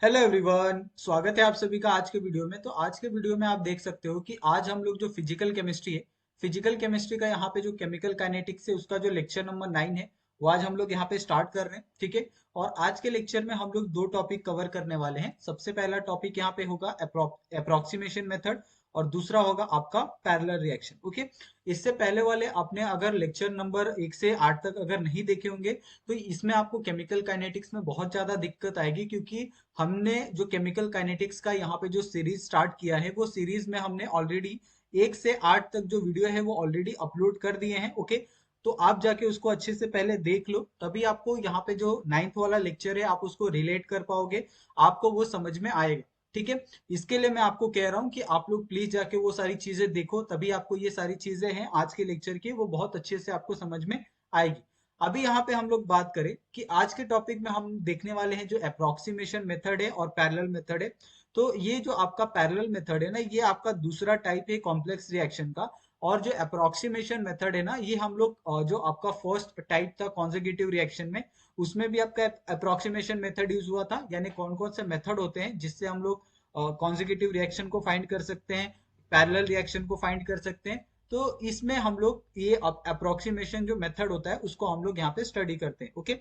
Hello everyone, स्वागत है आप सभी का आज के वीडियो में। तो आज के वीडियो में आप देख सकते हो कि आज हम लोग जो फिजिकल केमिस्ट्री है, फिजिकल केमिस्ट्री का यहाँ पे जो केमिकल काइनेटिक्स है उसका जो लेक्चर नंबर 9 है वो आज हम लोग यहाँ पे स्टार्ट कर रहे हैं। ठीक है। और आज के लेक्चर में हम लोग दो टॉपिक कवर करने वाले हैं। सबसे पहला टॉपिक यहाँ पे होगा अप्रोक्सीमेशन मेथड और दूसरा होगा आपका पैरेलल रिएक्शन। ओके। इससे पहले वाले आपने अगर लेक्चर नंबर 1 से 8 तक अगर नहीं देखे होंगे तो इसमें आपको केमिकल काइनेटिक्स में बहुत ज्यादा दिक्कत आएगी, क्योंकि हमने जो केमिकल काइनेटिक्स का यहाँ पे जो सीरीज स्टार्ट किया है वो सीरीज में हमने ऑलरेडी 1 से 8 तक जो वीडियो है वो ऑलरेडी अपलोड कर दिए हैं। ओके। तो आप जाके उसको अच्छे से पहले देख लो, तभी आपको यहाँ पे जो 9th वाला लेक्चर है आप उसको रिलेट कर पाओगे, आपको वो समझ में आएगा। ठीक है। इसके लिए मैं आपको कह रहा हूँ कि आप लोग प्लीज जाके वो सारी चीजें देखो, तभी आपको ये सारी चीजें हैं आज के लेक्चर की वो बहुत अच्छे से आपको समझ में आएगी। अभी यहाँ पे हम लोग बात करें कि आज के टॉपिक में हम देखने वाले हैं जो अप्रोक्सीमेशन मेथड है और पैरेलल मेथड है। तो ये जो आपका पैरेलल मेथड है ना, ये आपका दूसरा टाइप है कॉम्प्लेक्स रिएक्शन का। और जो अप्रोक्सीमेशन मेथड है ना, ये हम लोग जो आपका फर्स्ट टाइप था कॉन्जिक्यूटिव रिएक्शन में, उसमें भी आपका अप्रोक्सीमेशन मेथड यूज हुआ था। यानी कौन कौन से मेथड होते हैं जिससे हम लोग कॉन्जिक्यूटिव रिएक्शन को फाइंड कर सकते हैं, पैरेलल रिएक्शन को फाइंड कर सकते हैं। तो इसमें हम लोग ये अप्रोक्सीमेशन जो मेथड होता है उसको हम लोग यहाँ पे स्टडी करते हैं। ओके।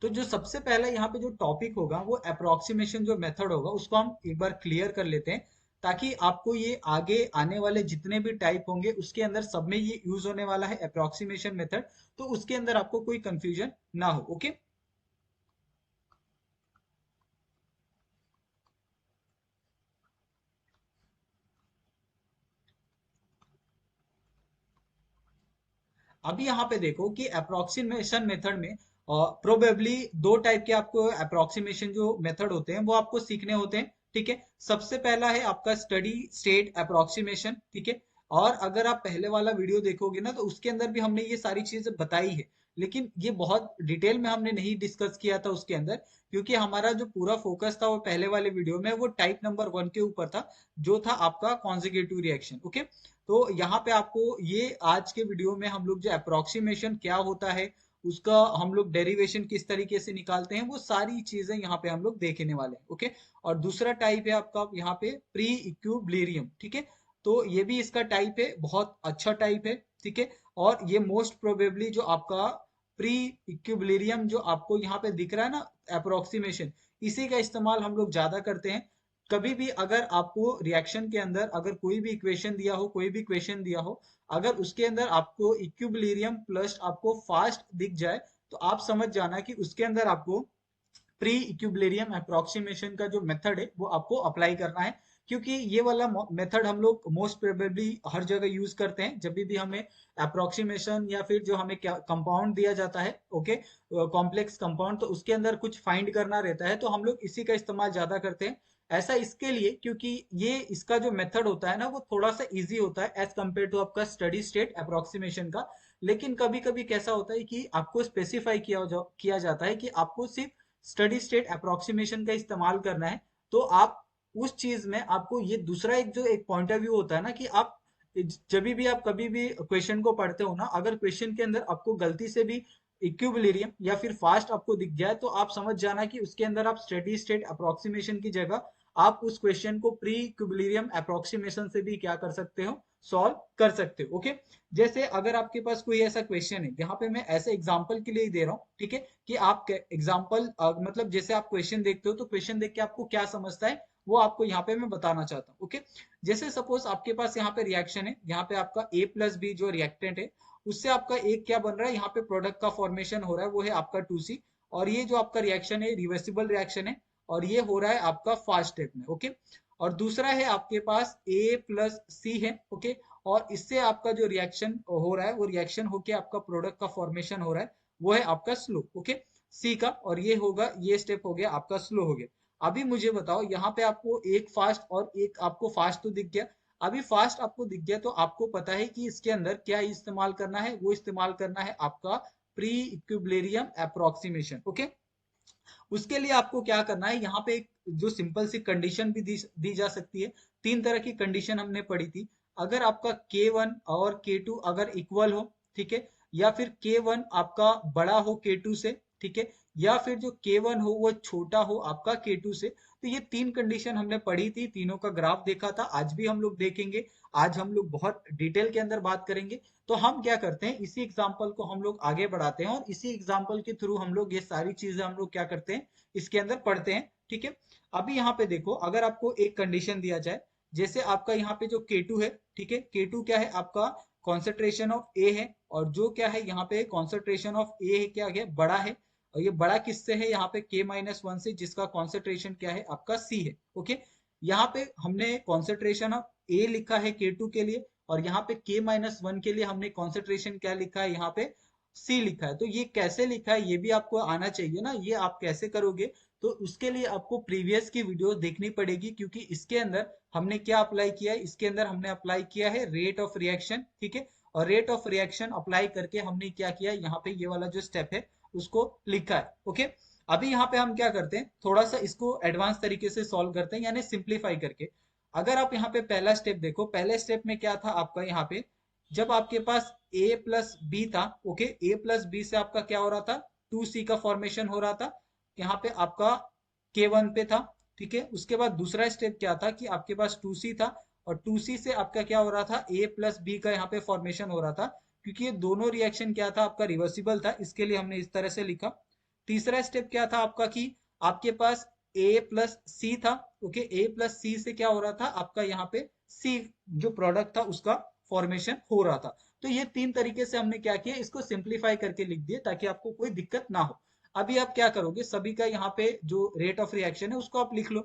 तो जो सबसे पहला यहाँ पे जो टॉपिक होगा वो अप्रोक्सीमेशन जो मेथड होगा उसको हम एक बार क्लियर कर लेते हैं, ताकि आपको ये आगे आने वाले जितने भी टाइप होंगे उसके अंदर सब में ये यूज होने वाला है अप्रोक्सीमेशन मेथड। तो उसके अंदर आपको कोई कंफ्यूजन ना हो। ओके। अभी यहाँ पे देखो कि अप्रोक्सीमेशन मेथड में प्रोबेबली दो टाइप के आपको अप्रोक्सीमेशन जो मेथड होते हैं वो आपको सीखने होते हैं। ठीक है। सबसे पहला है आपका स्टडी स्टेट अप्रोक्सीमेशन। ठीक है। और अगर आप पहले वाला वीडियो देखोगे ना तो उसके अंदर भी हमने ये सारी चीजें बताई है, लेकिन ये बहुत डिटेल में हमने नहीं डिस्कस किया था उसके अंदर, क्योंकि हमारा जो पूरा फोकस था वो पहले वाले वीडियो में वो टाइप नंबर 1 के ऊपर था, जो था आपका कॉन्जिक्यूटिव रिएक्शन। ओके। तो यहाँ पे आपको ये आज के वीडियो में हम लोग जो अप्रोक्सीमेशन क्या होता है, उसका हम लोग डेरिवेशन किस तरीके से निकालते हैं, वो सारी चीजें यहाँ पे हम लोग देखने वाले हैं। ओके। और दूसरा टाइप है आपका यहाँ पे प्री इक्विलिब्रियम। ठीक है। तो ये भी इसका टाइप है, बहुत अच्छा टाइप है। ठीक है। और ये मोस्ट प्रोबेबली जो आपका प्री इक्विलिब्रियम जो आपको यहाँ पे दिख रहा है ना अप्रोक्सीमेशन, इसी का इस्तेमाल हम लोग ज्यादा करते हैं। कभी भी अगर आपको रिएक्शन के अंदर अगर कोई भी इक्वेशन दिया हो, कोई भी क्वेश्चन दिया हो, अगर उसके अंदर आपको इक्विलिब्रियम प्लस आपको फास्ट दिख जाए, तो आप समझ जाना कि उसके अंदर आपको प्री इक्विलिब्रियम अप्रोक्सीमेशन का जो मेथड है वो आपको अप्लाई करना है। क्योंकि ये वाला मेथड हम लोग मोस्ट प्रोबेबली हर जगह यूज करते हैं जब भी हमें अप्रोक्सीमेशन या फिर जो हमें क्या कंपाउंड दिया जाता है, ओके, कॉम्प्लेक्स कंपाउंड, तो उसके अंदर कुछ फाइंड करना रहता है तो हम लोग इसी का इस्तेमाल ज्यादा करते हैं। ऐसा इसके लिए क्योंकि ये इसका जो मेथड होता है ना वो थोड़ा सा इजी होता है एज कम्पेयर टू आपका स्टडी स्टेट अप्रोक्सीमेशन का। लेकिन कभी कभी कैसा होता है कि आपको स्पेसिफाई किया जाता है कि आपको सिर्फ स्टडी स्टेट अप्रोक्सीमेशन का इस्तेमाल करना है। तो आप उस चीज में आपको ये दूसरा एक जो एक पॉइंट ऑफ व्यू होता है ना, कि आप जब भी आप कभी भी क्वेश्चन को पढ़ते हो ना, अगर क्वेश्चन के अंदर आपको गलती से भी इक्विलिब्रियम या फिर फास्ट आपको दिख जाए तो आप समझ जाना कि उसके अंदर आप स्टडी स्टेट अप्रोक्सीमेशन की जगह आप उस क्वेश्चन को प्री इक्विलिब्रियम अप्रोक्सीमेशन से भी क्या कर सकते हो, सॉल्व कर सकते हो। ओके। जैसे अगर आपके पास कोई ऐसा क्वेश्चन है, यहाँ पे मैं ऐसे एग्जांपल के लिए ही दे रहा हूँ, ठीक है, कि आप एग्जांपल मतलब जैसे आप क्वेश्चन देखते हो तो क्वेश्चन देख के आपको क्या समझता है वो आपको यहाँ पे मैं बताना चाहता हूँ। ओके। जैसे सपोज आपके पास यहाँ पे रिएक्शन है, यहाँ पे आपका A प्लस बी जो रिएक्टेंट है उससे आपका एक क्या बन रहा है, यहाँ पे प्रोडक्ट का फॉर्मेशन हो रहा है वो है आपका 2C। और ये जो आपका रिएक्शन है रिवर्सिबल रिएक्शन है, और ये हो रहा है आपका फास्ट स्टेप में। ओके। और दूसरा है आपके पास A प्लस सी है। ओके। और इससे आपका जो रिएक्शन हो रहा है वो रिएक्शन होके आपका प्रोडक्ट का फॉर्मेशन हो रहा है, वो है आपका स्लो। ओके। सी का, और ये होगा, ये स्टेप हो गया आपका स्लो हो गया। अभी मुझे बताओ यहाँ पे आपको एक फास्ट और एक आपको फास्ट तो दिख गया। अभी फास्ट आपको दिख गया तो आपको पता है कि इसके अंदर क्या इस्तेमाल करना है, वो इस्तेमाल करना है आपका प्री इक्विलिब्रियम अप्रोक्सीमेशन। ओके। उसके लिए आपको क्या करना है, यहाँ पे एक जो सिंपल सी कंडीशन भी दी जा सकती है। तीन तरह की कंडीशन हमने पढ़ी थी। अगर आपका K1 और K2 अगर इक्वल हो, ठीक है, या फिर K1 आपका बड़ा हो K2 से, ठीक है, या फिर जो K1 हो वो छोटा हो आपका K2 से। तो ये तीन कंडीशन हमने पढ़ी थी, तीनों का ग्राफ देखा था, आज भी हम लोग देखेंगे। आज हम लोग बहुत डिटेल के अंदर बात करेंगे। तो हम क्या करते हैं, इसी एग्जाम्पल को हम लोग आगे बढ़ाते हैं और इसी एग्जाम्पल के थ्रू हम लोग ये सारी चीजें हम लोग क्या करते हैं, इसके अंदर पढ़ते हैं, ठीक है। अभी यहाँ पे देखो, अगर आपको एक कंडीशन दिया जाए, जैसे आपका यहाँ पे जो K2 है, ठीक है, K2 क्या है आपका, कॉन्सेंट्रेशन ऑफ ए है, और जो क्या है यहाँ पे कॉन्सेंट्रेशन ऑफ ए है, क्या है, बड़ा है। और ये बड़ा किससे है, यहाँ पे K-1 से, जिसका कॉन्सेंट्रेशन क्या है आपका C है, ओके। यहाँ पे हमने कॉन्सेंट्रेशन ऑफ ए लिखा है K2 के लिए, और यहाँ पे K-1 के लिए हमने कॉन्सेंट्रेशन क्या लिखा है, यहाँ पे C लिखा है। तो ये कैसे लिखा है ये भी आपको आना चाहिए ना, ये आप कैसे करोगे, तो उसके लिए आपको प्रीवियस की वीडियो देखनी पड़ेगी, क्योंकि इसके अंदर हमने क्या अप्लाई किया है, इसके अंदर हमने अप्लाई किया है रेट ऑफ रिएक्शन, ठीक है। और रेट ऑफ रिएक्शन अप्लाई करके हमने क्या किया, यहाँ पे ये वाला जो स्टेप है उसको लिखा है, ओके। अभी यहाँ पे हम क्या करते हैं, थोड़ा सा इसको एडवांस तरीके से सॉल्व करते हैं, यानी सिंप्लीफाई करके। अगर आप यहाँ पे पहला स्टेप देखो, पहले स्टेप में क्या था आपका, यहाँ पे जब आपके पास a प्लस बी था, ओके, a प्लस बी से आपका क्या हो रहा था, 2c का फॉर्मेशन हो रहा था, यहाँ पे आपका K1 पे था, ठीक है। उसके बाद दूसरा स्टेप क्या था कि आपके पास 2c था, और 2c से आपका क्या हो रहा था, a प्लस बी का यहाँ पे फॉर्मेशन हो रहा था, क्योंकि ये दोनों रिएक्शन क्या था आपका, रिवर्सिबल था, इसके लिए हमने इस तरह से लिखा। तीसरा स्टेप क्या था आपका कि आपके पास a प्लस सी था, ओके, a प्लस सी से क्या हो रहा था आपका, यहाँ पे c जो प्रोडक्ट था उसका फॉर्मेशन हो रहा था। तो ये तीन तरीके से हमने क्या किया, इसको सिंप्लीफाई करके लिख दिए ताकि आपको कोई दिक्कत ना हो। अभी आप क्या करोगे, सभी का यहाँ पे जो रेट ऑफ रिएक्शन है उसको आप लिख लो,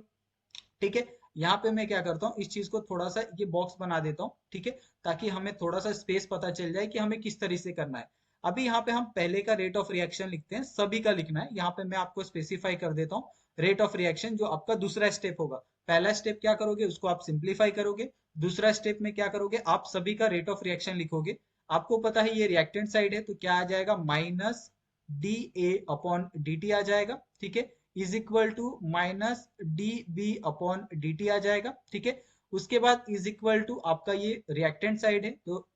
ठीक है। यहाँ पे मैं क्या करता हूँ, इस चीज को थोड़ा सा ये बॉक्स बना देता हूँ, ठीक है, ताकि हमें थोड़ा सा स्पेस पता चल जाए कि हमें किस तरीके से करना है। अभी यहाँ पे हम पहले का रेट ऑफ रिएक्शन लिखते हैं, सभी का लिखना है, यहाँ पे मैं आपको स्पेसिफाई कर देता हूँ। रेट ऑफ रिएक्शन जो आपका दूसरा स्टेप होगा, पहला स्टेप क्या करोगे, उसको आप सिंप्लीफाई करोगे। दूसरा स्टेप में क्या करोगे, आप सभी का रेट ऑफ रिएक्शन लिखोगे। आपको पता है ये रिएक्टेंट साइड है, तो क्या आ जाएगा, minus d A upon D t आ जाएगा, ठीक है, is equal to minus d B upon D t आ जाएगा, ठीक है। उसके बाद इज इक्वल टू आपका ये रिएक्टेंट साइड है, तो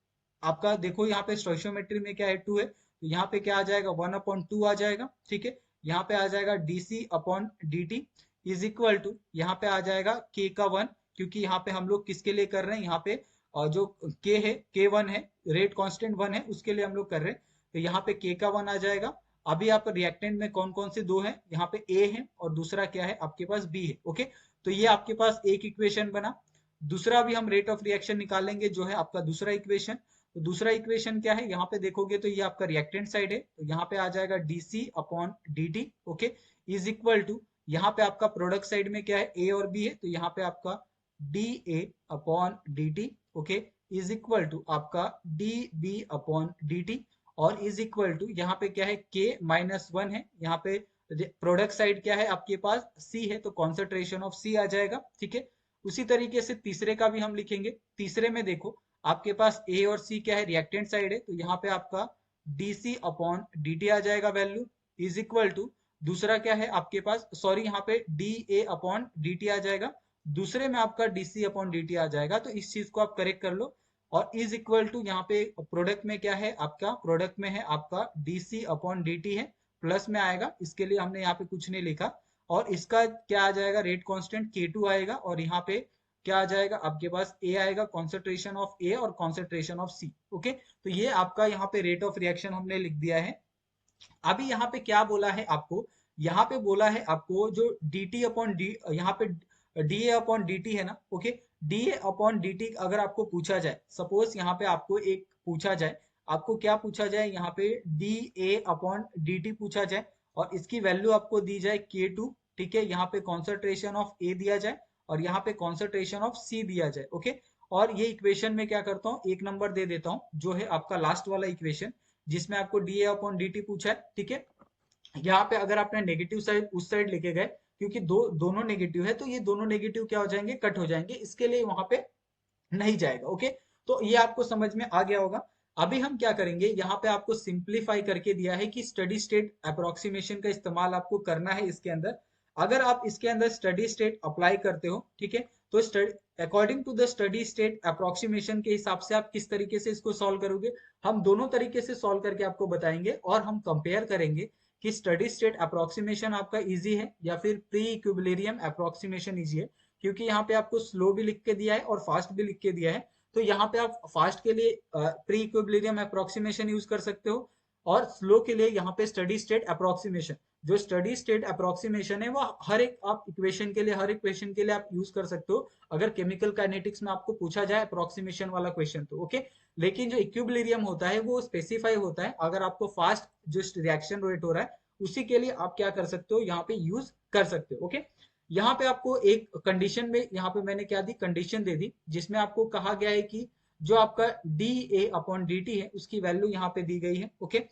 आपका देखो यहाँ पे स्टोइचियोमेट्री में क्या है, 2 है, तो यहाँ पे क्या आ जाएगा, 1/2 आ जाएगा, ठीक है। यहाँ पे आ जाएगा D C upon D T is equal to, यहाँ पे आ जाएगा के का 1, क्योंकि यहाँ पे हम लोग किसके लिए कर रहे हैं, यहाँ पे और जो के है, K1 है, रेट कांस्टेंट 1 है, उसके लिए हम लोग कर रहे हैं। तो यहाँ पे के का 1 आ जाएगा। अभी आप रिएक्टेंट में कौन कौन से दो हैं, यहाँ पे ए है और दूसरा क्या है आपके पास बी है, ओके। तो ये आपके पास एक इक्वेशन बना। दूसरा भी हम रेट ऑफ रिएक्शन निकालेंगे, जो है आपका दूसरा इक्वेशन। तो दूसरा इक्वेशन क्या है, यहाँ पे देखोगे तो ये आपका रिएक्टेंट साइड है, तो यहाँ पे आ जाएगा D C upon D T, okay, is equal to, यहाँ पे आपका प्रोडक्ट साइड में क्या है, ए और बी है, तो यहाँ पे आपका D A upon D T, okay, is equal to आपका d B upon D t, और इज इक्वल टू यहाँ पे क्या है, K-1 है, यहाँ पे प्रोडक्ट साइड क्या है आपके पास, C है, तो कॉन्सेंट्रेशन ऑफ C आ जाएगा, ठीक है। उसी तरीके से तीसरे का भी हम लिखेंगे। तीसरे में देखो आपके पास A और C क्या है, रिएक्टेंट साइड है, तो यहाँ पे आपका DC अपॉन dt आ जाएगा वैल्यू, इज इक्वल टू, दूसरा क्या है आपके पास, सॉरी, यहाँ पे DA अपॉन dt आ जाएगा, दूसरे में आपका DC अपॉन dt आ जाएगा, तो इस चीज को आप करेक्ट कर लो। और इज इक्वल टू, यहाँ पे प्रोडक्ट में क्या है आपका, प्रोडक्ट में है आपका DC अपॉन dt है, प्लस में आएगा, इसके लिए हमने यहाँ पे कुछ नहीं लिखा। और इसका क्या आ जाएगा, रेट कांस्टेंट K2 आएगा, और यहाँ पे क्या आ जाएगा आपके पास, A आएगा, कॉन्सेंट्रेशन ऑफ A और कॉन्सेंट्रेशन ऑफ C, ओके। तो ये आपका यहाँ पे रेट ऑफ रिएक्शन हमने लिख दिया है। अभी यहाँ पे क्या बोला है आपको, यहाँ पे बोला है आपको जो dt अपॉन डी, यहाँ पे D A upon D T है ना, okay, D A upon D T अगर आपको पूछा जाए, सपोज यहाँ पे आपको एक पूछा जाए, आपको क्या पूछा जाए, यहाँ पे D A upon D T पूछा जाए, और इसकी वैल्यू आपको दी जाए K2, ठीक है, यहाँ पे कॉन्सेंट्रेशन ऑफ ए दिया जाए, और यहाँ पे कॉन्सेंट्रेशन ऑफ सी दिया जाए, ओके। और ये इक्वेशन में क्या करता हूँ, एक नंबर दे देता हूँ, जो है आपका लास्ट वाला इक्वेशन, जिसमें आपको D A upon D T पूछा है, ठीक है। यहाँ पे अगर आपने नेगेटिव साइड उस साइड लेके गए, क्योंकि दोनों नेगेटिव है, तो ये दोनों नेगेटिव क्या हो जाएंगे, कट हो जाएंगे, इसके लिए वहां पे नहीं जाएगा, ओके। तो ये आपको समझ में आ गया होगा। अभी हम क्या करेंगे, यहाँ पे आपको सिंप्लीफाई करके दिया है कि स्टडी स्टेट अप्रोक्सीमेशन का इस्तेमाल आपको करना है इसके अंदर। अगर आप इसके अंदर स्टडी स्टेट अप्लाई करते हो, ठीक है, तो according to the steady state approximation के हिसाब से आप किस तरीके से इसको सॉल्व करोगे, हम दोनों तरीके से सॉल्व करके आपको बताएंगे और हम कंपेयर करेंगे कि स्टडी स्टेट अप्रोक्सीमेशन आपका इजी है या फिर प्री इक्विलिब्रियम अप्रोक्सीमेशन इजी है। क्योंकि यहाँ पे आपको स्लो भी लिख के दिया है और फास्ट भी लिख के दिया है, तो यहाँ पे आप फास्ट के लिए प्री इक्विलिब्रियम अप्रोक्सीमेशन यूज कर सकते हो और स्लो के लिए यहाँ पे स्टडी स्टेट अप्रोक्सीमेशन। जो स्टडी स्टेट अप्रोक्सीमेशन है वो हर एक आप इक्वेशन के लिए, हर इक्वेशन के लिए आप यूज कर सकते हो अगर केमिकल काइनेटिक्स में आपको पूछा जाए अप्रोक्सीमेशन वाला क्वेश्चन तो ओके। लेकिन जो इक्विलिब्रियम होता है वो स्पेसिफाई होता है, अगर आपको फास्ट जो रिएक्शन रेट हो रहा है उसी के लिए आप क्या कर सकते हो, यहाँ पे यूज कर सकते हो ओके। यहाँ पे आपको एक कंडीशन में, यहाँ पे मैंने क्या दी, कंडीशन दे दी जिसमें आपको कहा गया है कि जो आपका dA/dt है उसकी वैल्यू यहाँ पे दी गई है ओके।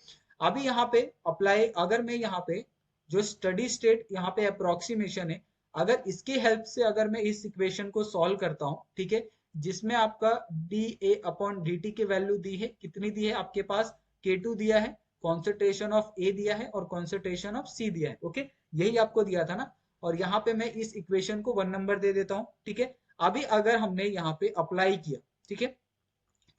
अभी यहाँ पे अप्लाई, अगर मैं यहाँ पे जो स्टडी स्टेट यहाँ पे अप्रोक्सीमेशन है, अगर इसकी हेल्प से अगर मैं इस इक्वेशन को सॉल्व करता हूँ ठीक है, जिसमें आपका dA/dt की वैल्यू दी है, कितनी दी है आपके पास, K2 दिया है, कॉन्सेंट्रेशन ऑफ A दिया है और कॉन्सेंट्रेशन ऑफ C दिया है ओके। यही आपको दिया था ना, और यहाँ पे मैं इस इक्वेशन को 1 नंबर दे देता हूँ ठीक है। अभी अगर हमने यहाँ पे अप्लाई किया ठीक है,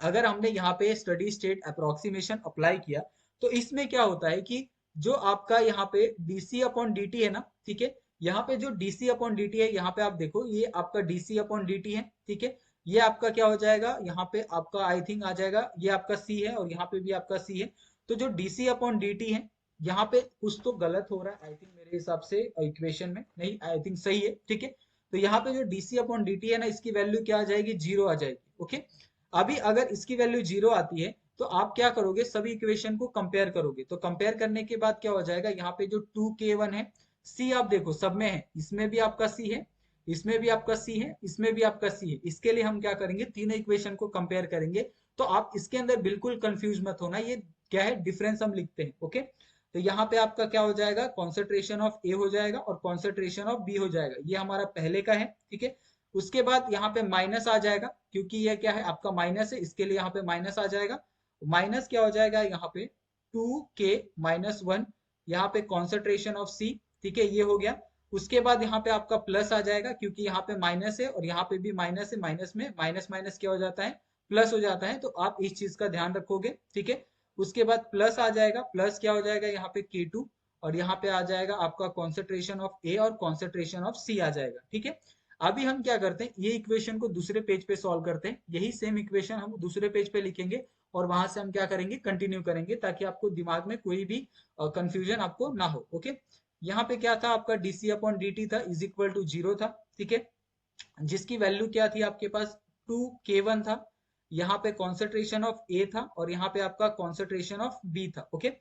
अगर हमने यहाँ पे स्टडी स्टेट अप्रोक्सीमेशन अप्लाई किया तो इसमें क्या होता है कि जो आपका यहाँ पे dC/dt है ना ठीक है, यहाँ पे जो dC/dt है, यहाँ पे आप देखो ये आपका dC/dt है ठीक है। ये आपका क्या हो जाएगा, यहाँ पे आपका आई थिंक आ जाएगा, ये आपका C है और यहाँ पे भी आपका C है। तो जो dC/dt है, यहाँ पे कुछ तो गलत हो रहा है आई थिंक मेरे हिसाब से इक्वेशन में, नहीं आई थिंक सही है ठीक है। तो यहाँ पे जो dC/dt है ना, इसकी वैल्यू क्या आ जाएगी, 0 आ जाएगी ओके। अभी अगर इसकी वैल्यू 0 आती है तो आप क्या करोगे, सभी इक्वेशन को कंपेयर करोगे, तो कंपेयर करने के बाद क्या हो जाएगा, यहाँ पे जो 2K1 है, C आप देखो सब में है, इसमें भी आपका C है, इसमें भी आपका C है, इसमें भी आपका C है। इसके लिए हम क्या करेंगे, तीनों इक्वेशन को कंपेयर करेंगे। तो आप इसके अंदर बिल्कुल कंफ्यूज मत होना, ये क्या है, डिफरेंस हम लिखते हैं ओके। तो यहाँ पे आपका क्या हो जाएगा, कॉन्सेंट्रेशन ऑफ ए हो जाएगा और कॉन्सेंट्रेशन ऑफ बी हो जाएगा, ये हमारा पहले का है ठीक है। उसके बाद यहाँ पे माइनस आ जाएगा, क्योंकि ये क्या है आपका माइनस है, इसके लिए यहाँ पे माइनस आ जाएगा। माइनस क्या हो जाएगा यहाँ पे 2K-1, यहाँ पे कॉन्सेंट्रेशन ऑफ C ठीक है, ये हो गया। उसके बाद यहाँ पे आपका प्लस आ जाएगा, क्योंकि यहाँ पे माइनस है और यहाँ पे भी माइनस है, माइनस में माइनस माइनस क्या हो जाता है, प्लस हो जाता है, तो आप इस चीज का ध्यान रखोगे ठीक है। उसके बाद प्लस आ जाएगा, प्लस क्या हो जाएगा यहाँ पे K2, और यहाँ पे आ जाएगा आपका कॉन्सेंट्रेशन ऑफ A और कॉन्सेंट्रेशन ऑफ C आ जाएगा ठीक है। अभी हम क्या करते हैं, ये इक्वेशन को दूसरे पेज पे सॉल्व करते हैं, यही सेम इक्वेशन हम दूसरे पेज पे लिखेंगे और वहां से हम क्या करेंगे, कंटिन्यू करेंगे, ताकि आपको दिमाग में कोई भी कंफ्यूजन आपको ना हो ओके। यहाँ पे क्या था आपका dC/dt था इज इक्वल टू 0 था ठीक है, जिसकी वैल्यू क्या थी आपके पास, 2K1 था। यहाँ पे कॉन्सेंट्रेशन ऑफ A था और यहाँ पे आपका कॉन्सेंट्रेशन ऑफ B था ओके।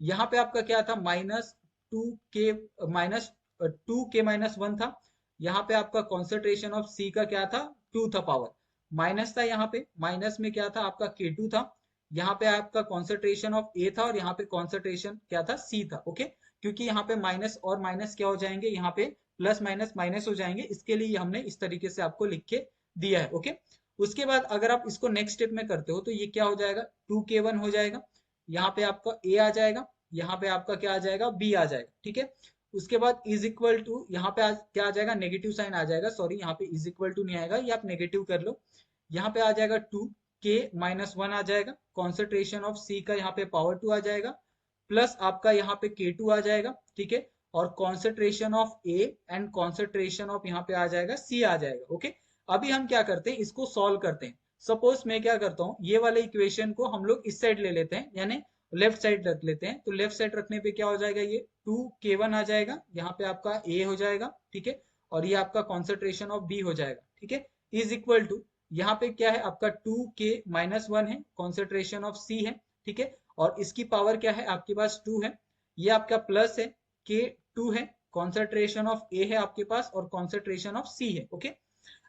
यहाँ पे आपका क्या था, -2K-1 था। यहाँ पे आपका कॉन्सेंट्रेशन ऑफ C का क्या था, 2 था पावर, माइनस था यहाँ पे, माइनस में क्या था आपका K2 था। यहाँ पे आपका कॉन्सेंट्रेशन ऑफ A था और यहाँ पे कॉन्सेंट्रेशन क्या था, C था ओके। क्योंकि यहाँ पे माइनस और माइनस क्या हो जाएंगे, यहाँ पे प्लस माइनस माइनस हो जाएंगे, इसके लिए हमने इस तरीके से आपको लिख के दिया है ओके। उसके बाद अगर आप इसको नेक्स्ट स्टेप में करते हो तो ये क्या हो जाएगा, 2K1 हो जाएगा, यहाँ पे आपका A आ जाएगा, यहाँ पे आपका क्या आ जाएगा, B आ जाएगा ठीक है। उसके बाद इज इक्वल टू, यहाँ पे क्या आ जाएगा, नेगेटिव साइन आ जाएगा, सॉरी यहाँ पे इज इक्वल टू नहीं आएगा, ये आप नेगेटिव कर लो। यहाँ पे आ जाएगा 2K-1 आ जाएगा, कॉन्सेंट्रेशन ऑफ C का यहाँ पे पावर 2 आ जाएगा, प्लस आपका यहाँ पे K2 आ जाएगा ठीक है, और concentration of A and concentration of यहाँ पे आ जाएगा C आ जाएगा ओके। अभी हम क्या करते हैं, इसको सॉल्व करते हैं। सपोज मैं क्या करता हूँ, ये वाले इक्वेशन को हम लोग इस साइड ले लेते हैं, यानी लेफ्ट साइड रख लेते हैं। तो लेफ्ट साइड रखने पे क्या हो जाएगा, ये 2K1 आ जाएगा, यहाँ पे आपका A हो जाएगा ठीक है, और ये आपका कॉन्सेंट्रेशन ऑफ B हो जाएगा ठीक है, इज इक्वल टू, यहाँ पे क्या है आपका 2K-1 है, कॉन्सेंट्रेशन ऑफ C है ठीक है, और इसकी पावर क्या है आपके पास 2 है, ये आपका प्लस है, K2 है, कॉन्सेंट्रेशन ऑफ A है आपके पास और कॉन्सेंट्रेशन ऑफ C है ओके।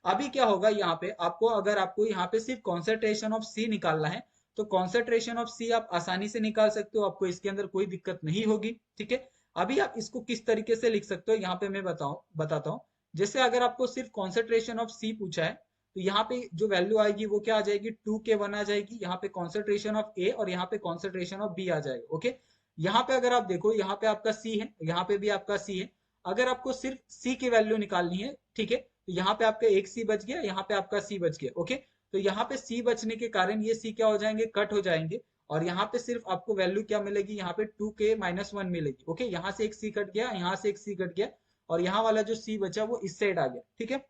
अभी क्या होगा, यहाँ पे आपको, अगर आपको यहाँ पे सिर्फ कॉन्सेंट्रेशन ऑफ C निकालना है तो कॉन्सेंट्रेशन ऑफ C आप आसानी से निकाल सकते हो, आपको इसके अंदर कोई दिक्कत नहीं होगी ठीक है। अभी आप इसको किस तरीके से लिख सकते हो, यहाँ पे मैं बताता हूँ। जैसे अगर आपको सिर्फ कॉन्सेंट्रेशन ऑफ C पूछा है तो यहाँ पे जो वैल्यू आएगी वो क्या आ जाएगी, 2K1 आ जाएगी, यहाँ पे कॉन्सेंट्रेशन ऑफ A और यहाँ पे कॉन्सेंट्रेशन ऑफ B आ जाएगा ओके। यहाँ पे अगर आप देखो, यहाँ पे आपका C है, यहाँ पे भी आपका C है। अगर आपको सिर्फ C की वैल्यू निकालनी है ठीक है, तो यहाँ पे आपका एक सी बच गया, यहाँ पे आपका सी बच गया। ओके, तो यहाँ पे सी बचने के कारण ये सी क्या हो जाएंगे, कट हो जाएंगे, और यहाँ पे सिर्फ आपको वैल्यू क्या मिलेगी, यहाँ पे 2k-1 मिलेगी। ओके, यहाँ से एक सी कट गया, यहाँ से एक सी कट गया, और यहाँ वाला जो सी बचा वो इस साइड आ गया। ठीक है,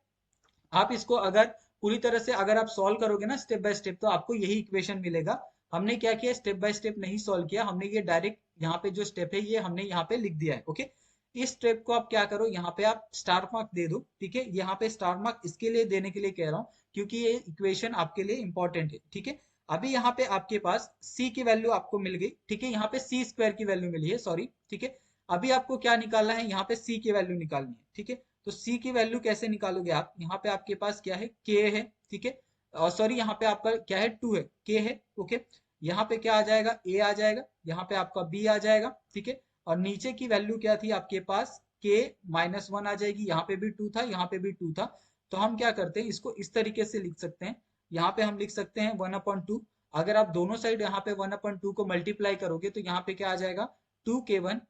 आप इसको अगर पूरी तरह से अगर आप सॉल्व करोगे ना स्टेप बाय स्टेप, तो आपको यही इक्वेशन मिलेगा। हमने क्या किया, स्टेप बाय स्टेप नहीं सॉल्व किया, हमने ये डायरेक्ट यहाँ पे जो स्टेप है ये हमने यहाँ पे लिख दिया है। ओके, इस स्टेप को आप क्या करो, यहाँ पे आप स्टार मार्क दे दो। ठीक है, यहाँ पे स्टार मार्क इसके लिए देने के लिए कह रहा हूँ क्योंकि ये इक्वेशन आपके लिए इंपॉर्टेंट है। ठीक है, अभी यहाँ पे आपके पास c की वैल्यू आपको मिल गई। ठीक है, यहाँ पे c स्क्वायर की वैल्यू मिली है, सॉरी। ठीक है, अभी आपको क्या निकालना है, यहाँ पे c की वैल्यू निकालनी है। ठीक है, तो c की वैल्यू कैसे निकालोगे आप, यहाँ पे आपके पास क्या है, k है। ठीक है, और सॉरी यहाँ पे आपका क्या है, 2 है, k है। ओके, यहाँ पे क्या आ जाएगा, a आ जाएगा, यहाँ पे आपका b आ जाएगा। ठीक है, और नीचे की वैल्यू क्या थी आपके पास, k-1 आ जाएगी, यहाँ पे भी 2 था, यहाँ पे भी 2 था। तो हम क्या करते हैं, इसको इस तरीके से लिख सकते हैं, यहाँ पे हम लिख सकते हैं 1/2। अगर आप दोनों साइड यहाँ पे 1/2 को मल्टीप्लाई करोगे तो यहाँ पे क्या आ जाएगा, 2k1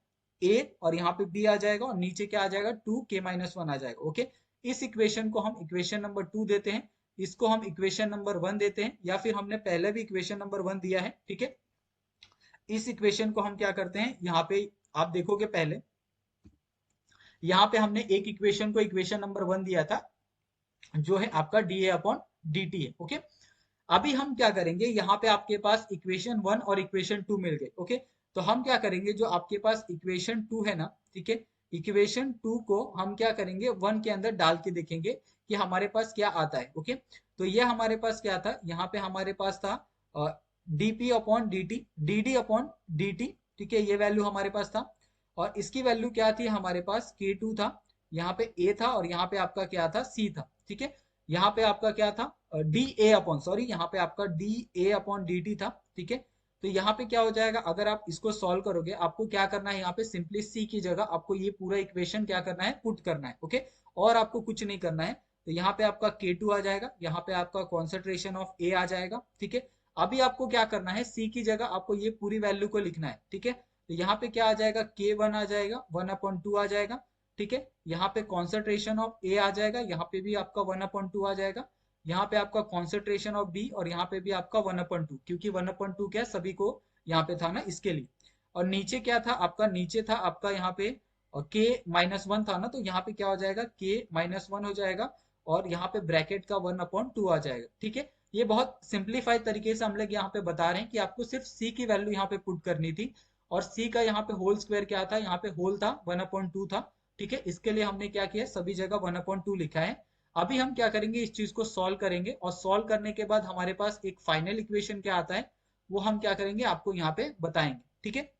a, और यहाँ पे b आ जाएगा, और नीचे क्या आ जाएगा, 2k-1 आ जाएगा। ओके, इस इक्वेशन को हम इक्वेशन नंबर 2 देते हैं, इसको हम इक्वेशन नंबर 1 देते हैं, या फिर हमने पहले भी इक्वेशन नंबर 1 दिया है। ठीक है, इस इक्वेशन को हम क्या करते हैं, यहाँ पे आप देखोगे पहले यहाँ पे हमने एक इक्वेशन को इक्वेशन नंबर 1 दिया था, जो है आपका dA/dt है। ओके, अभी हम क्या करेंगे, यहाँ पे आपके पास इक्वेशन 1 और इक्वेशन 2 मिल गए। ओके, तो हम क्या करेंगे, जो आपके पास इक्वेशन 2 है ना, ठीक है, इक्वेशन 2 को हम क्या करेंगे, 1 के अंदर डाल के देखेंगे कि हमारे पास क्या आता है। ओके, तो ये हमारे पास क्या था, यहाँ पे हमारे पास था dp/dt, dd/dt। ठीक है, ये वैल्यू हमारे पास था, और इसकी वैल्यू क्या थी हमारे पास, k2 था, यहाँ पे a था, और यहाँ पे आपका क्या था, c था। ठीक है, यहाँ पे आपका क्या था, सॉरी यहाँ पे आपका dA/dt था। ठीक है, तो यहाँ पे क्या हो जाएगा, अगर आप इसको सॉल्व करोगे, आपको क्या करना है, यहाँ पे सिंपली c की जगह आपको ये पूरा इक्वेशन क्या करना है, पुट करना है। ओके, और आपको कुछ नहीं करना है। तो यहाँ पे आपका k2 आ जाएगा, यहाँ पे आपका कॉन्सेंट्रेशन ऑफ a आ जाएगा। ठीक है, अभी आपको क्या करना है, c की जगह आपको ये पूरी वैल्यू को लिखना है। ठीक है, तो यहाँ पे क्या आ जाएगा, k1 आ जाएगा, 1/2 आ जाएगा। ठीक है, यहाँ पे कॉन्सेंट्रेशन ऑफ ए आ जाएगा, यहाँ पे भी आपका 1/2 आ जाएगा, यहाँ पे आपका कॉन्सेंट्रेशन ऑफ बी, और यहाँ पे भी आपका 1/2, क्योंकि 1/2 क्या सभी को यहाँ पे था ना, इसके लिए। और नीचे क्या था आपका, नीचे था आपका यहाँ पे k-1 था ना, तो यहाँ पे क्या हो जाएगा, k-1 हो जाएगा, और यहाँ पे ब्रैकेट का 1/2 आ जाएगा। ठीक है, ये बहुत सिंप्लीफाइड तरीके से हम लोग यहाँ पे बता रहे हैं कि आपको सिर्फ c की वैल्यू यहाँ पे पुट करनी थी, और c का यहाँ पे होल स्क्वायर क्या था, यहाँ पे होल था 1/2 था। ठीक है, इसके लिए हमने क्या किया, सभी जगह 1/2 लिखा है। अभी हम क्या करेंगे, इस चीज को सॉल्व करेंगे, और सॉल्व करने के बाद हमारे पास एक फाइनल इक्वेशन क्या आता है, वो हम क्या करेंगे आपको यहाँ पे बताएंगे। ठीक है,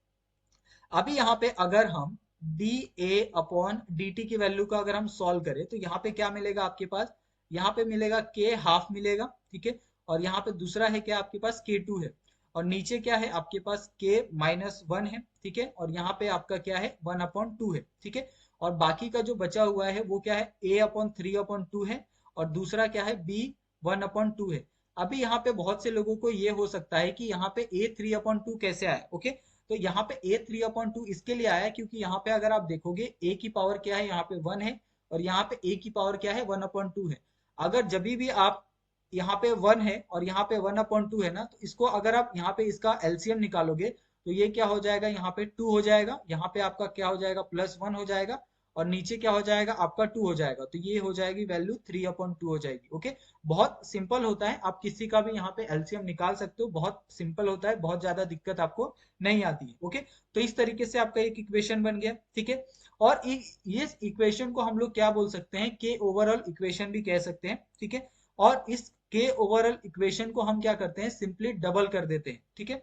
अभी यहाँ पे अगर हम dA/dt की वैल्यू का अगर हम सॉल्व करें, तो यहाँ पे क्या मिलेगा आपके पास, यहाँ पे मिलेगा k½ मिलेगा। ठीक है, और यहाँ पे दूसरा है क्या आपके पास, k2 है, और नीचे क्या है आपके पास, k-1 है। ठीक है, और यहाँ पे आपका क्या है, 1/2 है। ठीक है, और बाकी का जो बचा हुआ है वो क्या है, a/3/2 है, और दूसरा क्या है, b/2 है। अभी यहाँ पे बहुत से लोगों को ये हो सकता है कि यहाँ पे a3/2 कैसे आया। ओके, तो यहाँ पे a3/2 इसके लिए आया क्योंकि यहाँ पे अगर आप देखोगे a की पावर क्या है, यहाँ पे 1 है, और यहाँ पे a की पावर क्या है, 1/2 है। अगर जब भी आप यहाँ पे 1 है और यहाँ पे 1/2 है ना, तो इसको अगर आप यहाँ पे इसका एलसीएम निकालोगे, तो ये क्या हो जाएगा, यहाँ पे 2 हो जाएगा, यहाँ पे आपका क्या हो जाएगा, +1 हो जाएगा, और नीचे क्या हो जाएगा आपका 2 हो जाएगा, तो ये हो जाएगी वैल्यू 3/2 हो जाएगी। ओके, बहुत सिंपल होता है, आप किसी का भी यहाँ पे एलसीएम निकाल सकते हो, बहुत सिंपल होता है, बहुत ज्यादा दिक्कत आपको नहीं आती है। ओके, तो इस तरीके से आपका एक इक्वेशन बन गया। ठीक है, और ये इक्वेशन को हम लोग क्या बोल सकते हैं, के ओवरऑल इक्वेशन भी कह सकते हैं। ठीक है, और इस के ओवरऑल इक्वेशन को हम क्या करते हैं, सिंपली डबल कर देते हैं। ठीक है,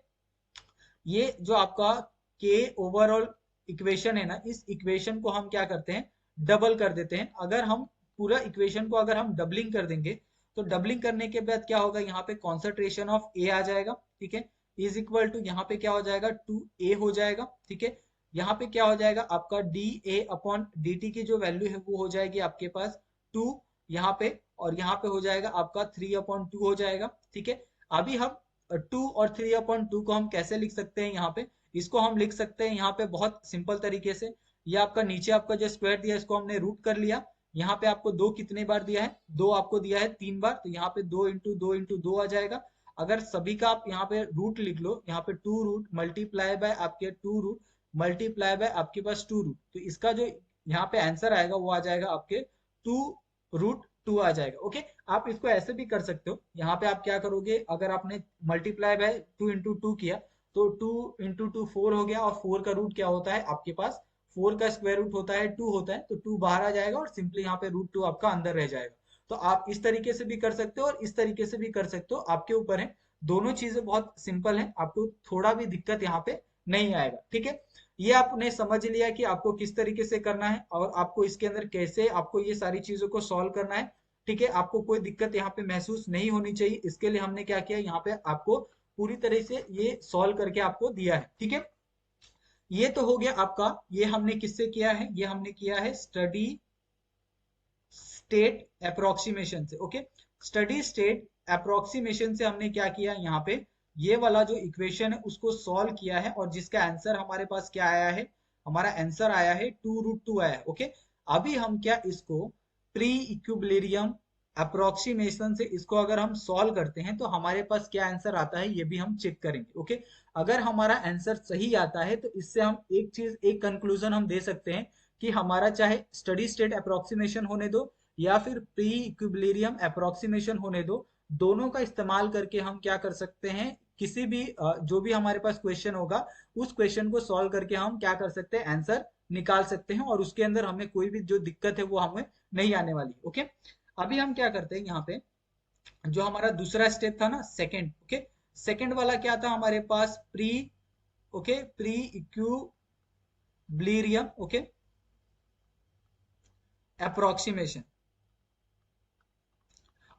ये जो आपका के ओवरऑल इक्वेशन है ना, इस इक्वेशन को हम क्या करते हैं, डबल कर देते हैं। अगर हम पूरा इक्वेशन को अगर हम डबलिंग कर देंगे, तो डबलिंग करने के बाद क्या होगा, यहाँ पे कॉन्सेंट्रेशन ऑफ ए आ जाएगा। ठीक है, इज इक्वल टू यहाँ पे क्या हो जाएगा, 2a हो जाएगा। ठीक है, यहाँ पे क्या हो जाएगा आपका dA/dt की जो वैल्यू है वो हो जाएगी आपके पास 2 यहाँ पे, और यहाँ पे हो जाएगा आपका 3/2 हो जाएगा। ठीक है, अभी हम 2 और 3/2 को हम कैसे लिख सकते हैं, यहाँ पे इसको हम लिख सकते हैं यहाँ पे बहुत सिंपल तरीके से। ये आपका नीचे आपका जो स्क्वायर दिया इसको हमने रूट कर लिया, यहाँ पे आपको दो कितने बार दिया है, दो आपको दिया है 3 बार, तो यहाँ पे 2 इंटू 2 आ जाएगा। अगर सभी का आप यहाँ पे रूट लिख लो, यहाँ पे 2 रूट मल्टीप्लाई बाय आपके 2 रूट मल्टीप्लाई बाय आपके पास 2 रूट, तो इसका जो यहाँ पे आंसर आएगा वो आ जाएगा आपके 2 रूट 2 आ जाएगा। ओके, आप इसको ऐसे भी कर सकते हो, यहाँ पे आप क्या करोगे, अगर आपने मल्टीप्लाई बाय 2 इंटू 2 किया तो 2 इंटू 2 4 हो गया, और 4 का रूट क्या होता है आपके पास, 4 का स्क्वायर रूट होता है 2 होता है, तो 2 बाहर आ जाएगा और सिंपली यहाँ पे √2 आपका अंदर रह जाएगा। तो आप इस तरीके से भी कर सकते हो और इस तरीके से भी कर सकते हो, आपके ऊपर है। दोनों चीजें बहुत सिंपल है, आपको थोड़ा भी दिक्कत यहाँ पे नहीं आएगा। ठीक है, ये आपने समझ लिया कि आपको किस तरीके से करना है और आपको इसके अंदर कैसे आपको ये सारी चीजों को सॉल्व करना है। ठीक है, आपको कोई दिक्कत यहाँ पे महसूस नहीं होनी चाहिए, इसके लिए हमने क्या किया, यहाँ पे आपको पूरी तरह से ये सॉल्व करके आपको दिया है। ठीक है, ये तो हो गया आपका, ये हमने किससे किया है, ये हमने किया है स्टडी स्टेट अप्रोक्सीमेशन से। ओके, स्टडी स्टेट अप्रोक्सीमेशन से हमने क्या किया, यहाँ पे ये वाला जो इक्वेशन है उसको सॉल्व किया है, और जिसका आंसर हमारे पास क्या आया है, हमारा आंसर आया है 2 √2 आया है। ओके, अभी हम क्या इसको प्री इक्विलिब्रियम अप्रोक्सीमेशन से इसको अगर हम सॉल्व करते हैं तो हमारे पास क्या आंसर आता है ये भी हम चेक करेंगे। ओके, अगर हमारा आंसर सही आता है तो इससे हम एक चीज, एक कंक्लूजन हम दे सकते हैं कि हमारा चाहे स्टडी स्टेट अप्रोक्सीमेशन होने दो या फिर प्री इक्विलिब्रियम अप्रोक्सीमेशन होने दो, दोनों का इस्तेमाल करके हम क्या कर सकते हैं, किसी भी जो भी हमारे पास क्वेश्चन होगा उस क्वेश्चन को सॉल्व करके हम क्या कर सकते हैं, आंसर निकाल सकते हैं, और उसके अंदर हमें कोई भी जो दिक्कत है वो हमें नहीं आने वाली। ओके, अभी हम क्या करते हैं, यहाँ पे जो हमारा दूसरा स्टेप था ना, सेकंड। ओके, सेकंड वाला क्या था हमारे पास, pre, okay, pre equilibrium, okay, approximation.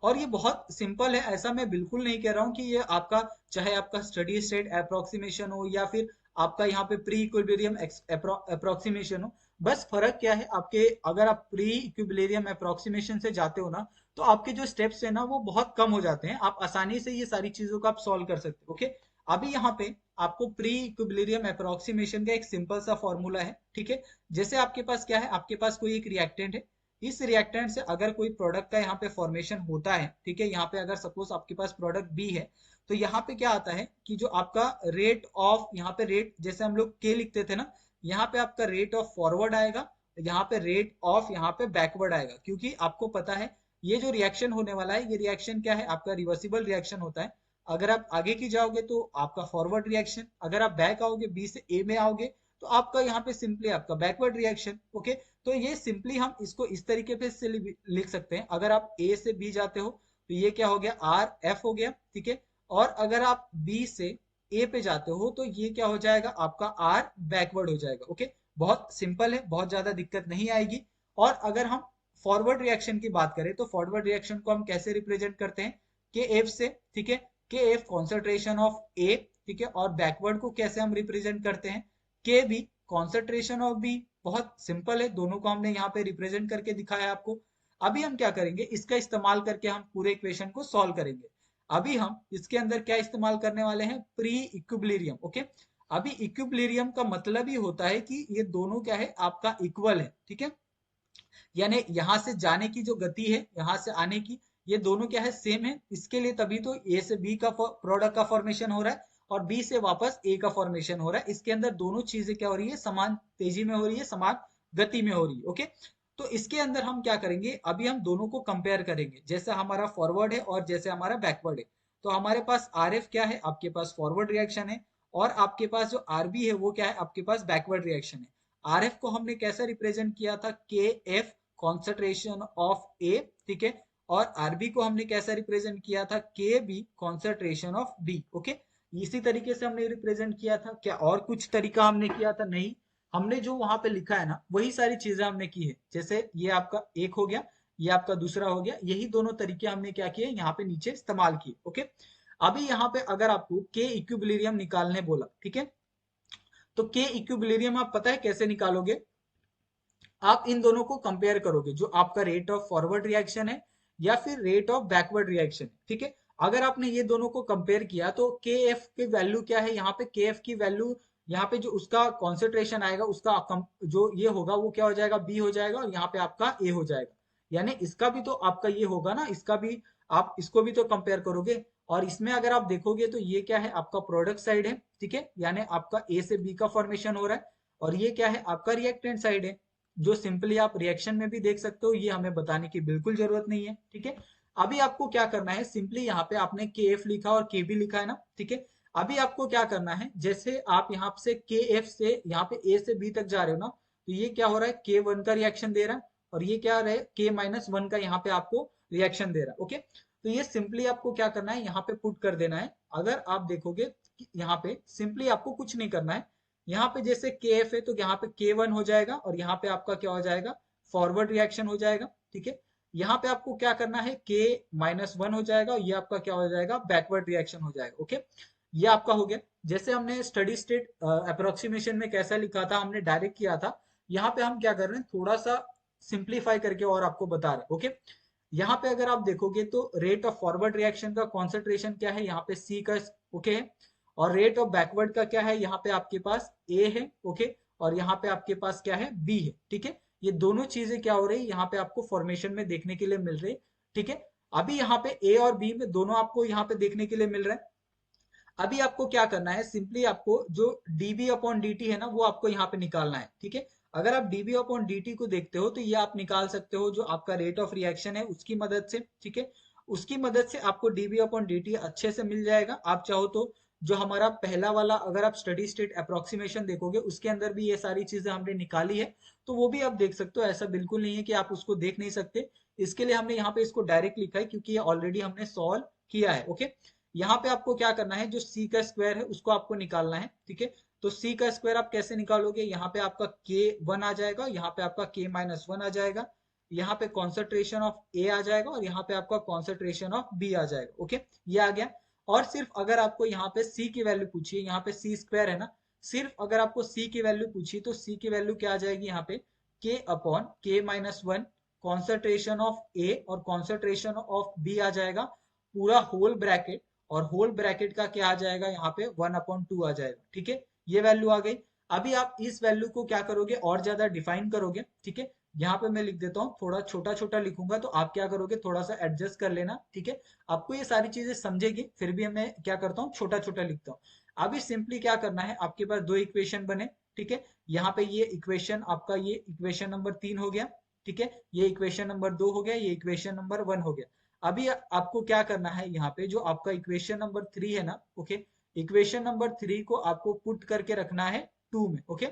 और ये बहुत सिंपल है, ऐसा मैं बिल्कुल नहीं कह रहा हूँ कि ये आपका, चाहे आपका स्टडी स्टेट अप्रोक्सीमेशन हो या फिर आपका यहाँ पे प्री इक्विलिब्रियम अप्रोक्सीमेशन हो, बस फर्क क्या है आपके, अगर आप प्री इक्विलिब्रियम अप्रोक्सीमेशन से जाते हो ना तो आपके जो स्टेप्स है ना वो बहुत कम हो जाते हैं, आप आसानी से ये सारी चीजों को आप सॉल्व कर सकते हो। ओके, अभी यहाँ पे आपको प्री इक्विलिब्रियम अप्रोक्सीमेशन का एक सिंपल सा फॉर्मूला है। ठीक है, जैसे आपके पास क्या है, आपके पास कोई एक रिएक्टेंट है, इस रिएक्टेंट से अगर कोई प्रोडक्ट का यहाँ पे फॉर्मेशन होता है, ठीक है, यहाँ पे अगर सपोज आपके पास प्रोडक्ट बी है, तो यहाँ पे क्या आता है कि जो आपका रेट ऑफ, यहाँ पे रेट जैसे हम लोग के लिखते थे ना, यहाँ पे आपका रेट ऑफ फॉरवर्ड आएगा, यहाँ पे रेट ऑफ यहाँ पे बैकवर्ड आएगा, क्योंकि आपको पता है ये जो रिएक्शन होने वाला है, ये रिएक्शन क्या है, आपका रिवर्सिबल रिएक्शन होता है। अगर आप आगे की जाओगे तो आपका फॉरवर्ड रिएक्शन, अगर आप बैक आओगे, बी से ए में आओगे, तो आपका यहाँ पे सिंपली आपका बैकवर्ड रिएक्शन। ओके, तो ये सिंपली हम इसको इस तरीके पे से लिख सकते हैं, अगर आप ए से बी जाते हो तो ये क्या हो गया, आर एफ हो गया। ठीक है, और अगर आप बी से ए पे जाते हो तो ये क्या हो जाएगा, आपका आर बैकवर्ड हो जाएगा। ओके, बहुत सिंपल है, बहुत ज्यादा दिक्कत नहीं आएगी। और अगर हम फॉरवर्ड रिएक्शन की बात करें तो फॉरवर्ड रिएक्शन को हम कैसे रिप्रेजेंट करते हैं, के एफ से। ठीक है, के एफ कॉन्सेंट्रेशन ऑफ ए, ठीक है, और बैकवर्ड को कैसे हम रिप्रेजेंट करते हैं, के बी कॉन्सेंट्रेशन ऑफ बी। बहुत सिंपल है, दोनों को हमने यहाँ पे रिप्रेजेंट करके दिखाया आपको। अभी हम क्या करेंगे, इसका इस्तेमाल करके हम पूरे इक्वेशन को सॉल्व करेंगे। अभी हम इसके अंदर क्या इस्तेमाल करने वाले हैं, प्री इक्विलिब्रियम। ओके, अभी इक्विलिब्रियम का मतलब ही होता है कि ये दोनों क्या है, आपका इक्वल है। ठीक है, यानी यहाँ से जाने की जो गति है, यहाँ से आने की, ये दोनों क्या है, सेम है। इसके लिए तभी तो ए से बी का प्रोडक्ट का फॉर्मेशन हो रहा है और बी से वापस ए का फॉर्मेशन हो रहा है। इसके अंदर दोनों चीजें क्या हो रही है, समान तेजी में हो रही है, समान गति में हो रही है। ओके, तो इसके अंदर हम क्या करेंगे, अभी हम दोनों को कंपेयर करेंगे, जैसे हमारा फॉरवर्ड है और जैसे हमारा बैकवर्ड है। तो हमारे पास आर एफ क्या है, आपके पास फॉरवर्ड रिएक्शन है, और आपके पास जो आर बी है वो क्या है, आपके पास बैकवर्ड रिएक्शन है। आर एफ को हमने कैसे रिप्रेजेंट किया था, के एफ कॉन्सेंट्रेशन ऑफ ए। ठीक है, और आरबी को हमने कैसा रिप्रेजेंट किया था, K B concentration of B. Okay, इसी तरीके से हमने रिप्रेजेंट किया था, क्या और कुछ तरीका हमने किया था, नहीं, हमने जो वहां पे लिखा है ना वही सारी चीजें हमने की है। जैसे ये आपका एक हो गया, ये आपका दूसरा हो गया, यही दोनों तरीके हमने क्या किए, यहाँ पे नीचे इस्तेमाल किए। ओके, अभी यहाँ पे अगर आपको के इक्विलिब्रियम निकालने बोला, ठीक है, तो के इक्विलिब्रियम आप पता है कैसे निकालोगे, आप इन दोनों को कंपेयर करोगे, जो आपका रेट ऑफ फॉरवर्ड रिएक्शन है या फिर रेट ऑफ बैकवर्ड रिएक्शन है। ठीक है, अगर आपने ये दोनों को कंपेयर किया तो के एफ की वैल्यू क्या है, यहाँ पे के एफ की वैल्यू, यहाँ पे जो उसका कॉन्सेंट्रेशन आएगा उसका जो ये होगा वो क्या हो जाएगा, बी हो जाएगा, और यहाँ पे आपका ए हो जाएगा। यानी इसका भी तो आपका ये होगा ना, इसका भी आप इसको भी तो कंपेयर करोगे। और इसमें अगर आप देखोगे तो ये क्या है, आपका प्रोडक्ट साइड है, ठीक है, यानी आपका ए से बी का फॉर्मेशन हो रहा है। और ये क्या है, आपका रिएक्टेंट साइड है, जो सिंपली आप रिएक्शन में भी देख सकते हो, ये हमें बताने की बिल्कुल जरूरत नहीं है, ठीक है। अभी आपको क्या करना है, सिंपली यहाँ पे आपने के एफ लिखा और के बी लिखा है ना, ठीक है। अभी आपको क्या करना है, जैसे आप यहाँ से के एफ से यहाँ पे ए से बी तक जा रहे हो ना, तो ये क्या हो रहा है, के वन का रिएक्शन दे रहा है, और ये क्या रहे, के माइनस वन का यहाँ पे आपको रिएक्शन दे रहा है, ओके। तो ये सिंपली आपको क्या करना है, यहाँ पे पुट कर देना है। अगर आप देखोगे यहाँ पे सिंपली आपको कुछ नहीं करना है, यहाँ पे जैसे के एफ है तो यहाँ पे के वन हो जाएगा, और यहाँ पे आपका क्या हो जाएगा, फॉरवर्ड रिएक्शन हो जाएगा, ठीक है। यहाँ पे आपको क्या करना है, के माइनस वन हो जाएगा, और ये आपका क्या हो जाएगा, बैकवर्ड रिएक्शन हो जाएगा, ओके। ये आपका हो गया। जैसे हमने स्टडी स्टेट अप्रोक्सीमेशन में कैसा लिखा था, हमने डायरेक्ट किया था, यहाँ पे हम क्या कर रहे हैं, थोड़ा सा सिंप्लीफाई करके और आपको बता रहे हैं, ओके। यहाँ पे अगर आप देखोगे तो रेट ऑफ फॉरवर्ड रिएक्शन का कॉन्सेंट्रेशन क्या है, यहाँ पे सी का, ओके है। और रेट ऑफ बैकवर्ड का क्या है, यहाँ पे आपके पास ए है, ओके। और यहाँ पे आपके पास क्या है, बी है, ठीक है। ये दोनों चीजें क्या हो रही है, यहाँ पे आपको फॉर्मेशन में देखने के लिए मिल रही है, ठीक है। अभी यहाँ पे ए और बी में दोनों आपको यहाँ पे देखने के लिए मिल रहा है। अभी आपको क्या करना है, सिंपली आपको जो dB अपॉन dt है ना, वो आपको यहाँ पे निकालना है, ठीक है। अगर आप dB अपॉन dt को देखते हो तो ये आप निकाल सकते हो, जो आपका रेट ऑफ रिएक्शन है उसकी मदद से, ठीक है। उसकी मदद से आपको dB अपॉन dt अच्छे से मिल जाएगा। आप चाहो तो जो हमारा पहला वाला, अगर आप स्टडी स्टेट अप्रोक्सीमेशन देखोगे, उसके अंदर भी ये सारी चीजें हमने निकाली है, तो वो भी आप देख सकते हो। ऐसा बिल्कुल नहीं है कि आप उसको देख नहीं सकते। इसके लिए हमने यहाँ पे इसको डायरेक्ट लिखा है, क्योंकि ये ऑलरेडी हमने सॉल्व किया है, ओके। यहाँ पे आपको क्या करना है, जो सी का स्क्वायर है उसको आपको निकालना है, ठीक है। तो सी का स्क्वायर आप कैसे निकालोगे, यहाँ पे आपका के वन आ जाएगा, यहाँ पे आपका के माइनस वन आ जाएगा, यहाँ पे कॉन्सेंट्रेशन ऑफ ए आ जाएगा, और यहाँ पे आपका कॉन्सेंट्रेशन ऑफ बी आ जाएगा, ओके। ये आ गया। और सिर्फ अगर आपको यहाँ पे सी की वैल्यू पूछिए, यहाँ पे सी स्क्वायर है ना, सिर्फ अगर आपको सी की वैल्यू पूछी तो सी की वैल्यू क्या आ जाएगी, यहाँ पे के अपॉन के minus one, concentration of A और कॉन्सेंट्रेशन ऑफ बी आ जाएगा, पूरा होल ब्रैकेट। और होल ब्रैकेट का क्या आ जाएगा, यहाँ पे वन अपॉन टू आ जाएगा, ठीक है। ये वैल्यू आ गई। अभी आप इस वैल्यू को क्या करोगे, और ज्यादा डिफाइन करोगे, ठीक है। यहाँ पे मैं लिख देता हूँ, थोड़ा छोटा छोटा लिखूंगा, तो आप क्या करोगे, थोड़ा सा एडजस्ट कर लेना, ठीक है। आपको ये सारी चीजें समझेगी, फिर भी मैं क्या करता हूँ, छोटा छोटा लिखता हूँ। अभी सिंपली क्या करना है, आपके पास दो इक्वेशन बने, ठीक है। यहाँ पे ये इक्वेशन आपका, ये इक्वेशन नंबर 3 हो गया, ठीक है। ये इक्वेशन नंबर 2 हो गया, ये इक्वेशन नंबर 1 हो गया। अभी आपको क्या करना है, यहाँ पे जो आपका इक्वेशन नंबर 3 है ना, ओके, इक्वेशन नंबर 3 को आपको पुट करके रखना है 2 में, ओके।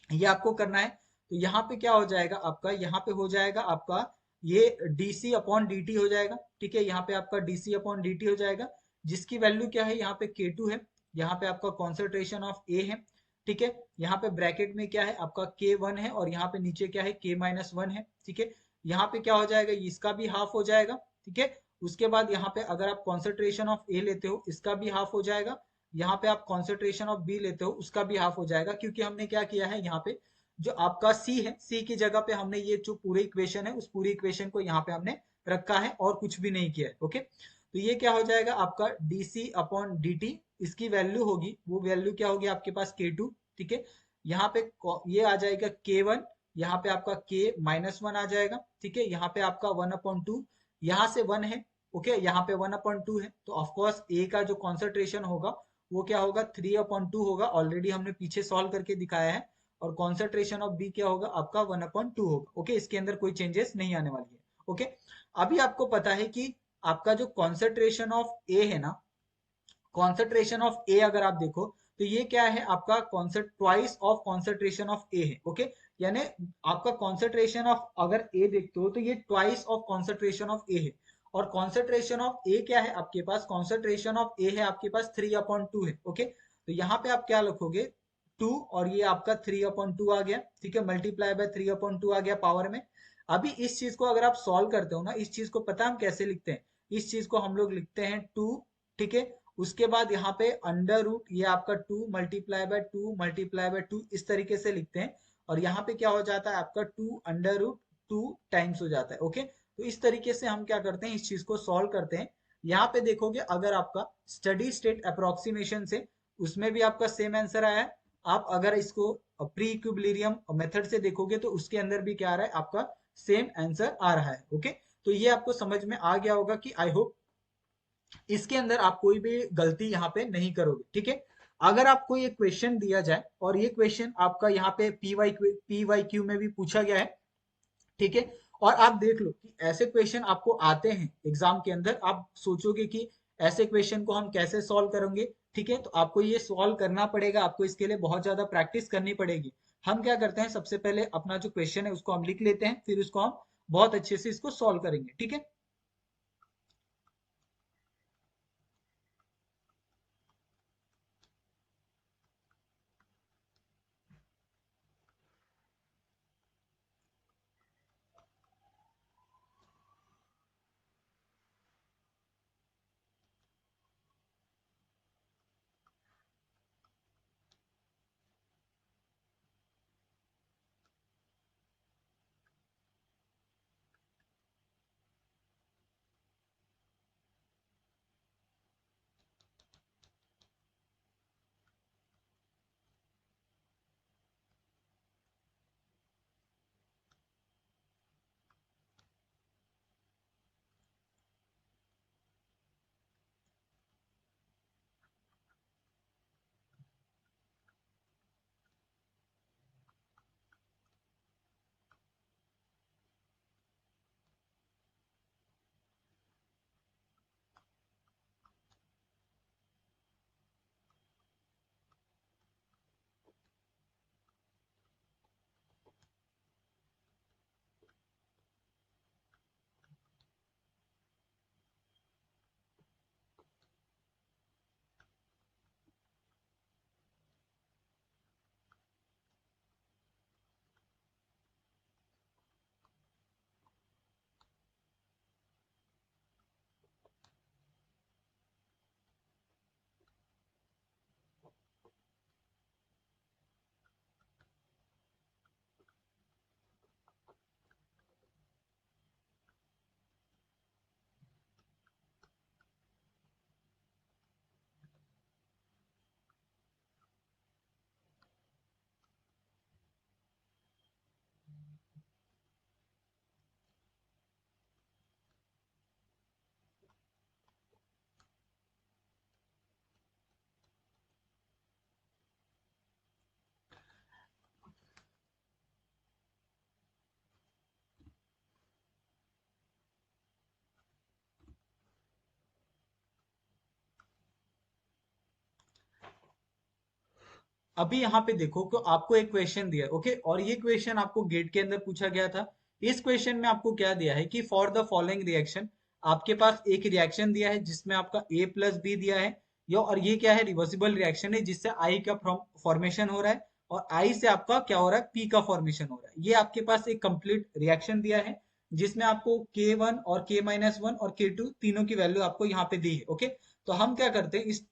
ये आपको करना है। तो यहाँ पे क्या हो जाएगा आपका, यहाँ पे हो जाएगा आपका ये dc अपॉन dt हो जाएगा, ठीक है। यहाँ पे आपका dc अपॉन dt हो जाएगा, जिसकी वैल्यू क्या है, यहाँ पे k2 है, यहाँ पे आपका कॉन्सेंट्रेशन ऑफ a है, ठीक है। यहाँ पे ब्रैकेट में क्या है, आपका k1 है, और यहाँ पे नीचे क्या है, k माइनस वन है, ठीक है। यहाँ पे क्या हो जाएगा, इसका भी हाफ हो जाएगा, ठीक है। उसके बाद यहाँ पे अगर आप कॉन्सेंट्रेशन ऑफ a लेते हो, इसका भी हाफ हो जाएगा। यहाँ पे आप कॉन्सेंट्रेशन ऑफ बी लेते हो, उसका भी हाफ हो जाएगा, क्योंकि हमने क्या किया है, यहाँ पे जो आपका सी है, सी की जगह पे हमने ये जो पूरी इक्वेशन है, उस पूरी इक्वेशन को यहाँ पे हमने रखा है, और कुछ भी नहीं किया है, ओके। तो ये क्या हो जाएगा आपका dc अपॉन dt, इसकी वैल्यू होगी, वो वैल्यू क्या होगी आपके पास k2, ठीक है। यहाँ पे ये आ जाएगा k1, यहाँ पे आपका k माइनस वन आ जाएगा, ठीक है। यहाँ पे आपका वन अपॉन टू, यहाँ से वन है, ओके, यहाँ पे वन अपॉन टू है, तो ऑफकोर्स ए का जो कॉन्सेंट्रेशन होगा वो क्या होगा, थ्री अपॉन टू होगा, ऑलरेडी हमने पीछे सॉल्व करके दिखाया है। और कॉन्सेंट्रेशन ऑफ बी क्या होगा आपका, वन अपॉन टू होगा, ओके। इसके अंदर कोई चेंजेस नहीं आने वाली है, ओके। अभी आपको पता है कि आपका जो कॉन्सेंट्रेशन ऑफ ए है ना, कॉन्सेंट्रेशन ऑफ ए अगर आप देखो तो ये क्या है आपका, constant twice of concentration of A है, ओके। यानी आपका कॉन्सेंट्रेशन ऑफ अगर ए देखते हो तो ये twice of concentration of A है। और कॉन्सेंट्रेशन ऑफ ए क्या है आपके पास, कॉन्सेंट्रेशन ऑफ ए है आपके पास थ्री अपॉन टू है, ओके। तो यहाँ पे आप क्या लिखोगे, टू, और ये आपका थ्री अपॉन टू आ गया, ठीक है, multiply by three upon two आ गया पावर में। अभी इस चीज को अगर आप सॉल्व करते हो ना, इस चीज को पता हम कैसे लिखते हैं, इस चीज को हम लोग लिखते हैं टू, ठीक है। उसके बाद यहाँ पे अंडर रूट, ये आपका to multiply by two multiply by two, इस तरीके से लिखते हैं। और यहाँ पे क्या हो जाता है आपका two under root two times हो जाता है, ओके। तो इस तरीके से हम क्या करते हैं, इस चीज को सॉल्व करते हैं। यहाँ पे देखोगे अगर आपका स्टडी स्टेट अप्रोक्सीमेशन से, उसमें भी आपका सेम आंसर आया है। आप अगर इसको प्री इक्विलिब्रियम मेथड से देखोगे तो उसके अंदर भी क्या आ रहा है आपका सेम आंसर आ रहा है। ओके, तो ये आपको समझ में आ गया होगा कि आई होप इसके अंदर आप कोई भी गलती यहाँ पे नहीं करोगे। ठीक है, अगर आपको ये क्वेश्चन दिया जाए और ये क्वेश्चन आपका यहाँ पे पी वाई क्यू में भी पूछा गया है, ठीक है, और आप देख लो कि ऐसे क्वेश्चन आपको आते हैं एग्जाम के अंदर, आप सोचोगे कि ऐसे क्वेश्चन को हम कैसे सॉल्व करेंगे। ठीक है, तो आपको ये सॉल्व करना पड़ेगा, आपको इसके लिए बहुत ज्यादा प्रैक्टिस करनी पड़ेगी। हम क्या करते हैं, सबसे पहले अपना जो क्वेश्चन है उसको हम लिख लेते हैं, फिर उसको हम बहुत अच्छे से इसको सॉल्व करेंगे। ठीक है, अभी यहाँ पे देखो कि आपको एक क्वेश्चन दिया है, ओके, और ये क्वेश्चन आपको गेट के अंदर पूछा गया था। इस क्वेश्चन में आपको क्या दिया है कि फॉर द फॉलोइंग रिएक्शन, आपके पास एक रिएक्शन दिया है जिसमें आपका ए प्लस बी दिया है, यो और ये क्या है, रिवर्सिबल रिएक्शन है जिससे आई का फॉर्मेशन हो रहा है, और आई से आपका क्या हो रहा है, पी का फॉर्मेशन हो रहा है। ये आपके पास एक कंप्लीट रिएक्शन दिया है जिसमें आपको K1 और K-1 और K2 तीनों की वैल्यू आपको यहाँ पे दी है। ओके, तो हम क्या करते हैं, इस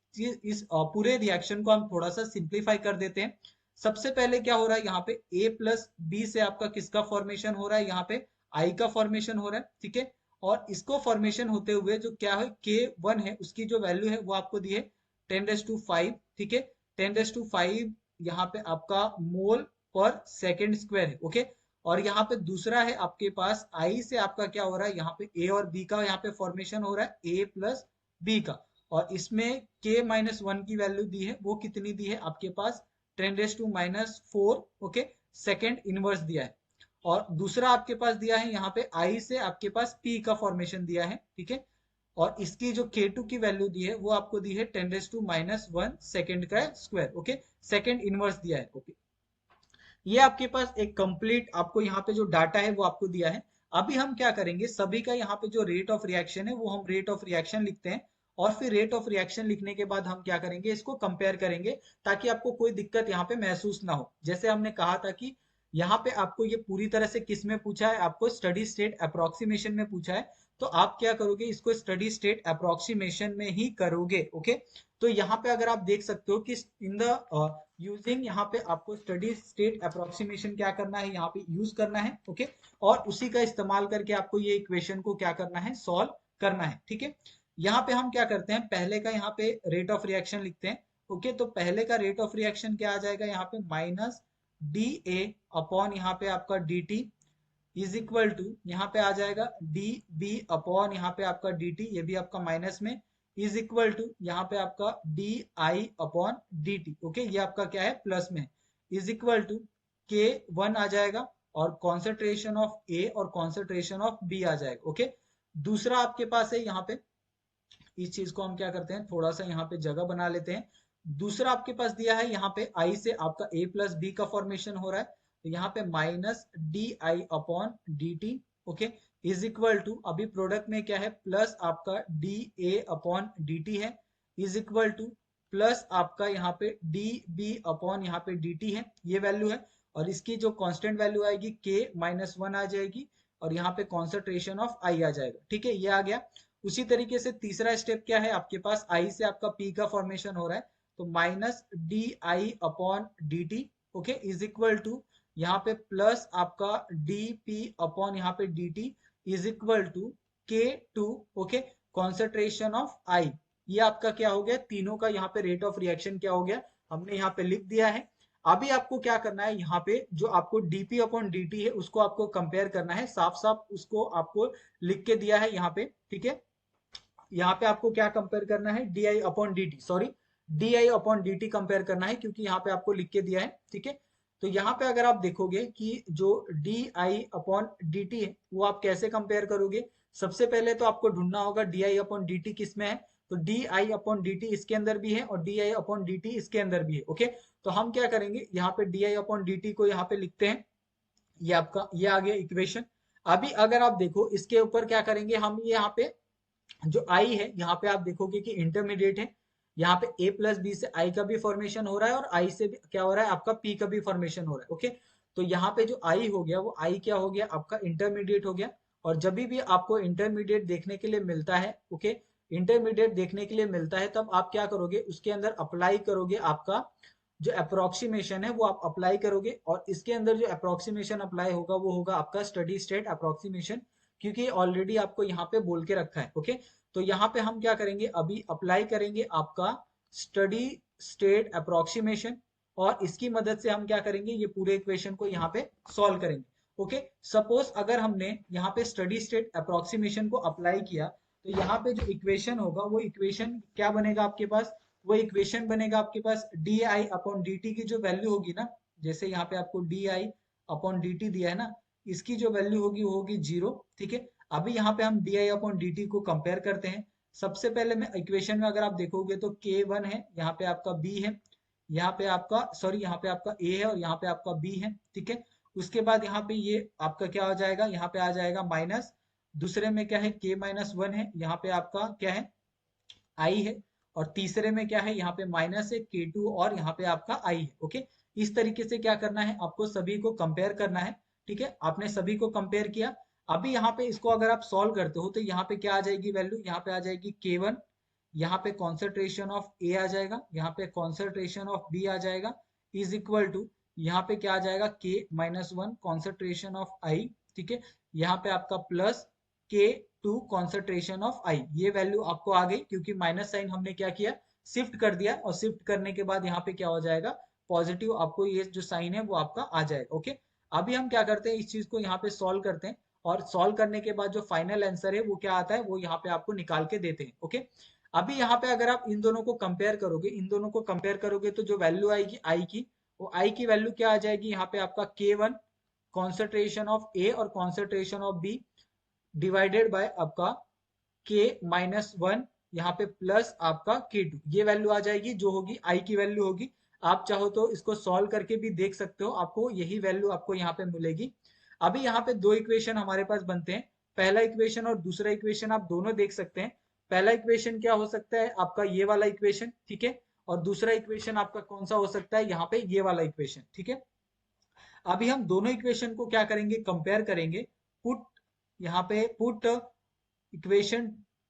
पूरे रिएक्शन को हम थोड़ा सा सिंप्लीफाई कर देते हैं। सबसे पहले क्या हो रहा है, यहाँ पे ए प्लस बी से आपका किसका फॉर्मेशन हो रहा है, यहाँ पे आई का फॉर्मेशन हो रहा है। ठीक है, और इसको फॉर्मेशन होते हुए जो क्या है, K1 है, उसकी जो वैल्यू है वो आपको दी है 10⁵। ठीक है, 10⁵ यहाँ पे आपका मोल पर सेकेंड स्क्वायर है। ओके, और यहाँ पे दूसरा है आपके पास आई से आपका क्या हो रहा है, यहाँ पे ए और बी का यहाँ पे फॉर्मेशन हो रहा है, ए प्लस बी का, और इसमें K-1 की वैल्यू दी है, वो कितनी दी है आपके पास, 10⁻⁴। ओके, सेकेंड इनवर्स दिया है, और दूसरा आपके पास दिया है यहाँ पे आई से आपके पास P का फॉर्मेशन दिया है। ठीक है, और इसकी जो K2 की वैल्यू दी है वो आपको दी है 10⁻⁴ सेकेंड का स्क्वायर। ओके, सेकेंड इनवर्स दिया है। ओके, ये आपके पास एक कंप्लीट आपको यहाँ पे जो डाटा है वो आपको दिया है। अभी हम क्या करेंगे, सभी का यहाँ पे जो रेट ऑफ रिएक्शन है वो हम रेट ऑफ रिएक्शन लिखते हैं, और फिर रेट ऑफ रिएक्शन लिखने के बाद हम क्या करेंगे, इसको कंपेयर करेंगे, ताकि आपको कोई दिक्कत यहाँ पे महसूस ना हो। जैसे हमने कहा था कि यहाँ पे आपको ये पूरी तरह से किस में पूछा है, आपको स्टडी स्टेट अप्रोक्सीमेशन में पूछा है, तो आप क्या करोगे, इसको स्टडी स्टेट अप्रोक्सीमेशन में ही करोगे। ओके, तो यहाँ पे अगर आप देख सकते हो कि इन द यूजिंग, यहाँ पे आपको स्टडी स्टेट अप्रोक्सीमेशन क्या करना है, यहाँ पे यूज करना है। ओके, और उसी का इस्तेमाल करके आपको ये इक्वेशन को क्या करना है, सॉल्व करना है। ठीक है, यहाँ पे हम क्या करते हैं, पहले का यहाँ पे रेट ऑफ रिएक्शन लिखते हैं। ओके, तो पहले का रेट ऑफ रिएक्शन क्या आ जाएगा, यहाँ पे माइनस डी ए अपॉन यहाँ पे आपका D T is equal to यहाँ पे आ जाएगा डी बी अपॉन यहाँ पे आपका डी टी, ये भी आपका माइनस में, इज इक्वल टू यहाँ पे आपका D I upon D T. Okay, ये आपका क्या है, प्लस में, इज इक्वल टू के वन आ जाएगा और कॉन्सेंट्रेशन ऑफ ए और कॉन्सेंट्रेशन ऑफ बी आ जाएगा। ओके, दूसरा आपके पास है यहाँ पे, इस चीज को हम क्या करते हैं, थोड़ा सा यहाँ पे जगह बना लेते हैं। दूसरा आपके पास दिया है यहाँ पे आई से आपका ए प्लस बी का फॉर्मेशन हो रहा है, तो यहाँ पे minus D I upon D T. Okay, is equal to, अभी प्रोडक्ट में क्या है, प्लस आपका D A upon D T है, इज इक्वल टू प्लस आपका यहाँ पे डी बी अपॉन यहाँ पे डी टी है, ये वैल्यू है। और इसकी जो कांस्टेंट वैल्यू आएगी के माइनस वन आ जाएगी, और यहाँ पे कॉन्सेंट्रेशन ऑफ आई आ जाएगा। ठीक है, ये आ गया। उसी तरीके से तीसरा स्टेप क्या है, आपके पास आई से आपका पी का फॉर्मेशन हो रहा है, तो minus D I upon D T. Okay, is equal to यहाँ पे प्लस आपका डी पी अपॉन यहाँ पे D T is equal to K two. Okay, concentration of I, ये आपका क्या हो गया, तीनों का यहाँ पे रेट ऑफ रिएक्शन क्या हो गया, हमने यहाँ पे लिख दिया है। अभी आपको क्या करना है, यहाँ पे जो आपको dp अपॉन dt है उसको आपको कंपेयर करना है, साफ साफ उसको आपको लिख के दिया है यहाँ पे। ठीक है, यहाँ पे आपको क्या कंपेयर करना है, D I upon D T, sorry D I upon D T compare करना है, क्योंकि यहाँ पे आपको लिख के दिया है। ठीक है, तो यहाँ पे अगर आप देखोगे कि जो D I upon D T है वो आप कैसे कंपेयर करोगे, सबसे पहले तो आपको ढूंढना होगा D I upon D T किस में है, तो D I upon D T इसके अंदर भी है और D I upon D T इसके अंदर भी है। ओके, तो हम क्या करेंगे, यहाँ पे D I upon D T को यहाँ पे लिखते हैं, ये आपका ये आ गया इक्वेशन। अभी अगर आप देखो इसके ऊपर क्या करेंगे हम, ये यहाँ पे जो आई है यहाँ पे आप देखोगे कि इंटरमीडिएट है, यहाँ पे ए प्लस बी से आई का भी फॉर्मेशन हो रहा है और आई से भी क्या हो रहा है, आपका पी का भी फॉर्मेशन हो रहा है। ओके, तो यहाँ पे जो आई हो गया वो आई क्या हो गया, आपका इंटरमीडिएट हो गया। और जब भी आपको इंटरमीडिएट देखने के लिए मिलता है, ओके, इंटरमीडिएट देखने के लिए मिलता है, तब आप क्या करोगे, उसके अंदर अप्लाई करोगे आपका जो अप्रोक्सीमेशन है वो आप अप्लाई करोगे, और इसके अंदर जो अप्रोक्सीमेशन अप्लाई होगा वो होगा आपका स्टडी स्टेट अप्रोक्सीमेशन, क्योंकि ऑलरेडी आपको यहाँ पे बोल के रखा है। ओके, तो यहाँ पे हम क्या करेंगे, अभी अप्लाई करेंगे आपका स्टडी स्टेट अप्रोक्सीमेशन, और इसकी मदद से हम क्या करेंगे, ये पूरे इक्वेशन को यहाँ पे सॉल्व करेंगे। ओके, सपोज अगर हमने यहाँ पे स्टडी स्टेट अप्रोक्सीमेशन को अप्लाई किया, तो यहाँ पे जो इक्वेशन होगा वो इक्वेशन क्या बनेगा आपके पास, वो इक्वेशन बनेगा आपके पास d I upon D t की जो वैल्यू होगी ना, जैसे यहाँ पे आपको d I upon D t दिया है ना, इसकी जो वैल्यू होगी वो होगी 0। ठीक है, अभी यहाँ पे हम D I upon D T को कंपेयर करते हैं। सबसे पहले में इक्वेशन में अगर आप देखोगे तो के वन है, यहाँ पे आपका बी है, यहाँ पे आपका सॉरी यहाँ पे आपका ए है और यहाँ पे आपका बी है। ठीक है, उसके बाद यहाँ पे ये आपका क्या हो जाएगा, यहाँ पे आ जाएगा माइनस, दूसरे में क्या है, के माइनस वन है, यहाँ पे आपका क्या है, आई है, और तीसरे में क्या है, यहाँ पे माइनस है के टू, और यहाँ पे आपका आई है। ओके, इस तरीके से क्या करना है, आपको सभी को कंपेयर करना है। ठीक है, आपने सभी को कंपेयर किया। अभी यहाँ पे इसको अगर आप सॉल्व करते हो तो यहाँ पे क्या आ जाएगी वैल्यू, यहाँ पे आ जाएगी के वन, यहाँ पे कॉन्सेंट्रेशन ऑफ ए आ जाएगा, यहाँ पे कॉन्सेंट्रेशन ऑफ बी आ जाएगा, इज इक्वल टू यहाँ पे क्या आ जाएगा, के माइनस वन कॉन्सेंट्रेशन ऑफ आई। ठीक है, यहाँ पे आपका प्लस के टू कॉन्सेंट्रेशन ऑफ आई, ये वैल्यू आपको आ गई, क्योंकि माइनस साइन हमने क्या किया, शिफ्ट कर दिया, और शिफ्ट करने के बाद यहाँ पे क्या हो जाएगा, पॉजिटिव, आपको ये जो साइन है वो आपका आ जाएगा। ओके, अभी हम क्या करते हैं, इस चीज को यहाँ पे सॉल्व करते हैं, और सॉल्व करने के बाद जो फाइनल आंसर है वो क्या आता है, वो यहाँ पे आपको निकाल के देते हैं। ओके, अभी यहाँ पे अगर आप इन दोनों को कंपेयर करोगे, इन दोनों को कंपेयर करोगे तो जो वैल्यू आएगी आई की, वो आई की वैल्यू क्या आ जाएगी, यहाँ पे आपका के वन कॉन्सेंट्रेशन ऑफ ए और concentration of B divided by आपका के माइनस वन, यहाँ पे प्लस आपका के टू, ये वैल्यू आ जाएगी जो होगी आई की वैल्यू होगी। आप चाहो तो इसको सॉल्व करके भी देख सकते हो, आपको यही वैल्यू आपको यहाँ पे मिलेगी। अभी यहाँ पे दो इक्वेशन हमारे पास बनते हैं, पहला इक्वेशन और दूसरा इक्वेशन आप दोनों देख सकते हैं। पहला इक्वेशन क्या हो सकता है, आपका ये वाला इक्वेशन। ठीक है, और दूसरा इक्वेशन आपका कौन सा हो सकता है, यहाँ पे ये वाला इक्वेशन। ठीक है, अभी हम दोनों इक्वेशन को क्या करेंगे, कंपेयर करेंगे, पुट यहाँ पे put equation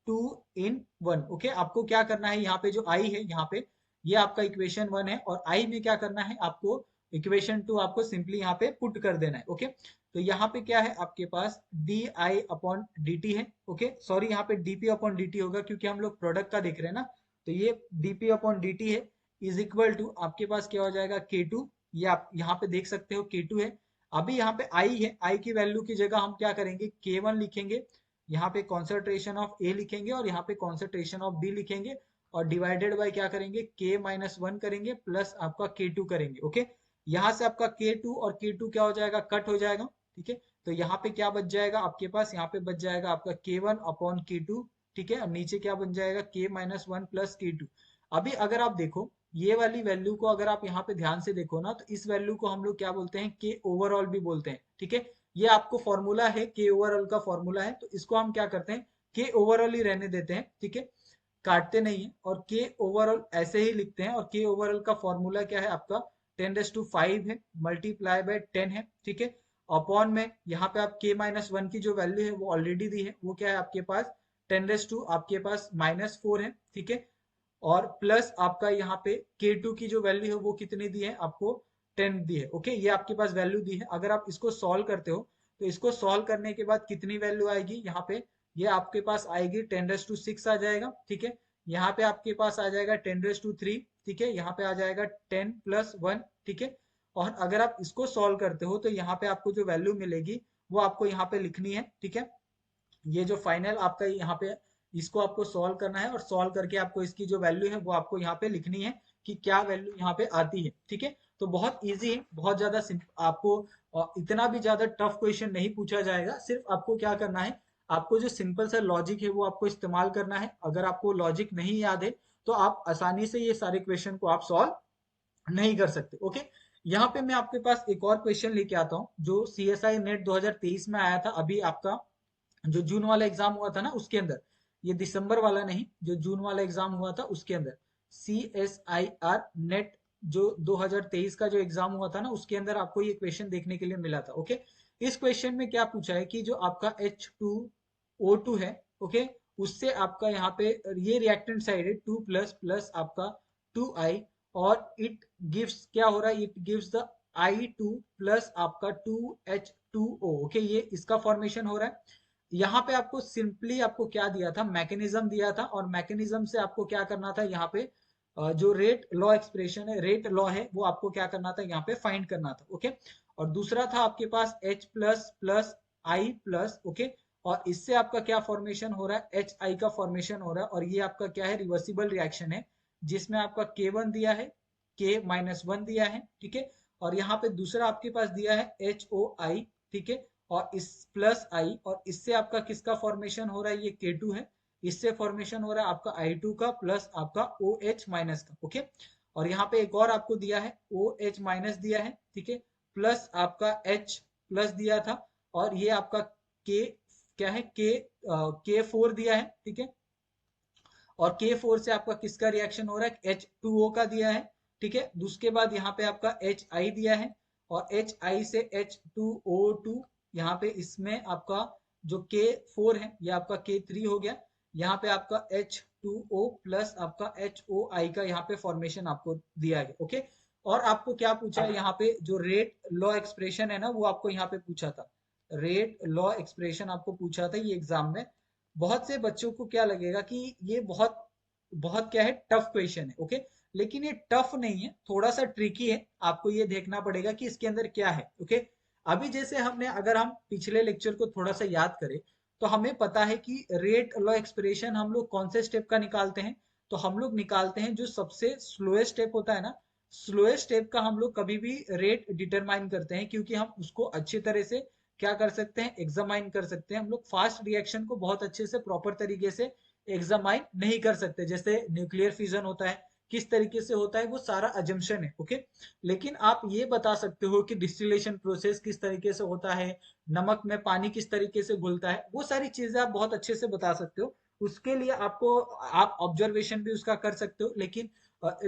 two in one. Okay, आपको क्या करना है, यहाँ पे जो आई है, यहाँ पे ये आपका इक्वेशन वन है, और आई में क्या करना है, आपको इक्वेशन टू आपको सिंपली यहाँ पे पुट कर देना है। ओके, तो यहाँ पे क्या है आपके पास d I upon D T है। ओके, सॉरी यहाँ पे डीपी अपॉन डी टी होगा, क्योंकि हम लोग प्रोडक्ट का देख रहे हैं ना, तो ये डीपी अपॉन डी टी है, इज इक्वल टू आपके पास क्या हो जाएगा, के टू, ये आप यहाँ पे देख सकते हो के टू है। अभी यहाँ पे आई है, आई की वैल्यू की जगह हम क्या करेंगे, K1 लिखेंगे, यहाँ पे कॉन्सेंट्रेशन ऑफ ए लिखेंगे और यहाँ पे कॉन्सेंट्रेशन ऑफ बी लिखेंगे और डिवाइडेड बाय क्या करेंगे, K-1 करेंगे प्लस आपका K2 करेंगे। ओके, यहाँ से आपका K2 और K2 क्या हो जाएगा, कट हो जाएगा। ठीक है, तो यहाँ पे क्या बच जाएगा आपके पास, यहाँ पे बच जाएगा आपका K1 अपॉन K2। ठीक है, और नीचे क्या बन जाएगा, K-1 प्लस K2। अभी अगर आप देखो ये वाली वैल्यू को, अगर आप यहाँ पे ध्यान से देखो ना, तो इस वैल्यू को हम लोग क्या बोलते हैं, के ओवरऑल भी बोलते हैं। ठीक है, ये आपको फॉर्मूला है, के ओवरऑल का फॉर्मूला है, तो इसको हम क्या करते हैं, के ओवरऑल ही रहने देते हैं। ठीक है, काटते नहीं है और के ओवरऑल ऐसे ही लिखते हैं। और के ओवरऑल का फॉर्मूला क्या है आपका, 10⁵ है, मल्टीप्लाई बाय 10 है। ठीक है, अपॉन में यहाँ पे आप K-1 की जो वैल्यू है वो ऑलरेडी दी है, वो क्या है आपके पास, 10 आपके पास -4 है। ठीक है, और प्लस आपका यहाँ पे K2 की जो वैल्यू है वो कितनी दी है आपको, 10 दी है। ओके, ये आपके पास वैल्यू दी है। अगर आप इसको सॉल्व करते हो तो इसको सॉल्व करने के बाद कितनी वैल्यू आएगी यहाँ पे, ये आपके पास आएगी 10⁶ आ जाएगा। ठीक है, यहाँ पे आपके पास आ जाएगा 10⁵। ठीक है, यहाँ पे आ जाएगा 10+1। ठीक है, और अगर आप इसको सॉल्व करते हो तो यहाँ पे आपको जो वैल्यू मिलेगी वो आपको यहाँ पे लिखनी है। ठीक है, ये जो फाइनल आपका यहाँ पे, इसको आपको सॉल्व करना है और सॉल्व करके आपको इसकी जो वैल्यू है वो आपको यहाँ पे लिखनी है कि क्या वैल्यू यहाँ पे आती है। ठीक है, तो बहुत इजी है, बहुत ज्यादा आपको इतना भी ज्यादा टफ क्वेश्चन नहीं पूछा जाएगा। सिर्फ आपको क्या करना है, आपको जो सिंपल सा लॉजिक है वो आपको इस्तेमाल करना है। अगर आपको लॉजिक नहीं याद है तो आप आसानी से ये सारे क्वेश्चन को आप सॉल्व नहीं कर सकते। ओके, यहाँ पे मैं आपके पास एक और क्वेश्चन लेके आता हूँ जो CSI नेट 2023 में आया था। अभी आपका जो जून वाला एग्जाम हुआ था ना उसके अंदर, ये दिसंबर वाला नहीं, जो जून वाला एग्जाम हुआ था उसके अंदर, CSIR नेट जो 2023 का जो एग्जाम हुआ था ना उसके अंदर आपको ये क्वेश्चन देखने के लिए मिला था। ओके, इस क्वेश्चन में क्या पूछा है कि जो आपका H2O2 है, ओके, उससे आपका यहाँ पे ये रिएक्टेंट साइड है 2 प्लस प्लस आपका 2I, और इट गिव्स क्या हो रहा है, it gives the I2 plus आपका 2H2O। ओके, ये इसका फॉर्मेशन हो रहा है। यहाँ पे आपको सिंपली आपको क्या दिया था, मैकेनिज्म दिया था, और मैकेनिज्म से आपको क्या करना था, यहाँ पे जो रेट लॉ एक्सप्रेशन है, रेट लॉ है, वो आपको क्या करना था, यहाँ पे फाइंड करना था। ओके, और दूसरा था आपके पास H प्लस प्लस आई प्लस। ओके, और इससे आपका क्या फॉर्मेशन हो रहा है, एच आई का फॉर्मेशन हो रहा है, और ये आपका क्या है, रिवर्सिबल रिएक्शन है, जिसमें आपका K1 दिया है, K-1 दिया है। ठीक है, और यहाँ पे दूसरा आपके पास दिया है HOI। ठीक है, और इस प्लस आई, और इससे आपका किसका फॉर्मेशन हो रहा है, ये K2 है, इससे फॉर्मेशन हो रहा है आपका I2 का प्लस आपका OH माइनस का। ओके, और यहाँ पे एक और आपको दिया है OH माइनस दिया है। ठीक है, प्लस आपका H प्लस दिया था, और ये आपका K क्या है, K4 दिया है। ठीक है, और K4 से आपका किसका रिएक्शन हो रहा है, H2O का दिया है। ठीक है, उसके बाद यहाँ पे आपका HI दिया है, और HI से H2O2, यहाँ पे इसमें आपका जो K4 है ये आपका K3 हो गया। यहाँ पे आपका H2O प्लस आपका HOI का यहाँ पे फॉर्मेशन आपको दिया है। ओके, और आपको क्या पूछा है, यहाँ पे जो रेट लॉ एक्सप्रेशन है ना वो आपको यहाँ पे पूछा था, रेट लॉ एक्सप्रेशन आपको पूछा था ये एग्जाम में। बहुत से बच्चों को क्या लगेगा कि ये बहुत बहुत क्या है, टफ क्वेश्चन है। ओके, लेकिन ये टफ नहीं है, थोड़ा सा ट्रिकी है। आपको ये देखना पड़ेगा कि इसके अंदर क्या है। ओके, अभी जैसे हमने, अगर हम पिछले लेक्चर को थोड़ा सा याद करें तो हमें पता है कि रेट लॉ एक्सप्रेशन हम लोग कौन से स्टेप का निकालते हैं, तो हम लोग निकालते हैं जो सबसे स्लोएस्ट स्टेप होता है ना, स्लोएस्ट स्टेप का हम लोग कभी भी रेट डिटरमाइन करते हैं, क्योंकि हम उसको अच्छी तरह से क्या कर सकते हैं, एग्जामाइन कर सकते हैं। हम लोग फास्ट रिएक्शन को बहुत अच्छे से प्रॉपर तरीके से एग्जामाइन नहीं कर सकते। जैसे न्यूक्लियर फिजन होता है, किस तरीके से होता है वो सारा अजम्पशन है। ओके, लेकिन आप ये बता सकते हो कि डिस्टिलेशन प्रोसेस किस तरीके से होता है, नमक में पानी किस तरीके से घुलता है, वो सारी चीजें आप बहुत अच्छे से बता सकते हो। उसके लिए आपको, आप ऑब्जर्वेशन भी उसका कर सकते हो, लेकिन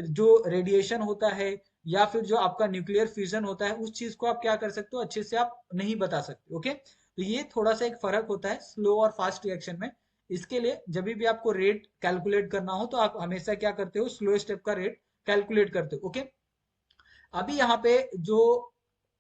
जो रेडिएशन होता है या फिर जो आपका न्यूक्लियर फ्यूजन होता है उस चीज को आप क्या कर सकते हो, अच्छे से आप नहीं बता सकते। ओके, तो ये थोड़ा सा एक फर्क होता है स्लो और फास्ट रिएक्शन में। इसके लिए जब भी आपको रेट कैलकुलेट करना हो तो आप हमेशा क्या करते हो, स्लो स्टेप का रेट कैलकुलेट करते हो। ओके, अभी यहाँ पे जो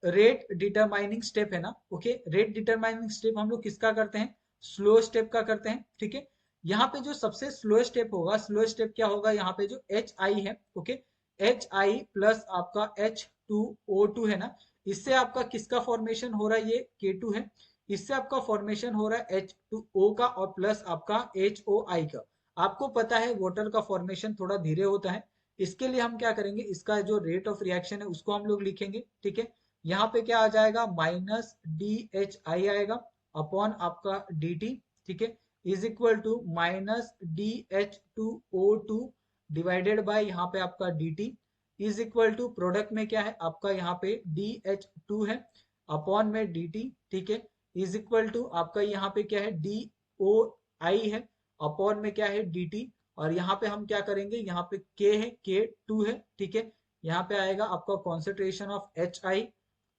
रेट डिटरमाइनिंग स्टेप है ना, ओके, रेट डिटरमाइनिंग स्टेप हम लोग किसका करते हैं, स्लो स्टेप का करते हैं। ठीक है, यहाँ पे जो सबसे स्लो स्टेप होगा, स्लो स्टेप क्या होगा, यहाँ पे जो एच आई है, ओके, एच आई प्लस आपका H2O2 है ना, इससे आपका किसका फॉर्मेशन हो रहा है, ये K2 है। इससे आपका फॉर्मेशन हो रहा है H2O का और प्लस आपका HOI का। आपको पता है वाटर का फॉर्मेशन थोड़ा धीरे होता है, इसके लिए हम क्या करेंगे, इसका जो रेट ऑफ रिएक्शन है उसको हम लोग लिखेंगे, ठीक है। यहाँ पे क्या आ जाएगा, माइनस DHI आएगा अपॉन आपका DT, ठीक है, is equal to minus DH2O2 divided by यहाँ पे आपका DT is equal to product में क्या है आपका यहाँ पे DH2 है अपॉन में DT, ठीक है, इज इक्वल टू आपका यहाँ पे क्या है DOI है अपॉन में क्या है DT। और यहाँ पे हम क्या करेंगे, यहाँ पे K है, K2 है, ठीक है, यहाँ पे आएगा आपका concentration of HI,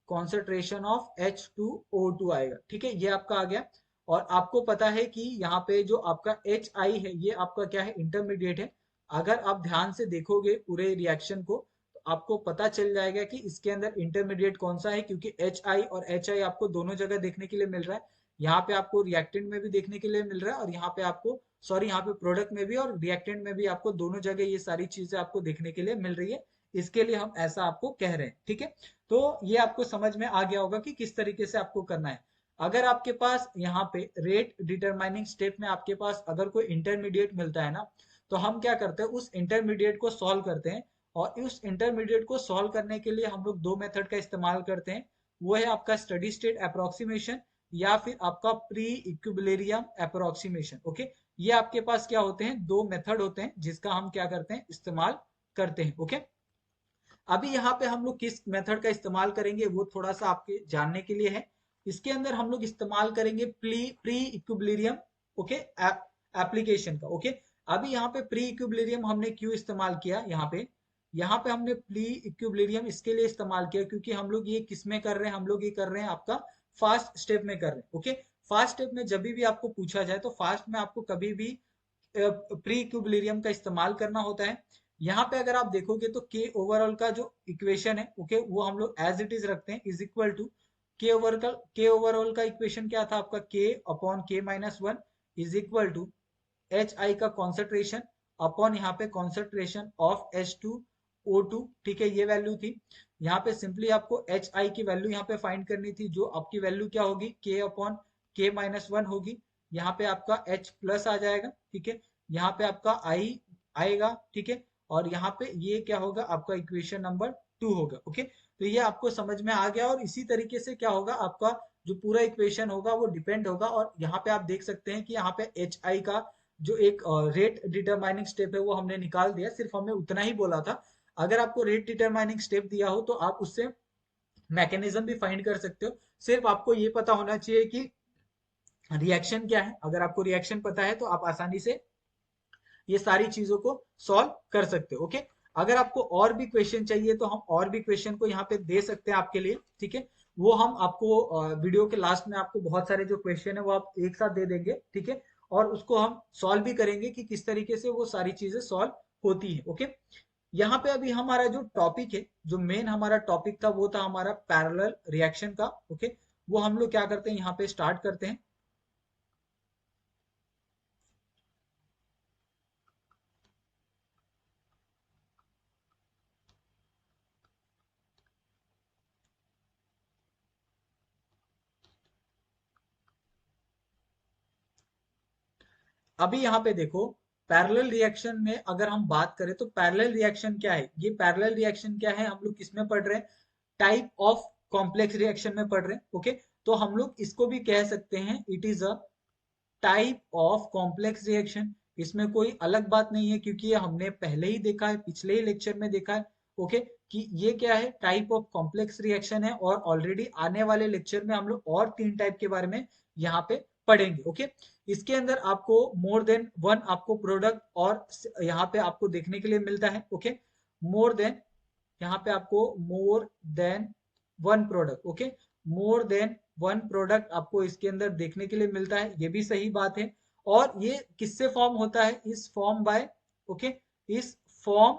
concentration of H2O2 आएगा, ठीक है, ये आपका आ गया। और आपको पता है कि यहाँ पे जो आपका HI है ये आपका क्या है, इंटरमीडिएट है। अगर आप ध्यान से देखोगे पूरे रिएक्शन को तो आपको पता चल जाएगा कि इसके अंदर इंटरमीडिएट कौन सा है, क्योंकि HI और HI आपको दोनों जगह देखने के लिए मिल रहा है। यहाँ पे आपको रिएक्टेंट में भी देखने के लिए मिल रहा है और यहाँ पे आपको सॉरी यहाँ पे प्रोडक्ट में भी और रिएक्टेंट में भी आपको दोनों जगह ये सारी चीजें आपको देखने के लिए मिल रही है। इसके लिए हम ऐसा आपको कह रहे हैं, ठीक है। तो ये आपको समझ में आ गया होगा कि किस तरीके से आपको करना है। अगर आपके पास यहाँ पे रेट डिटरमाइनिंग स्टेप में आपके पास अगर कोई इंटरमीडिएट मिलता है ना, तो हम क्या करते हैं, उस इंटरमीडिएट को सॉल्व करते हैं। और उस इंटरमीडिएट को सॉल्व करने के लिए हम लोग दो मेथड का इस्तेमाल करते हैं। वो है आपका स्टडी स्टेट अप्रोक्सीमेशन या फिर आपका प्री इक्विलिब्रियम अप्रोक्सीमेशन, ओके। ये आपके पास क्या होते हैं, दो मेथड होते हैं जिसका हम क्या करते हैं, इस्तेमाल करते हैं, ओके। अभी यहाँ पे हम लोग किस मेथड का इस्तेमाल करेंगे वो थोड़ा सा आपके जानने के लिए है। इसके अंदर हम लोग इस्तेमाल करेंगे प्री इक्विलिब्रियम, ओके, एप्लीकेशन का, ओके। अभी यहाँ पे प्री इक्विलिब्रियम हमने क्यों इस्तेमाल किया, यहाँ पे हमने प्री इक्विलिब्रियम इसके लिए इस्तेमाल किया क्योंकि हम लोग ये किस में कर रहे हैं, हम लोग ये कर रहे हैं आपका फास्ट स्टेप में कर रहे हैं, ओके। फास्ट स्टेप में जब भी आपको पूछा जाए तो फास्ट में आपको कभी भी प्री इक्विलिब्रियम का इस्तेमाल करना होता है। यहाँ पे अगर आप देखोगे तो के ओवरऑल का जो इक्वेशन है, ओके, वो हम लोग एज इट इज रखते हैं, is equal to K overall का इक्वेशन क्या था आपका, K upon K-1 is equal to HI का कॉन्सेंट्रेशन अपॉन यहाँ पे कॉन्सेंट्रेशन ऑफ H2O2, ठीक है, ये वैल्यू थी। यहाँ पे सिंपली आपको HI की वैल्यू यहाँ पे फाइंड करनी थी, जो आपकी वैल्यू क्या होगी, K अपॉन K-1 होगी। यहाँ पे आपका H प्लस आ जाएगा, ठीक है, यहाँ पे आपका I आएगा, ठीक है, और यहाँ पे ये क्या होगा आपका इक्वेशन नंबर 2 होगा, ओके। तो ये आपको समझ में आ गया। और इसी तरीके से क्या होगा आपका जो पूरा इक्वेशन होगा वो डिपेंड होगा। और यहाँ पे आप देख सकते हैं कि यहाँ पे HI का जो एक रेट डिटरमाइनिंग स्टेप है वो हमने निकाल दिया, सिर्फ हमने उतना ही बोला था। अगर आपको रेट डिटरमाइनिंग स्टेप दिया हो तो आप उससे मैकेनिज्म भी फाइंड कर सकते हो। सिर्फ आपको ये पता होना चाहिए कि रिएक्शन क्या है। अगर आपको रिएक्शन पता है तो आप आसानी से ये सारी चीजों को सॉल्व कर सकते हो, ओके। अगर आपको और भी क्वेश्चन चाहिए तो हम और भी क्वेश्चन को यहाँ पे दे सकते हैं आपके लिए, ठीक है। वो हम आपको वीडियो के लास्ट में आपको बहुत सारे जो क्वेश्चन है वो आप एक साथ दे देंगे, ठीक है, और उसको हम सॉल्व भी करेंगे कि किस तरीके से वो सारी चीजें सॉल्व होती है, ओके। यहाँ पे अभी हमारा जो टॉपिक है, जो मेन हमारा टॉपिक था वो था हमारा पैरेलल रिएक्शन का, ओके। वो हम लोग क्या करते हैं, यहाँ पे स्टार्ट करते हैं। अभी यहाँ पे देखो, पैरेलल रिएक्शन में अगर हम बात करें तो पैरेलल रिएक्शन क्या है, ये पैरेलल रिएक्शन क्या है, हम लोग किस में पढ़ रहे हैं, टाइप ऑफ कॉम्प्लेक्स रिएक्शन में पढ़ रहे हैं, ओके। तो हम लोग इसको भी कह सकते हैं it is a type of complex reaction. इसमें कोई अलग बात नहीं है क्योंकि ये हमने पहले ही देखा है, पिछले ही लेक्चर में देखा है, ओके, कि ये क्या है, टाइप ऑफ कॉम्प्लेक्स रिएक्शन है। और ऑलरेडी आने वाले लेक्चर में हम लोग और तीन टाइप के बारे में यहाँ पे पढ़ेंगे, ओके। इसके अंदर आपको मोर देन वन आपको प्रोडक्ट और यहाँ पे आपको देखने के लिए मिलता है, ओके। मोर देन, यहाँ पे आपको more than one product, okay, more than one product आपको इसके अंदर देखने के लिए मिलता है, ये भी सही बात है। और ये किससे फॉर्म होता है, इस फॉर्म बाय, ओके, इस फॉर्म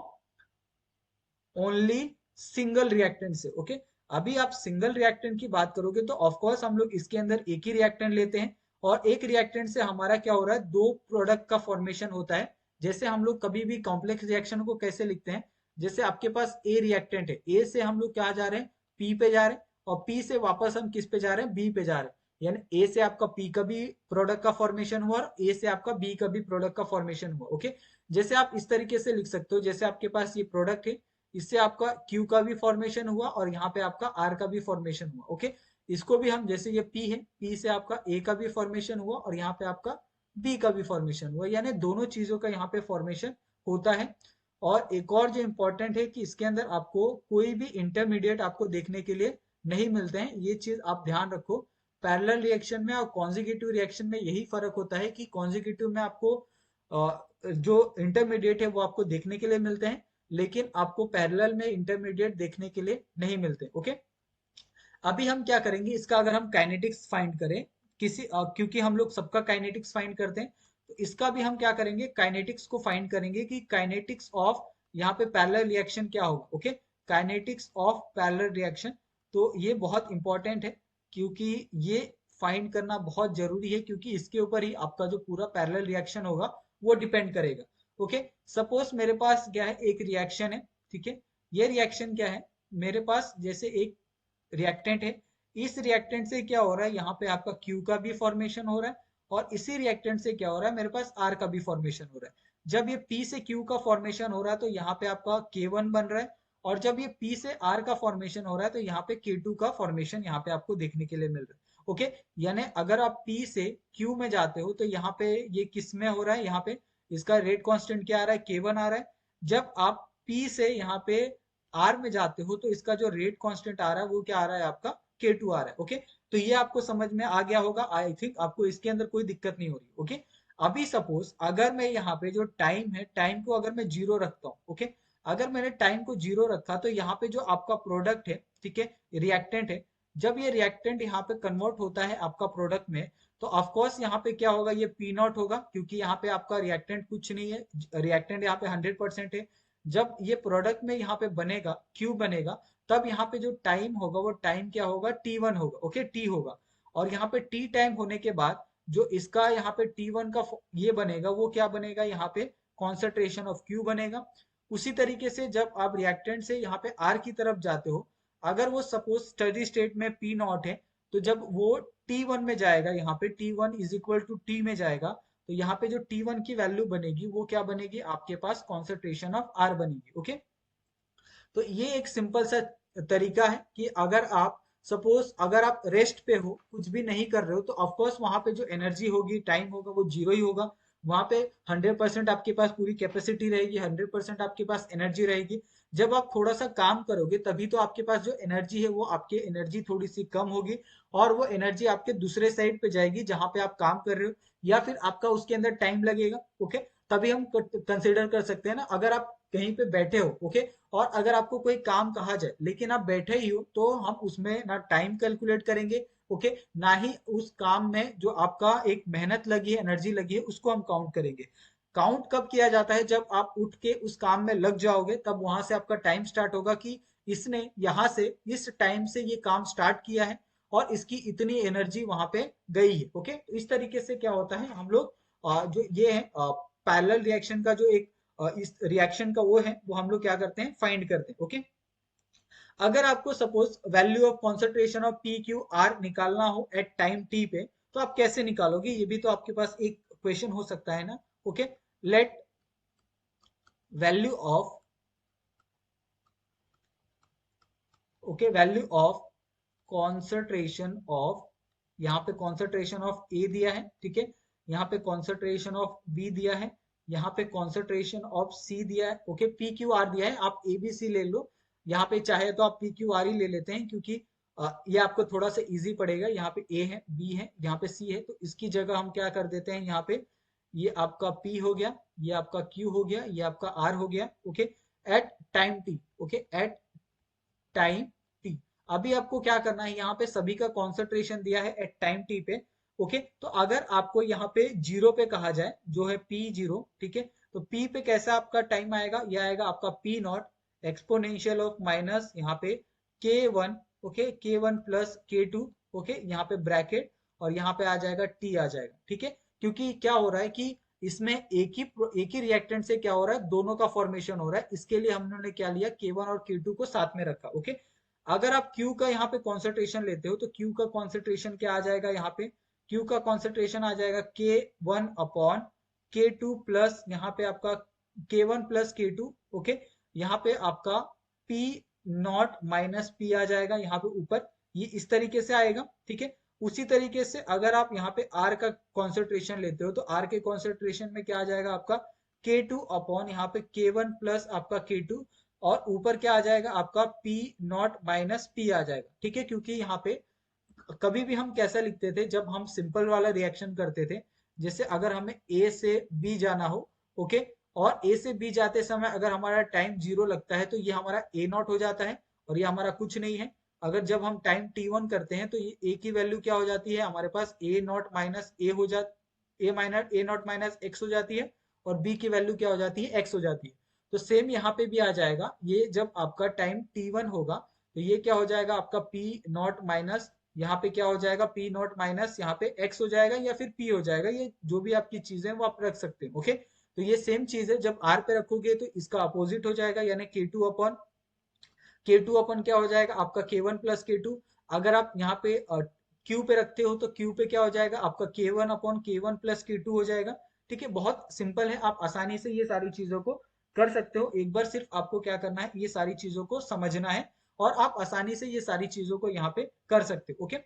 ओनली सिंगल रिएक्टेंट से, ओके। अभी आप सिंगल रिएक्टेंट की बात करोगे तो ऑफ कोर्स हम लोग इसके अंदर एक ही रिएक्टेंट लेते हैं और एक रिएक्टेंट से हमारा क्या हो रहा है, दो प्रोडक्ट का फॉर्मेशन होता है। जैसे हम लोग कभी भी कॉम्प्लेक्स रिएक्शन को कैसे लिखते हैं, जैसे आपके पास ए रिएक्टेंट है, ए से हम लोग क्या जा रहे हैं, पी पे जा रहे हैं, और P से वापस हम किस पे जा रहे हैं, B पे जा रहे हैं। यानी A से आपका P का भी प्रोडक्ट का फॉर्मेशन हुआ और A से आपका B का भी प्रोडक्ट का फॉर्मेशन हुआ। ओके, जैसे आप इस तरीके से लिख सकते हो, जैसे आपके पास ये प्रोडक्ट है, इससे आपका Q का भी फॉर्मेशन हुआ और यहाँ पे आपका R का भी फॉर्मेशन हुआ। ओके, इसको भी हम, जैसे ये P है, P से आपका A का भी फॉर्मेशन हुआ और यहाँ पे आपका B का भी फॉर्मेशन हुआ, यानी दोनों चीजों का यहाँ पे फॉर्मेशन होता है। और एक और जो इम्पोर्टेंट है कि इसके अंदर आपको कोई भी इंटरमीडिएट आपको देखने के लिए नहीं मिलते हैं, ये चीज आप ध्यान रखो। पैरेलल रिएक्शन में और कॉन्जिक्यूटिव रिएक्शन में यही फर्क होता है कि कॉन्जिक्यूटिव में आपको जो इंटरमीडिएट है वो आपको देखने के लिए मिलते हैं, लेकिन आपको पैरेलल में इंटरमीडिएट देखने के लिए नहीं मिलते। ओके, अभी हम क्या करेंगे, इसका अगर हम काइनेटिक्स फाइंड करें किसी क्योंकि हम लोग सबका काइनेटिक्स फाइंड करते हैं, तो इसका भी हम क्या करेंगे, काइनेटिक्स को फाइंड करेंगे कि काइनेटिक्स ऑफ यहाँ पे पैरेलल रिएक्शन क्या होगा। Okay, kinetics of parallel reaction, तो ये बहुत इंपॉर्टेंट है क्योंकि ये फाइंड करना बहुत जरूरी है, क्योंकि इसके ऊपर ही आपका जो पूरा पैरेलल रिएक्शन होगा वो डिपेंड करेगा। ओके, सपोज मेरे पास क्या है, एक रिएक्शन है, ठीक है, ये रिएक्शन क्या है, मेरे पास जैसे एक रिएक्टेंट है, इस रिएक्टेंट से क्या हो रहा है, यहाँ पे आपका Q का भी फॉर्मेशन हो रहा है और इसी रिएक्टेंट से क्या हो रहा है, मेरे पास R का भी फॉर्मेशन हो रहा है। जब ये P से Q का फॉर्मेशन हो रहा है तो यहाँ पे आपका K1 बन रहा है, और जब ये P से R का फॉर्मेशन हो रहा है तो यहाँ पे K2 का फॉर्मेशन यहाँ पे आपको देखने के लिए मिल रहा है। ओके, यानी अगर आप P से Q में जाते हो तो यहाँ पे ये किस में हो रहा है, यहाँ पे इसका रेट कांस्टेंट क्या आ रहा है, K1 आ रहा है। जब आप P से यहाँ पे आर में जाते हो तो इसका जो रेट कांस्टेंट आ रहा है वो क्या आ रहा है, आपका K2 आ रहा है। ओके, तो ये आपको समझ में आ गया होगा, आई थिंक आपको इसके अंदर कोई दिक्कत नहीं हो रही। ओके, अभी सपोज अगर मैं यहाँ पे जो टाइम है, टाइम को अगर मैं जीरो रखता हूँ, ओके, अगर मैंने टाइम को जीरो रखा तो यहाँ पे जो आपका प्रोडक्ट है, ठीक है, रिएक्टेंट है, जब ये रिएक्टेंट यहाँ पे कन्वर्ट होता है आपका प्रोडक्ट में, तो ऑफकोर्स यहाँ पे क्या होगा, ये पी नॉट होगा, क्योंकि यहाँ पे आपका रिएक्टेंट कुछ नहीं है, रिएक्टेंट यहाँ पे 100% है। जब ये प्रोडक्ट में यहाँ पे बनेगा, क्यू बनेगा, तब यहाँ पे जो टाइम होगा वो टाइम क्या होगा, T1 होगा। ओके, टी होगा, और यहाँ पे टी टाइम होने के बाद जो इसका यहाँ पे T1 का ये बनेगा, वो क्या बनेगा, यहाँ पे कॉन्सेंट्रेशन ऑफ क्यू बनेगा। उसी तरीके से जब आप रिएक्टेंट से यहाँ पे आर की तरफ जाते हो, अगर वो सपोज स्टडी स्टेट में पी नॉट है, तो जब वो T1 में जाएगा, यहाँ पे T1 is equal to T में जाएगा, तो यहाँ पे जो T1 की वैल्यू बनेगी वो क्या बनेगी, आपके पास कॉन्सेंट्रेशन ऑफ R बनेगी। ओके, तो ये एक सिंपल सा तरीका है कि अगर आप सपोज अगर आप रेस्ट पे हो, कुछ भी नहीं कर रहे हो, तो ऑफकोर्स वहां पे जो एनर्जी होगी, टाइम होगा, वो जीरो ही होगा। वहां पे 100% आपके पास पूरी कैपेसिटी रहेगी, 100% आपके पास एनर्जी रहेगी। जब आप थोड़ा सा काम करोगे तभी तो आपके पास जो एनर्जी है वो आपकी एनर्जी थोड़ी सी कम होगी, और वो एनर्जी आपके दूसरे साइड पे जाएगी जहां पे आप काम कर रहे हो, या फिर आपका उसके अंदर टाइम लगेगा। ओके, तभी हम कंसिडर कर सकते हैं ना, अगर आप कहीं पे बैठे हो, ओके, और अगर आपको कोई काम कहा जाए लेकिन आप बैठे ही हो, तो हम उसमें ना टाइम कैलकुलेट करेंगे, ओके, ना ही उस काम में जो आपका एक मेहनत लगी है, एनर्जी लगी है, उसको हम काउंट करेंगे। काउंट कब किया जाता है, जब आप उठ के उस काम में लग जाओगे, तब वहां से आपका टाइम स्टार्ट होगा कि इसने यहां से इस टाइम से ये काम स्टार्ट किया है और इसकी इतनी एनर्जी वहां पे गई है। ओके, तो इस तरीके से क्या होता है, हम लोग जो ये है पैरेलल रिएक्शन का जो एक इस रिएक्शन का वो है, वो हम लोग क्या करते हैं, फाइंड करते हैं। ओके, अगर आपको suppose value of concentration of P Q R निकालना हो एट टाइम टी पे, तो आप कैसे निकालोगे, ये भी तो आपके पास एक क्वेश्चन हो सकता है ना। Okay, let value of, okay, value of concentration of, यहाँ पे कॉन्सेंट्रेशन ऑफ ए दिया है, ठीक है, यहाँ पे कॉन्सेंट्रेशन ऑफ बी दिया है, यहाँ पे कॉन्सेंट्रेशन ऑफ सी दिया है। ओके, पी क्यू आर दिया है, आप ए बी सी ले लो, यहाँ पे चाहे तो आप पी क्यू आर ही ले लेते हैं, क्योंकि ये आपको थोड़ा सा इजी पड़ेगा। यहाँ पे ए है, बी है, यहाँ पे सी है, तो इसकी जगह हम क्या कर देते हैं, यहाँ पे ये आपका पी हो गया, ये आपका क्यू हो गया, ये आपका आर हो गया। Okay, at time T, okay, at time T. अभी आपको क्या करना है, यहाँ पे सभी का कॉन्सेंट्रेशन दिया है एट टाइम टी पे। ओके, तो अगर आपको यहाँ पे जीरो पे कहा जाए, जो है पी जीरो, ठीक है, तो पी पे कैसा आपका टाइम आएगा, यह आएगा आपका P not exponential of minus यहाँ पे के वन, ओके, के वन प्लस के टू, ओके, यहाँ पे ब्रैकेट, और यहाँ पे आ जाएगा टी आ जाएगा, ठीक है, क्योंकि क्या हो रहा है कि इसमें एक ही रिएक्टेंट से क्या हो रहा है, दोनों का फॉर्मेशन हो रहा है, इसके लिए हमने क्या लिया, के वन और के टू को साथ में रखा। ओके, अगर आप Q का यहाँ पे कॉन्सेंट्रेशन लेते हो तो Q का कॉन्सेंट्रेशन क्या आ जाएगा, यहाँ पे Q का कॉन्सेंट्रेशन आ जाएगा K1 अपॉन K2 प्लस यहाँ पे आपका K1 प्लस K2। ओके, यहाँ पे आपका P नॉट माइनस P आ जाएगा यहाँ पे ऊपर, ये इस तरीके से आएगा। ठीक है, उसी तरीके से अगर आप यहाँ पे R का कॉन्सेंट्रेशन लेते हो तो R के कॉन्सेंट्रेशन में क्या आ जाएगा आपका K2 अपॉन यहाँ पे K1 प्लस आपका K2, और ऊपर क्या आ जाएगा आपका P नॉट माइनस P आ जाएगा। ठीक है, क्योंकि यहाँ पे कभी भी हम कैसा लिखते थे जब हम सिंपल वाला रिएक्शन करते थे, जैसे अगर हमें A से B जाना हो, ओके, और A से B जाते समय अगर हमारा टाइम 0 लगता है तो ये हमारा A नॉट हो जाता है और ये हमारा कुछ नहीं है। अगर जब हम टाइम T1 करते हैं तो ये A की वैल्यू क्या हो जाती है हमारे पास, A नॉट माइनस A हो जा A नॉट माइनस X हो जाती है, और B की वैल्यू क्या हो जाती है, X हो जाती है। तो सेम यहाँ पे भी आ जाएगा, ये जब आपका टाइम T1 होगा तो ये क्या हो जाएगा आपका P नॉट माइनस, यहाँ पे क्या हो जाएगा P नॉट माइनस यहाँ पे X हो जाएगा या फिर P हो जाएगा, ये जो भी आपकी चीजें वो आप रख सकते हैं। ओके, तो ये सेम चीज है, जब R पे रखोगे तो इसका अपोजिट हो जाएगा, यानी K2 अपन क्या हो जाएगा आपका K1 प्लस K2। अगर आप यहाँ पे Q पे रखते हो तो Q पे क्या हो जाएगा आपका K1 upon K1 plus K2 हो जाएगा। ठीक है, बहुत सिंपल है, आप आसानी से ये सारी चीजों को कर सकते हो। एक बार सिर्फ आपको क्या करना है, ये सारी चीजों को समझना है और आप आसानी से ये सारी चीजों को यहाँ पे कर सकते हो। ओके,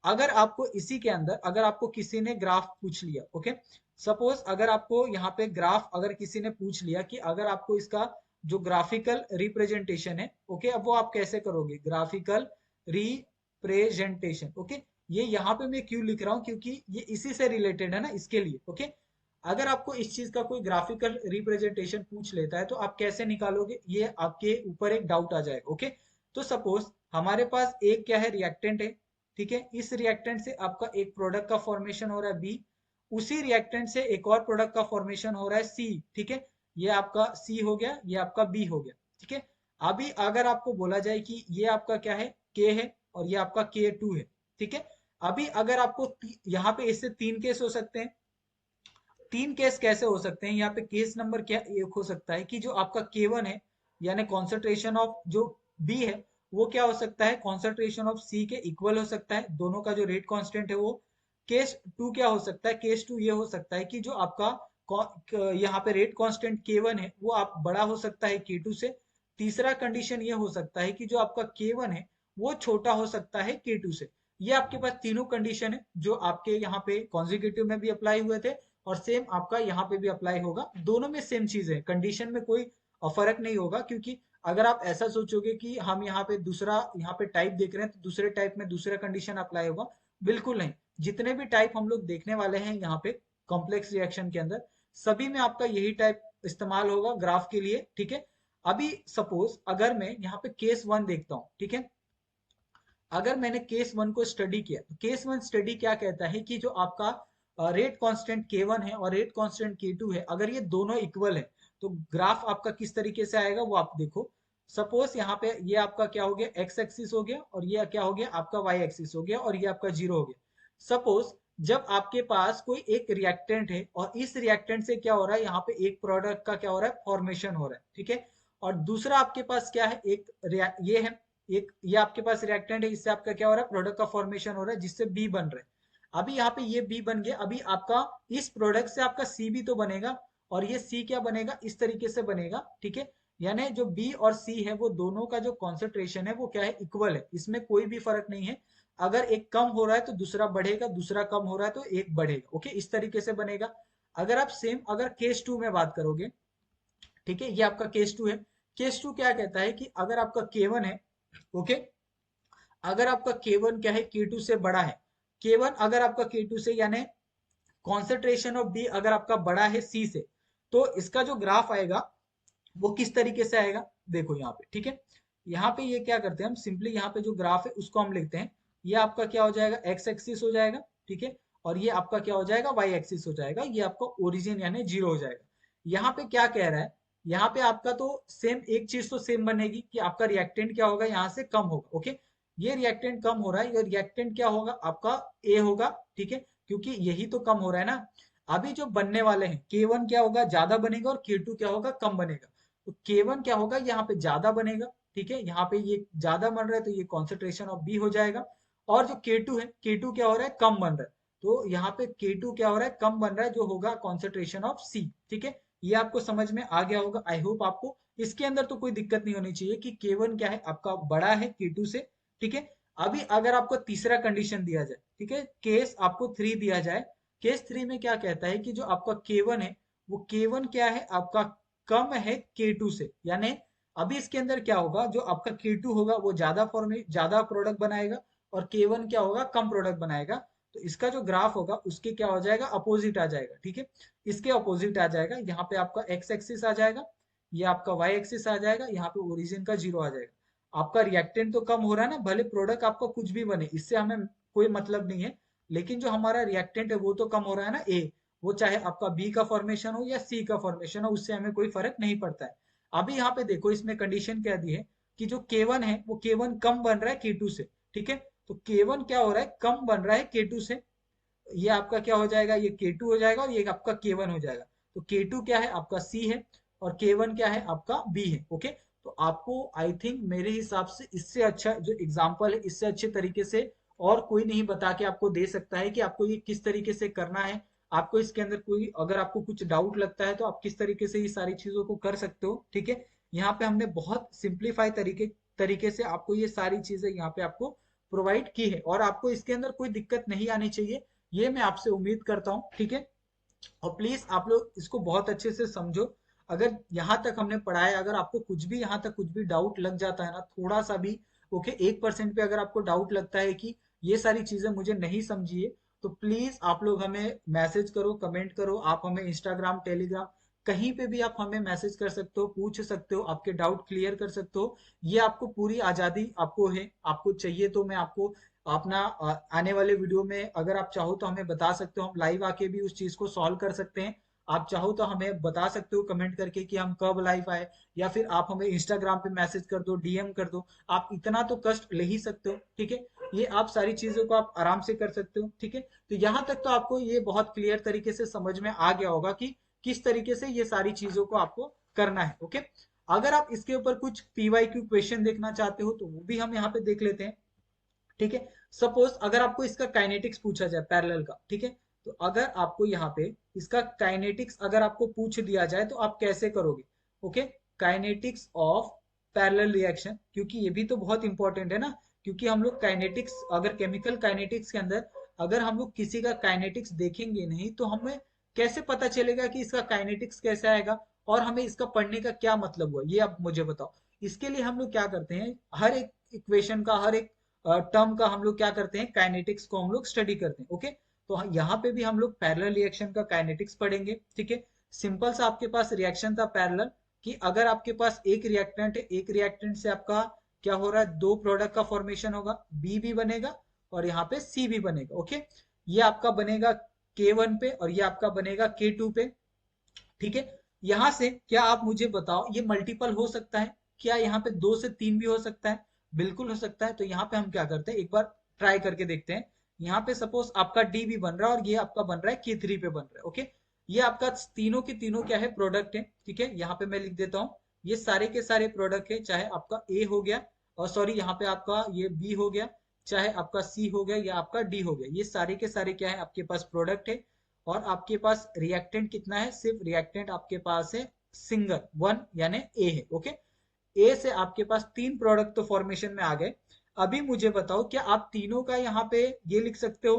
अगर आपको इसी के अंदर अगर आपको किसी ने ग्राफ पूछ लिया, ओके, सपोज अगर आपको यहाँ पे ग्राफ अगर किसी ने पूछ लिया कि अगर आपको इसका जो ग्राफिकल रिप्रेजेंटेशन है, ओके, अब वो आप कैसे करोगे, ग्राफिकल रिप्रेजेंटेशन। ओके, ये यहाँ पे मैं क्यों लिख रहा हूँ, क्योंकि ये इसी से रिलेटेड है ना, इसके लिए। ओके, अगर आपको इस चीज का कोई ग्राफिकल रिप्रेजेंटेशन पूछ लेता है तो आप कैसे निकालोगे, ये आपके ऊपर एक डाउट आ जाएगा। ओके, तो सपोज हमारे पास एक क्या है, रिएक्टेंट है। ठीक है, इस रिएक्टेंट से आपका एक प्रोडक्ट का फॉर्मेशन हो रहा है बी, उसी रिएक्टेंट से एक और प्रोडक्ट का फॉर्मेशन हो रहा है सी। ठीक है, ये आपका सी हो गया, ये आपका बी हो गया। ठीक है, अभी अगर आपको बोला जाए कि ये आपका क्या है, के है, और ये आपका K2 है। ठीक है, अभी अगर आपको यहाँ पे इससे 3 केस हो सकते हैं। 3 केस कैसे हो सकते हैं, यहाँ पे केस नंबर क्या एक हो सकता है कि जो आपका K1 है, यानी कॉन्सेंट्रेशन ऑफ जो B है, वो क्या हो सकता है, कॉन्सेंट्रेशन ऑफ C के इक्वल हो सकता है, दोनों का जो रेट कांस्टेंट है वो। केस 2 क्या हो सकता है, केस 2 ये हो सकता है कि जो आपका यहाँ पे रेट कांस्टेंट K1 है वो आप बड़ा हो सकता है K2 से। तीसरा कंडीशन ये हो सकता है कि जो आपका K1 है वो छोटा हो सकता है K2 से। ये आपके पास तीनों कंडीशन है जो आपके यहाँ पे कॉन्जिक्यूटिव में भी अप्लाई हुए थे और सेम आपका यहाँ पे भी अप्लाई होगा। दोनों में सेम चीज है, कंडीशन में कोई फर्क नहीं होगा। क्योंकि अगर आप ऐसा सोचोगे कि हम यहाँ पे दूसरा यहाँ पे टाइप देख रहे हैं तो दूसरे टाइप में दूसरा कंडीशन अप्लाई होगा, बिल्कुल नहीं। जितने भी टाइप हम लोग देखने वाले हैं यहाँ पे कॉम्प्लेक्स रिएक्शन के अंदर, सभी में आपका यही टाइप इस्तेमाल होगा ग्राफ के लिए। ठीक है, अभी सपोज अगर मैं यहाँ पे केस 1 देखता हूँ, ठीक है, अगर मैंने केस 1 को स्टडी किया तो केस 1 स्टडी क्या कहता है कि जो आपका रेट कांस्टेंट K1 है और रेट कांस्टेंट K2 है, अगर ये दोनों इक्वल है तो ग्राफ आपका किस तरीके से आएगा वो आप देखो। सपोज यहाँ पे ये आपका क्या हो गया, एक्स एक्सिस हो गया, और ये क्या हो गया आपका वाई एक्सिस हो गया, और ये आपका जीरो हो गया। सपोज जब आपके पास कोई एक रिएक्टेंट है और इस रिएक्टेंट से क्या हो रहा है, यहाँ पे एक प्रोडक्ट का क्या हो रहा है, फॉर्मेशन हो रहा है। ठीक है, और दूसरा आपके पास क्या है, एक ये है, एक ये आपके पास रिएक्टेंट है, इससे आपका क्या हो रहा है, प्रोडक्ट का फॉर्मेशन हो रहा है जिससे बी बन रहा है। अभी यहाँ पे ये बी बन गया, अभी आपका इस प्रोडक्ट से आपका सी भी तो बनेगा, और ये सी क्या बनेगा, इस तरीके से बनेगा। ठीक है, यानी जो बी और सी है वो दोनों का जो कॉन्सेंट्रेशन है वो क्या है, इक्वल है, इसमें कोई भी फर्क नहीं है। अगर एक कम हो रहा है तो दूसरा बढ़ेगा, दूसरा कम हो रहा है तो एक बढ़ेगा। ओके, इस तरीके से बनेगा। अगर आप सेम अगर केस 2 में बात करोगे, ठीक है, ये आपका केस 2 है। केस 2 क्या कहता है कि अगर आपका K1 है, ओके, अगर आपका K1 क्या है, K2 से बड़ा है, K1 अगर आपका K2 से, यानी कॉन्सेंट्रेशन ऑफ B अगर आपका बड़ा है C से, तो इसका जो ग्राफ आएगा वो किस तरीके से आएगा, देखो यहाँ पे। ठीक है, यहाँ पे ये क्या करते हैं हम, सिंपली यहाँ पे जो ग्राफ है उसको हम लिखते हैं। ये आपका क्या हो जाएगा, एक्स एक्सिस हो जाएगा। ठीक है, और ये आपका क्या हो जाएगा, वाई एक्सिस हो जाएगा, ये आपका ओरिजिन यानी जीरो हो जाएगा। यहाँ पे क्या कह रहा है, यहाँ पे आपका तो सेम एक चीज तो सेम बनेगी कि आपका रिएक्टेंट क्या होगा, यहाँ से कम होगा। ओके, ये रिएक्टेंट कम हो रहा है, ये रिएक्टेंट क्या होगा आपका ए होगा। ठीक है, क्योंकि यही तो कम हो रहा है ना। अभी जो बनने वाले हैं K1 क्या होगा, ज्यादा बनेगा, और K2 क्या होगा, कम बनेगा। तो K1 क्या होगा, यहाँ पे ज्यादा बनेगा, ठीक है, यहाँ पे ये ज्यादा बन रहा है तो ये कॉन्सेंट्रेशन ऑफ बी हो जाएगा। और जो K2 है, K2 क्या हो रहा है, कम बन रहा है, तो यहाँ पे K2 क्या हो रहा है, कम बन रहा है, जो होगा कॉन्सेंट्रेशन ऑफ सी। ठीक है, ये आपको समझ में आ गया होगा, आई होप आपको इसके अंदर तो कोई दिक्कत नहीं होनी चाहिए कि K1 क्या है, आपका बड़ा है K2 से। ठीक है, अभी अगर आपको तीसरा कंडीशन दिया जाए, ठीक है, केस आपको 3 दिया जाए, केस 3 में क्या कहता है कि जो आपका K1 है, वो K1 क्या है आपका, कम है K2 से, यानी अभी इसके अंदर क्या होगा, जो आपका K2 होगा वो ज्यादा प्रोडक्ट बनाएगा, और K1 क्या होगा, कम प्रोडक्ट बनाएगा। तो इसका जो ग्राफ होगा उसके क्या हो जाएगा, अपोजिट आ जाएगा। ठीक है, इसके अपोजिट आ जाएगा, यहाँ पे आपका एक्स एक्सिस आ जाएगा, ये आपका वाई एक्सिस आ जाएगा, यहाँ पे ओरिजिन का जीरो आ जाएगा। आपका रिएक्टेंट तो कम हो रहा है ना, भले प्रोडक्ट आपका कुछ भी बने, इससे हमें कोई मतलब नहीं है, लेकिन जो हमारा रिएक्टेंट है वो तो कम हो रहा है ना, ए, वो चाहे आपका बी का फॉर्मेशन हो या सी का फॉर्मेशन हो, उससे हमें कोई फर्क नहीं पड़ता है। अभी यहाँ पे देखो, इसमें कंडीशन क्या दी है कि जो K1 है वो K1 कम बन रहा है K2 से। ठीक है, तो K1 क्या हो रहा है, कम बन रहा है K2 से, ये आपका क्या हो जाएगा, ये K2 हो जाएगा, और ये आपका K1 हो जाएगा। तो K2 क्या है आपका C है, और K1 क्या है आपका B है। ओके, तो आपको आई थिंक मेरे हिसाब से इससे अच्छा जो एग्जांपल है, इससे अच्छे तरीके से और कोई नहीं बता के आपको दे सकता है कि आपको ये किस तरीके से करना है। आपको इसके अंदर कोई, अगर आपको कुछ डाउट लगता है तो आप किस तरीके से ये सारी चीजों को कर सकते हो। ठीक है, यहाँ पे हमने बहुत सिंप्लीफाई तरीके तरीके से आपको ये सारी चीजें यहाँ पे आपको प्रोवाइड की है, और आपको इसके अंदर कोई दिक्कत नहीं आनी चाहिए, ये मैं आपसे उम्मीद करता हूँ। ठीक है, और प्लीज आप लोग इसको बहुत अच्छे से समझो। अगर यहाँ तक हमने पढ़ाया, अगर आपको कुछ भी यहाँ तक कुछ भी डाउट लग जाता है ना, थोड़ा सा भी, ओके, 1% पे अगर आपको डाउट लगता है कि ये सारी चीजें मुझे नहीं समझी है, तो प्लीज आप लोग हमें मैसेज करो, कमेंट करो, आप हमें इंस्टाग्राम, टेलीग्राम, कहीं पे भी आप हमें मैसेज कर सकते हो, पूछ सकते हो, आपके डाउट क्लियर कर सकते हो। ये आपको पूरी आजादी आपको है, आपको चाहिए तो मैं आपको अपना आने वाले वीडियो में, अगर आप चाहो तो हमें बता सकते हो, हम लाइव आके भी उस चीज को सॉल्व कर सकते हैं। आप चाहो तो हमें बता सकते हो कमेंट करके कि हम कब लाइव आए, या फिर आप हमें इंस्टाग्राम पे मैसेज कर दो, डीएम कर दो, आप इतना तो कष्ट ले ही सकते हो। ठीक है, ये आप सारी चीजों को आप आराम से कर सकते हो। ठीक है, तो यहाँ तक तो आपको ये बहुत क्लियर तरीके से समझ में आ गया होगा कि किस तरीके से ये सारी चीजों को आपको करना है। ओके, अगर आप इसके ऊपर कुछ पीवाईक्यू क्वेश्चन देखना चाहते हो तो वो भी हम यहाँ पे देख लेते हैं। ठीक है, सपोज अगर आपको इसका काइनेटिक्स पूछा जाए पैरेलल का, ठीक है, तो अगर आपको यहाँ पे इसका काइनेटिक्स अगर आपको पूछ दिया जाए तो आप कैसे करोगे। Okay, kinetics of parallel reaction, क्योंकि ये भी तो बहुत इंपॉर्टेंट है ना, क्योंकि हम लोग काइनेटिक्स, अगर केमिकल काइनेटिक्स के अंदर अगर हम लोग किसी का काइनेटिक्स देखेंगे नहीं तो हमें कैसे पता चलेगा कि इसका काइनेटिक्स कैसे आएगा, और हमें इसका पढ़ने का क्या मतलब हुआ, ये आप मुझे बताओ। इसके लिए हम लोग क्या करते हैं, हर एक इक्वेशन का, हर एक टर्म का हम लोग क्या करते हैं, काइनेटिक्स को हम लोग स्टडी करते हैं। ओके, तो यहाँ पे भी हम लोग पैरेलल रिएक्शन का काइनेटिक्स पढ़ेंगे। ठीक है, सिंपल सा आपके पास रिएक्शन था पैरेलल, कि अगर आपके पास एक रिएक्टेंट है, एक रिएक्टेंट से आपका क्या हो रहा है, दो प्रोडक्ट का फॉर्मेशन होगा, बी भी बनेगा और यहाँ पे सी भी बनेगा। ओके, ये आपका बनेगा K1 पे और ये आपका बनेगा K2 पे। ठीक है, यहां से क्या आप मुझे बताओ, ये मल्टीपल हो सकता है क्या, यहाँ पे 2 से 3 भी हो सकता है, बिल्कुल हो सकता है। तो यहाँ पे हम क्या करते हैं, एक बार ट्राई करके देखते हैं। यहाँ पे सपोज आपका डी भी बन रहा है और ये आपका बन रहा है K3 पे बन रहा है। ओके, ये आपका तीनों के तीनों क्या है, प्रोडक्ट है। ठीक है, यहाँ पे मैं लिख देता हूँ, ये सारे के सारे प्रोडक्ट है, चाहे आपका ए हो गया, और सॉरी यहाँ पे आपका ये बी हो गया, चाहे आपका सी हो गया या आपका डी हो गया, ये सारे के सारे क्या है, आपके पास प्रोडक्ट है। और आपके पास रिएक्टेंट कितना है, सिर्फ रिएक्टेंट आपके पास है सिंगल वन, यानी ए है। ओके, ए से आपके पास 3 प्रोडक्ट तो फॉर्मेशन में आ गए। अभी मुझे बताओ, क्या आप तीनों का यहाँ पे ये लिख सकते हो,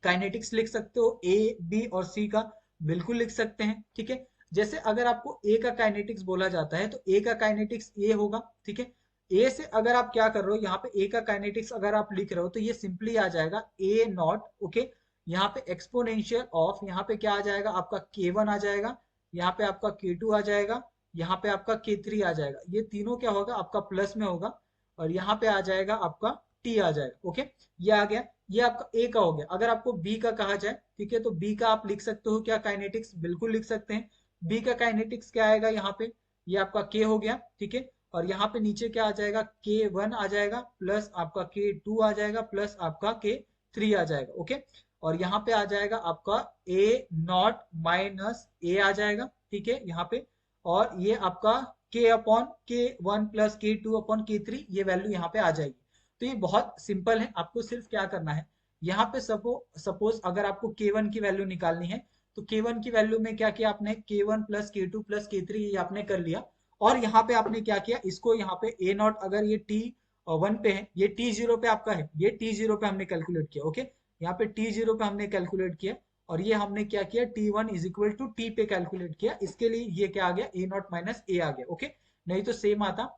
काइनेटिक्स लिख सकते हो ए, बी और सी का, बिल्कुल लिख सकते हैं। ठीक है, जैसे अगर आपको ए का काइनेटिक्स बोला जाता है तो ए का काइनेटिक्स ए होगा। ठीक है, ए से अगर आप क्या कर रहे हो, यहाँ पे ए का काइनेटिक्स अगर आप लिख रहे हो तो ये सिंपली आ जाएगा ए नॉट। ओके, यहाँ पे एक्सपोनेंशियल ऑफ, यहाँ पे क्या आ जाएगा आपका K1 आ जाएगा, यहाँ पे आपका K2 आ जाएगा, यहाँ पे आपका K3 आ जाएगा, ये तीनों क्या होगा आपका प्लस में होगा, और यहाँ पे आ जाएगा आपका T आ जाएगा। ओके, ये आ गया, ये आपका ए का हो गया। अगर आपको बी का कहा जाए, ठीक है, तो बी का आप लिख सकते हो क्या, काइनेटिक्स, बिल्कुल लिख सकते हैं। बी का काइनेटिक्स क्या आएगा यहाँ पे, ये आपका के हो गया। ठीक है, और यहाँ पे नीचे क्या आ जाएगा, K1 आ जाएगा, प्लस आपका K2 आ जाएगा, प्लस आपका K3 आ जाएगा। ओके, और यहाँ पे आ जाएगा आपका ए नॉट माइनस ए आ जाएगा। ठीक है, यहाँ पे, और ये आपका K upon K1 plus K2 upon K3 ये वैल्यू यहाँ पे आ जाएगी। तो ये बहुत सिंपल है, आपको सिर्फ क्या करना है, यहाँ पे सपोज अगर आपको K1 की वैल्यू निकालनी है तो K1 की वैल्यू में क्या किया आपने, K1 plus K2 plus K3 ये आपने कर लिया। और यहाँ पे आपने क्या किया, इसको यहाँ पे A नॉट अगर ये T1 पे है, ये T0 पे आपका है, ये T0 पे हमने कैलकुलेट किया। ओके, यहाँ पे T0 पे हमने कैलकुलेट किया और ये हमने क्या किया, T1 is equal to T पे कैलकुलेट किया। इसके लिए ये क्या आ गया, A नॉट माइनस A आ गया। ओके, नहीं तो सेम आता।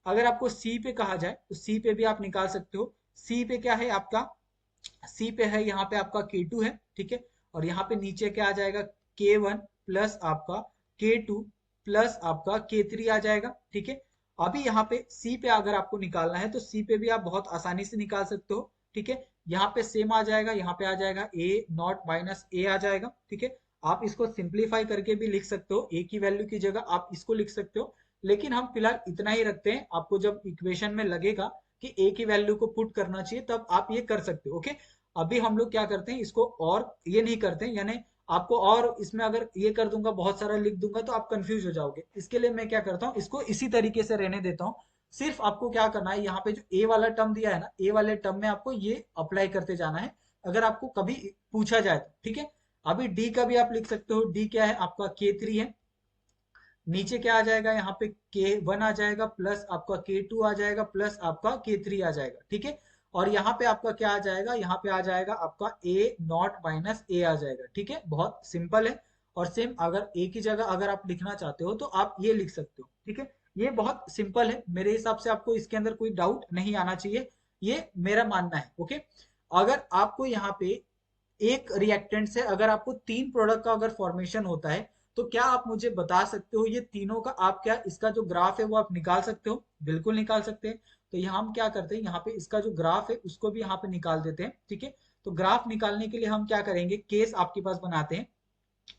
अगर आपको C पे कहा जाए तो C पे भी आप निकाल सकते हो। C पे क्या है आपका, सी पे है यहाँ पे आपका K2 है, ठीक है। और यहाँ पे नीचे क्या आ जाएगा, K1 प्लस आपका K2 प्लस आपका K3 आ जाएगा, ठीक है। अभी यहाँ पे सी पे अगर आपको निकालना है तो सी पे भी आप बहुत आसानी से निकाल सकते हो, ठीक है। यहाँ पे सेम आ जाएगा, यहाँ पे आ जाएगा A नॉट माइनस A आ जाएगा, ठीक है। आप इसको सिंप्लीफाई करके भी लिख सकते हो, A की वैल्यू की जगह आप इसको लिख सकते हो, लेकिन हम फिलहाल इतना ही रखते हैं। आपको जब इक्वेशन में लगेगा कि A की वैल्यू को पुट करना चाहिए तब आप ये कर सकते हो। ओके, अभी हम लोग क्या करते हैं, इसको और ये नहीं करते हैं, यानी आपको और इसमें अगर ये कर दूंगा, बहुत सारा लिख दूंगा तो आप कंफ्यूज हो जाओगे। इसके लिए मैं क्या करता हूँ, इसको इसी तरीके से रहने देता हूँ। सिर्फ आपको क्या करना है, यहाँ पे जो ए वाला टर्म दिया है ना, ए वाले टर्म में आपको ये अप्लाई करते जाना है, अगर आपको कभी पूछा जाए तो, ठीक है। अभी डी का भी आप लिख सकते हो, डी क्या है आपका K3 है। नीचे क्या आ जाएगा, यहाँ पे K1 आ जाएगा प्लस आपका K2 आ जाएगा प्लस आपका K3 आ जाएगा, ठीक है। और यहाँ पे आपका क्या आ जाएगा, यहाँ पे आ जाएगा आपका A नॉट माइनस A आ जाएगा, ठीक है। बहुत सिंपल है। और सेम अगर A की जगह अगर आप लिखना चाहते हो तो आप ये लिख सकते हो, ठीक है। ये बहुत सिंपल है, मेरे हिसाब से आपको इसके अंदर कोई डाउट नहीं आना चाहिए, ये मेरा मानना है। ओके, अगर आपको यहाँ पे एक रिएक्टेंट से अगर आपको तीन प्रोडक्ट का अगर फॉर्मेशन होता है तो क्या आप मुझे बता सकते हो ये तीनों का, आप क्या इसका जो ग्राफ है वो आप निकाल सकते हो? बिल्कुल निकाल सकते हैं। तो यहाँ हम क्या करते हैं, यहाँ पे इसका जो ग्राफ है उसको भी यहाँ पे निकाल देते हैं, ठीक है। तो ग्राफ निकालने के लिए हम क्या करेंगे, केस आपके पास बनाते हैं।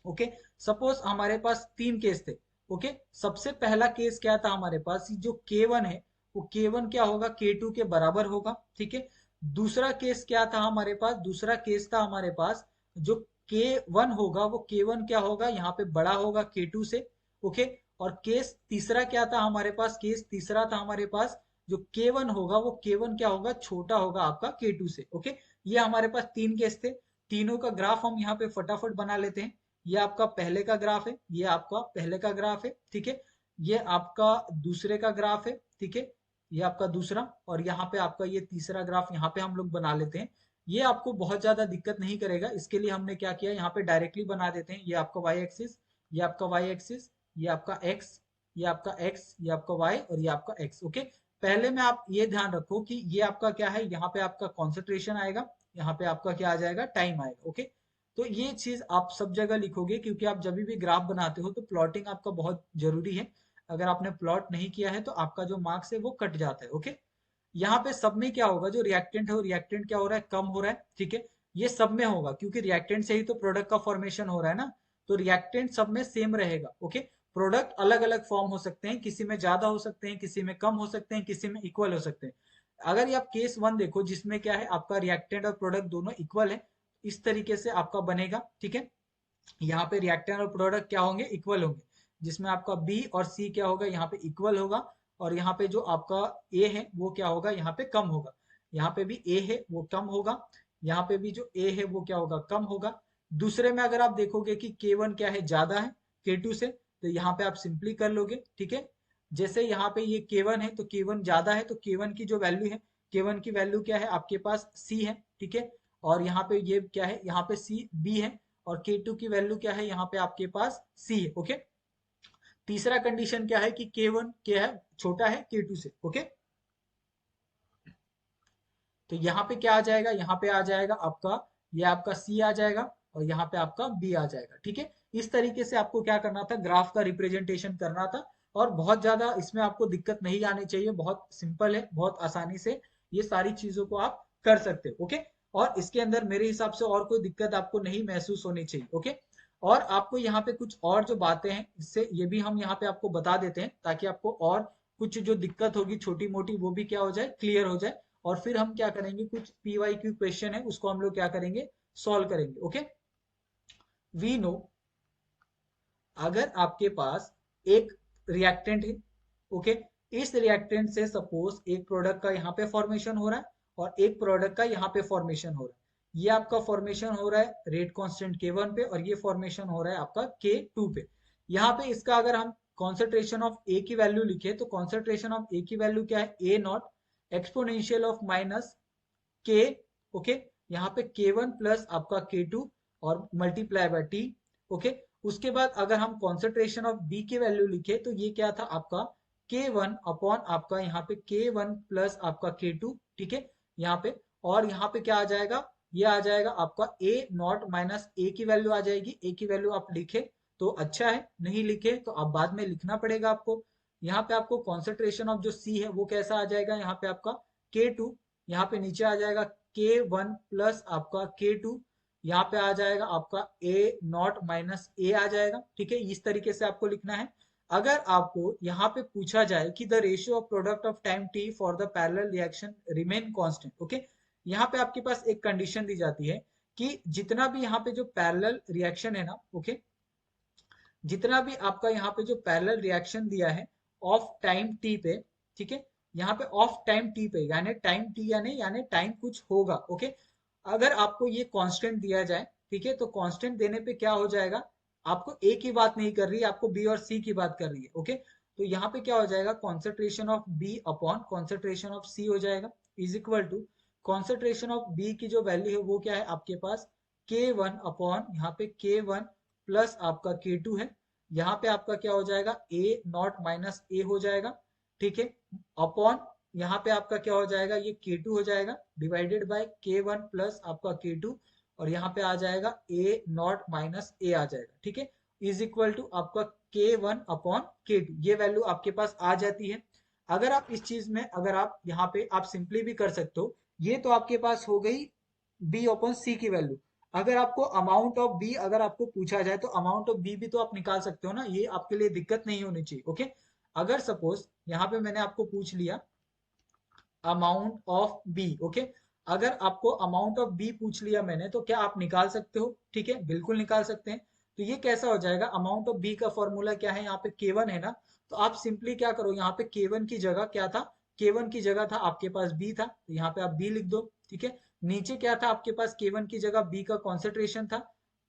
ओके, सपोज हमारे पास तीन केस थे। ओके, सबसे पहला केस क्या था हमारे पास, जो K1 है वो K1 क्या होगा, K2 के बराबर होगा, ठीक है। दूसरा केस क्या था हमारे पास, दूसरा केस था हमारे पास जो K1 होगा वो K1 क्या होगा, यहाँ पे बड़ा होगा K2 से। ओके, और केस तीसरा क्या था हमारे पास, केस तीसरा था हमारे पास जो K1 होगा वो K1 क्या होगा, छोटा होगा आपका K2 से। ओके, ये हमारे पास तीन केस थे। तीनों का ग्राफ हम यहाँ पे फटाफट बना लेते हैं। ये आपका पहले का ग्राफ है, ये आपका पहले का ग्राफ है, ठीक है। ये आपका दूसरे का ग्राफ है, ठीक है। ये आपका दूसरा, और यहाँ पे आपका ये तीसरा ग्राफ यहाँ पे हम लोग बना लेते हैं। ये आपको बहुत ज्यादा दिक्कत नहीं करेगा, इसके लिए हमने क्या किया, यहाँ पे डायरेक्टली बना देते हैं। ये आपका वाई एक्सिस, ये आपका वाई एक्सिस, ये आपका एक्स, ये आपका एक्स, ये आपका वाई और ये आपका एक्स। ओके, पहले में आप ये ध्यान रखो कि ये आपका क्या है, यहाँ पे आपका कॉन्सेंट्रेशन आएगा, यहाँ पे आपका क्या आ जाएगा, टाइम आएगा। ओके, तो ये चीज आप सब जगह लिखोगे, क्योंकि आप जब भी ग्राफ बनाते हो तो प्लॉटिंग आपका बहुत जरूरी है। अगर आपने प्लॉट नहीं किया है तो आपका जो मार्क्स है वो कट जाता है। ओके, यहाँ पे सब में क्या होगा, जो रिएक्टेंट है वो रिएक्टेंट क्या हो रहा है, कम हो रहा है, ठीक है। ये सब में होगा क्योंकि रिएक्टेंट से ही तो प्रोडक्ट का फॉर्मेशन हो रहा है ना, तो रिएक्टेंट सब में सेम रहेगा। ओके, प्रोडक्ट अलग अलग फॉर्म हो सकते हैं, किसी में ज्यादा हो सकते हैं, किसी में कम हो सकते हैं, किसी में इक्वल हो सकते हैं। अगर ये आप केस वन देखो जिसमें क्या है आपका रिएक्टेंट और प्रोडक्ट दोनों इक्वल है, इस तरीके से आपका बनेगा, ठीक है। यहाँ पे रिएक्टेंट और प्रोडक्ट क्या होंगे, इक्वल होंगे, जिसमें आपका बी और सी क्या होगा, यहाँ पे इक्वल होगा। और यहाँ पे जो आपका ए है वो क्या होगा, यहाँ पे कम होगा। यहाँ पे भी ए है वो कम होगा, यहाँ पे भी जो ए है वो क्या होगा, कम होगा। दूसरे में अगर आप देखोगे कि K1 क्या है, ज्यादा है K2 से, तो यहाँ पे आप सिंपली कर लोगे, ठीक है। जैसे यहाँ पे ये K1 है तो K1 ज्यादा है, तो K1 की जो वैल्यू है, K1 की वैल्यू क्या है आपके पास, C है, ठीक है। और यहाँ पे ये क्या है, यहाँ पे C B है, और K2 की वैल्यू क्या है, यहाँ पे आपके पास C है। ओके, तीसरा कंडीशन क्या है कि K1 क्या है, छोटा है K2 से। ओके, तो यहाँ पे क्या आ जाएगा, यहाँ पे आ जाएगा आपका, ये आपका C आ जाएगा और यहाँ पे आपका B आ जाएगा, ठीक है। इस तरीके से आपको क्या करना था, ग्राफ का रिप्रेजेंटेशन करना था। और बहुत ज्यादा इसमें आपको दिक्कत नहीं आनी चाहिए, बहुत सिंपल है, बहुत आसानी से ये सारी चीजों को आप कर सकते हो। ओके, और इसके अंदर मेरे हिसाब से और कोई दिक्कत आपको नहीं महसूस होनी चाहिए। ओके, और आपको यहाँ पे कुछ और जो बातें हैं इससे ये भी हम यहाँ पे आपको बता देते हैं, ताकि आपको और कुछ जो दिक्कत होगी छोटी मोटी वो भी क्या हो जाए, क्लियर हो जाए। और फिर हम क्या करेंगे, कुछ PYQ क्वेश्चन है उसको हम लोग क्या करेंगे, सॉल्व करेंगे। ओके, वी नो, अगर आपके पास एक रिएक्टेंट है, ओके। इस रिएक्टेंट से सपोज एक प्रोडक्ट का यहाँ पे फॉर्मेशन हो रहा है और एक प्रोडक्ट का यहाँ पे फॉर्मेशन हो रहा है। ये आपका फॉर्मेशन हो रहा है रेट कांस्टेंट K1 पे और ये फॉर्मेशन हो रहा है आपका K2 पे। यहाँ पे इसका अगर हम कॉन्सेंट्रेशन ऑफ ए की वैल्यू लिखे तो कॉन्सेंट्रेशन ऑफ ए की वैल्यू क्या है, ए नॉट एक्सपोनेंशियल ऑफ माइनस के, ओके। यहाँ पे K1 प्लस आपका K2 और मल्टीप्लाई बाय टी, ओके। उसके बाद अगर हम कॉन्सेंट्रेशन ऑफ बी की वैल्यू लिखे तो ये क्या था आपका K1 अपॉन आपका यहाँ पे K1 प्लस आपका K2, ठीक है। यहाँ पे और यहाँ पे क्या आ जाएगा, ये आ जाएगा आपका ए नॉट माइनस ए की वैल्यू आ जाएगी। ए की वैल्यू आप लिखे तो अच्छा है, नहीं लिखे तो आप बाद में लिखना पड़ेगा आपको। यहाँ पे आपको कॉन्सेंट्रेशन ऑफ जो सी है वो कैसा आ जाएगा, यहाँ पे आपका K2, यहाँ पे नीचे आ जाएगा K1 प्लस आपका K2, यहाँ पे आ जाएगा आपका ए नॉट माइनस ए आ जाएगा, ठीक है। इस तरीके से आपको लिखना है। अगर आपको यहाँ पे पूछा जाए कि the ratio of product of time T for the parallel reaction remain constant, okay. यहाँ पे आपके पास एक कंडीशन दी जाती है कि जितना भी यहाँ पे जो पैरेलल रिएक्शन है ना, ओके, जितना भी आपका यहाँ पे जो पैरेलल रिएक्शन दिया है ऑफ टाइम टी पे, ठीक है। यहाँ पे ऑफ टाइम टी पे यानी टाइम टी यानी टाइम कुछ होगा, ओके। अगर आपको ये कांस्टेंट दिया जाए, ठीक है, तो कांस्टेंट देने पे क्या हो जाएगा, आपको ए की बात नहीं कर रही है, आपको बी और सी की बात कर रही है, ओके। तो यहाँ पे क्या हो जाएगा, concentration of B upon concentration of C हो जाएगा is equal to concentration of B की जो वैल्यू है वो क्या है आपके पास K1 अपॉन यहाँ पे K1 प्लस आपका K2 है। यहाँ पे आपका क्या हो जाएगा ए नॉट माइनस ए हो जाएगा, ठीक है, अपॉन यहाँ पे आपका क्या हो जाएगा ये K2 हो जाएगा डिवाइडेड बाय K1 प्लस आपका K2 और यहाँ पे आ जाएगा ए नॉट माइनस ए आ जाएगा, ठीक है, इज इक्वल टू आपका K1 अपॉन K2। ये वैल्यू आपके पास आ जाती है। अगर आप इस चीज में अगर आप यहाँ पे आप सिंपली भी कर सकते हो, ये तो आपके पास हो गई बी अपॉन सी की वैल्यू। अगर आपको अमाउंट ऑफ बी अगर आपको पूछा जाए तो अमाउंट ऑफ बी भी तो आप निकाल सकते हो ना, ये आपके लिए दिक्कत नहीं होनी चाहिए, ओके। अगर सपोज यहाँ पे मैंने आपको पूछ लिया अमाउंट ऑफ बी, ओके, अगर आपको अमाउंट ऑफ बी पूछ लिया मैंने तो क्या आप निकाल सकते हो, ठीक है, बिल्कुल निकाल सकते हैं। तो ये कैसा हो जाएगा, अमाउंट ऑफ बी का फॉर्मूला क्या है, यहाँ पे K1 है ना, तो आप सिंपली क्या करो, यहाँ पे K1 की जगह क्या था, K1 की जगह था आपके पास बी था, तो यहाँ पे आप बी लिख दो, ठीक है। नीचे क्या था आपके पास K1 की जगह बी का कॉन्सेंट्रेशन था,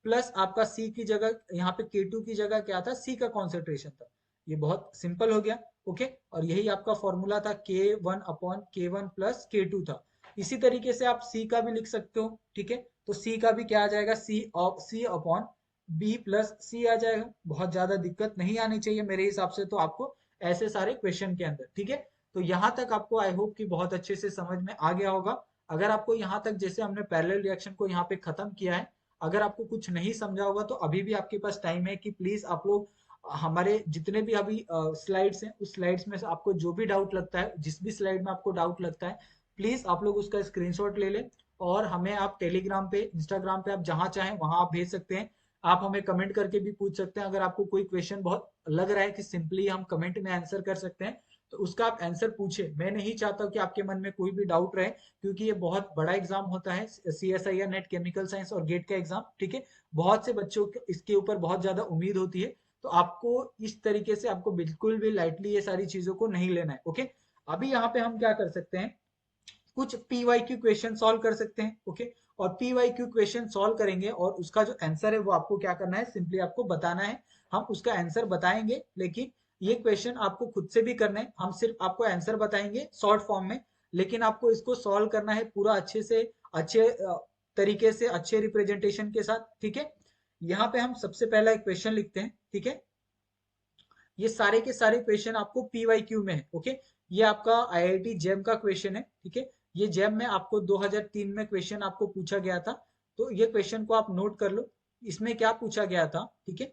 प्लस आपका सी की जगह यहाँ पे K2 की जगह क्या था, सी का कॉन्सेंट्रेशन था। ये बहुत सिंपल हो गया, ओके। और यही आपका फॉर्मूला था K1 upon K1 plus K2 था। इसी तरीके से आप C का भी लिख सकते हो, ठीक है। तो C का भी क्या आ जाएगा, C अपॉन बी प्लस सी आ जाएगा। बहुत ज्यादा दिक्कत नहीं आनी चाहिए मेरे हिसाब से तो आपको ऐसे सारे क्वेश्चन के अंदर, ठीक है। तो यहाँ तक आपको आई होप कि बहुत अच्छे से समझ में आ गया होगा। अगर आपको यहाँ तक जैसे हमने पैरेलल रिएक्शन को यहाँ पे खत्म किया है, अगर आपको कुछ नहीं समझा होगा तो अभी भी आपके पास टाइम है कि प्लीज आप लोग हमारे जितने भी अभी स्लाइड्स हैं उस स्लाइड्स में से आपको जो भी डाउट लगता है, जिस भी स्लाइड में आपको डाउट लगता है, प्लीज आप लोग उसका स्क्रीनशॉट ले लें और हमें आप टेलीग्राम पे इंस्टाग्राम पे आप जहां चाहें वहां आप भेज सकते हैं। आप हमें कमेंट करके भी पूछ सकते हैं। अगर आपको कोई क्वेश्चन बहुत लग रहा है कि सिंपली हम कमेंट में आंसर कर सकते हैं तो उसका आप आंसर पूछे। मैं नहीं चाहता कि आपके मन में कोई भी डाउट रहे, क्योंकि ये बहुत बड़ा एग्जाम होता है, CSIR नेट केमिकल साइंस और गेट का एग्जाम, ठीक है। बहुत से बच्चों को इसके ऊपर बहुत ज्यादा उम्मीद होती है, तो आपको इस तरीके से आपको बिल्कुल भी लाइटली ये सारी चीजों को नहीं लेना है, ओके। अभी यहाँ पे हम क्या कर सकते हैं, कुछ PYQ क्वेश्चन सॉल्व कर सकते हैं, ओके। और PYQ क्वेश्चन सॉल्व करेंगे और उसका जो आंसर है वो आपको क्या करना है, सिंपली आपको बताना है। हम उसका आंसर बताएंगे, लेकिन ये क्वेश्चन आपको खुद से भी करना है। हम सिर्फ आपको आंसर बताएंगे शॉर्ट फॉर्म में, लेकिन आपको इसको सॉल्व करना है पूरा अच्छे से, अच्छे तरीके से, अच्छे रिप्रेजेंटेशन के साथ, ठीक है। यहाँ पे हम सबसे पहला एक क्वेश्चन लिखते हैं, ठीक है। ये सारे के सारे क्वेश्चन आपको PYQ में है, ओके। ये आपका IIT जेम का क्वेश्चन है, ठीक है। ये जेम में आपको 2003 में क्वेश्चन आपको पूछा गया था, तो ये क्वेश्चन को आप नोट कर लो। इसमें क्या पूछा गया था, ठीक है।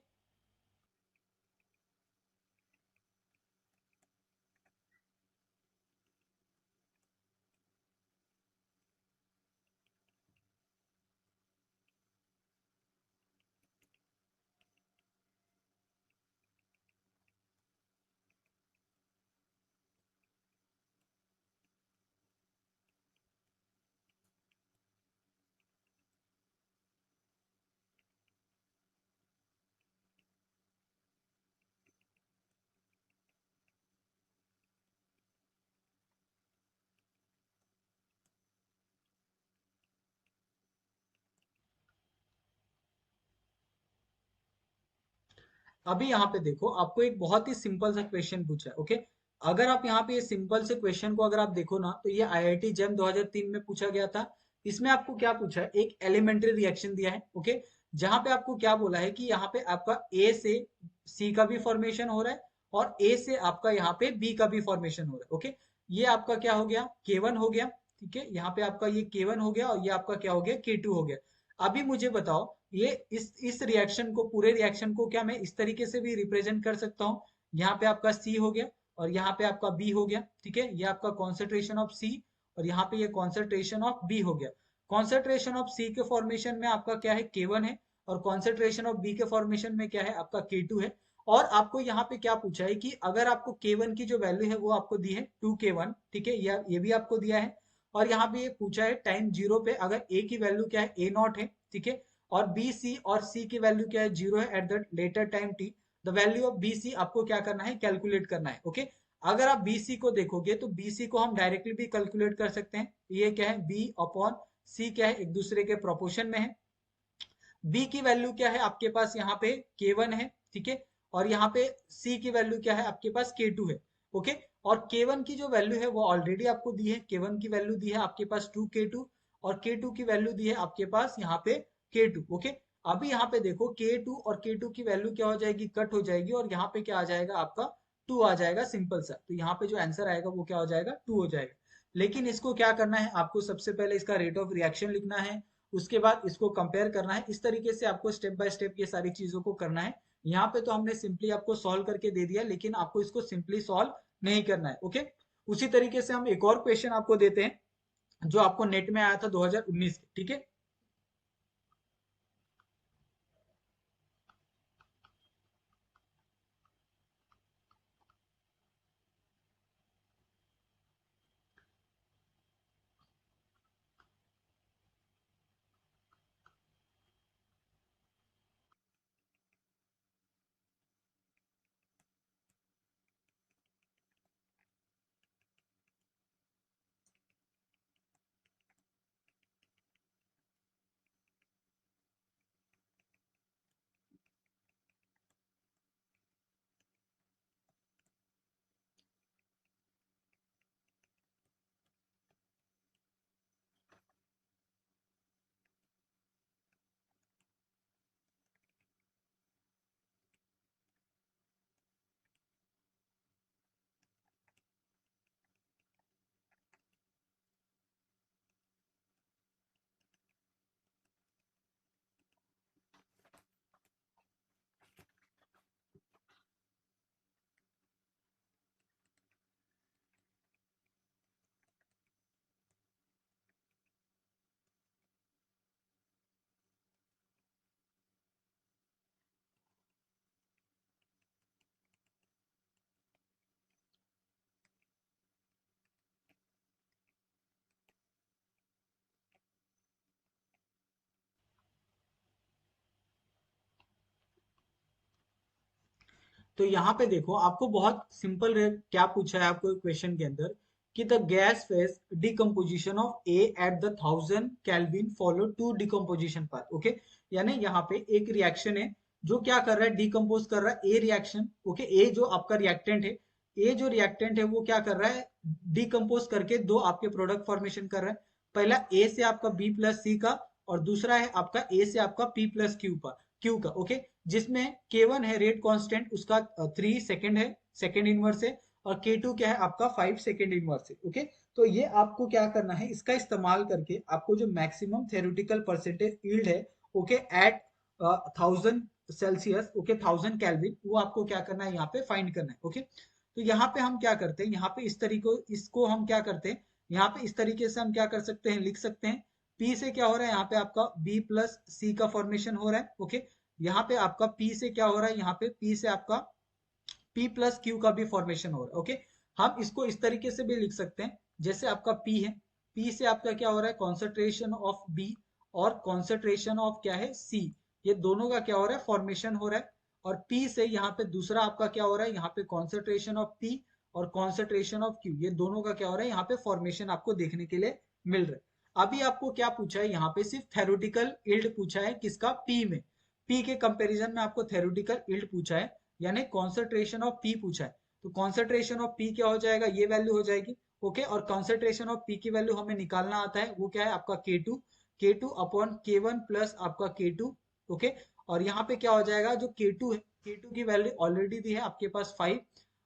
अभी यहाँ पे देखो, आपको एक बहुत ही सिंपल सा क्वेश्चन पूछा है, ओके। अगर आप यहाँ पे ये सिंपल से क्वेश्चन को अगर आप देखो ना, तो ये आईआईटी जेम 2003 में पूछा गया था। इसमें आपको क्या पूछा है, एक एलिमेंट्री रिएक्शन दिया है, ओके। जहां पे आपको क्या बोला है कि यहाँ पे आपका ए से सी का भी फॉर्मेशन हो रहा है, और ए से आपका यहाँ पे बी का भी फॉर्मेशन हो रहा है, ओके। ये आपका क्या हो गया, K1 हो गया, ठीक है। यहाँ पे आपका ये K1 हो गया, और ये आपका क्या हो गया, K2 हो गया। अभी मुझे बताओ, ये इस रिएक्शन को, पूरे रिएक्शन को क्या मैं इस तरीके से भी रिप्रेजेंट कर सकता हूँ। यहाँ पे आपका सी हो गया, और यहाँ पे आपका बी हो गया, ठीक है। ये आपका कॉन्सेंट्रेशन ऑफ सी, और यहाँ पे ये कॉन्सेंट्रेशन ऑफ बी हो गया। कॉन्सेंट्रेशन ऑफ सी के फॉर्मेशन में आपका क्या है, K1 है, और कॉन्सेंट्रेशन ऑफ बी के फॉर्मेशन में क्या है, आपका K2 है। और आपको यहाँ पे क्या पूछा है कि अगर आपको K1 की जो वैल्यू है वो आपको दी है 2K1, ठीक है, ये भी आपको दिया है। और यहाँ पे ये पूछा है टाइम जीरो पे अगर ए की वैल्यू क्या है, A0 है, ठीक है, और बी सी और सी की वैल्यू क्या है, जीरो है at the later time t. The value of B C आपको क्या करना है, कैलकुलेट करना है, ओके। अगर आप बी सी को देखोगे तो बी सी को हम डायरेक्टली भी कैलकुलेट कर सकते हैं। ये क्या है, बी अपॉन सी क्या है, एक दूसरे के प्रोपोर्शन में है। बी की वैल्यू क्या है आपके पास, यहाँ पे K1 है, ठीक है, और यहाँ पे सी की वैल्यू क्या है आपके पास, K2 है, ओके। और K1 की जो वैल्यू है वो ऑलरेडी आपको दी है। K1 की वैल्यू दी है आपके पास 2K2, और K2 की वैल्यू दी है आपके पास यहाँ पे K2, ओके। अभी यहाँ पे देखो, K2 और K2 की वैल्यू क्या हो जाएगी, कट हो जाएगी, और यहाँ पे क्या आ जाएगा आपका 2 आ जाएगा, सिंपल सा। तो यहाँ पे जो आंसर आएगा वो क्या हो जाएगा, 2 हो जाएगा। लेकिन इसको क्या करना है, आपको सबसे पहले इसका रेट ऑफ रिएक्शन लिखना है, उसके बाद इसको कंपेयर करना है। इस तरीके से आपको स्टेप बाय स्टेप ये सारी चीजों को करना है। यहाँ पे तो हमने सिंपली आपको सॉल्व करके दे दिया, लेकिन आपको इसको सिंपली सॉल्व नहीं करना है, ओके। उसी तरीके से हम एक और क्वेश्चन आपको देते हैं, जो आपको नेट में आया था 2019, ठीक है। तो यहाँ पे देखो, आपको बहुत सिंपल क्या पूछा है आपको क्वेश्चन के अंदर, कि the gas phase decomposition of A at the 1000 kelvin follow to decomposition path, okay. यानी यहाँ पे एक रिएक्शन है जो क्या कर रहा है, डिकम्पोज कर रहा है ए रिएक्शन, ओके। ए जो आपका रिएक्टेंट है, ए जो रिएक्टेंट है वो क्या कर रहा है, डिकम्पोज करके दो आपके प्रोडक्ट फॉर्मेशन कर रहा है। पहला ए से आपका बी प्लस सी का, और दूसरा है आपका ए से आपका पी प्लस क्यू का, ओके। जिसमें K1 है रेट कांस्टेंट, उसका 3 सेकंड है, सेकंड इनवर्स है, और K2 क्या है आपका 5 सेकंड इनवर्स है, ओके। तो ये आपको क्या करना है, इसका इस्तेमाल करके आपको जो मैक्सिमम थ्योरेटिकल परसेंटेज यील्ड है, okay, at 1000 Celsius, okay, 1000 kelvin, वो आपको क्या करना है, यहाँ पे फाइंड करना है, ओके। तो यहाँ पे हम क्या करते हैं, यहाँ पे इस तरीको इसको हम क्या करते हैं, यहाँ पे इस तरीके से हम क्या कर सकते हैं, लिख सकते हैं। P से क्या हो रहा है, यहाँ पे आपका B प्लस सी का फॉर्मेशन हो रहा है, ओके। यहाँ पे आपका P से क्या हो रहा है, यहाँ पे P से आपका P प्लस क्यू का भी फॉर्मेशन हो रहा है, ओके। हम इसको इस तरीके से भी लिख सकते हैं, जैसे आपका P है, P से आपका क्या हो रहा है, कॉन्सेंट्रेशन ऑफ B और कॉन्सेंट्रेशन ऑफ क्या है, C, ये दोनों का क्या हो रहा है, फॉर्मेशन हो रहा है। और P से यहाँ पे दूसरा आपका क्या हो रहा है, यहाँ पे कॉन्सेंट्रेशन ऑफ P और कॉन्सेंट्रेशन ऑफ Q, ये दोनों का क्या हो रहा है, यहाँ पे फॉर्मेशन आपको देखने के लिए मिल रहा है। अभी आपको क्या पूछा है, यहाँ पे सिर्फ थेरोटिकल यील्ड पूछा है, किसका, P में। पी के कंपैरिजन में आपको थ्योरेटिकल यील्ड पूछा है, यानी कॉन्सेंट्रेशन ऑफ पी पूछा है, तो कॉन्सेंट्रेशन ऑफ पी क्या हो जाएगा, ये वैल्यू हो जाएगी। ओके, और कॉन्सेंट्रेशन ऑफ पी की वैल्यू हमें निकालना आता है, वो क्या है आपका K2 अपॉन K1 प्लस आपका K2। ओके, और यहाँ पे क्या हो जाएगा, जो K2 है, K2 की वैल्यू ऑलरेडी दी है आपके पास 5,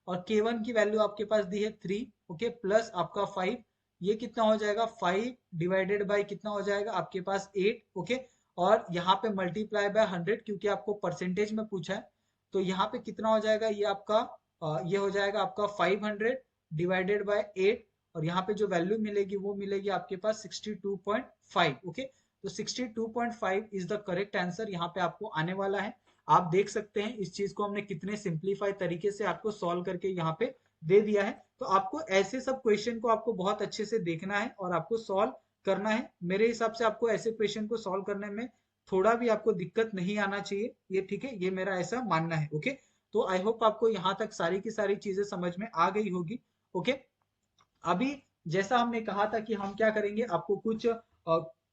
और K1 की वैल्यू आपके पास दी है 3। ओके, प्लस आपका 5, ये कितना हो जाएगा, 5 डिवाइडेड बाई कितना हो जाएगा आपके पास 8। ओके, और यहाँ पे मल्टीप्लाई बाय 100 क्योंकि आपको परसेंटेज में पूछा है, तो यहाँ पे कितना हो जाएगा, ये आपका ये हो जाएगा आपका 500 डिवाइडेड बाय 8, और यहाँ पे जो वैल्यू मिलेगी वो मिलेगी आपके पास 62.5। ओके, तो 62.5 इज द करेक्ट आंसर यहाँ पे आपको आने वाला है। आप देख सकते हैं इस चीज को हमने कितने सिंप्लीफाई तरीके से आपको सॉल्व करके यहाँ पे दे दिया है। तो आपको ऐसे सब क्वेश्चन को आपको बहुत अच्छे से देखना है और आपको सॉल्व करना है। मेरे हिसाब से आपको ऐसे क्वेश्चन को सॉल्व करने में थोड़ा भी आपको दिक्कत नहीं आना चाहिए, ये ठीक है, ये मेरा ऐसा मानना है। ओके, तो आई होप आपको यहाँ तक सारी की सारी चीजें समझ में आ गई होगी। ओके, अभी जैसा हमने कहा था कि हम क्या करेंगे, आपको कुछ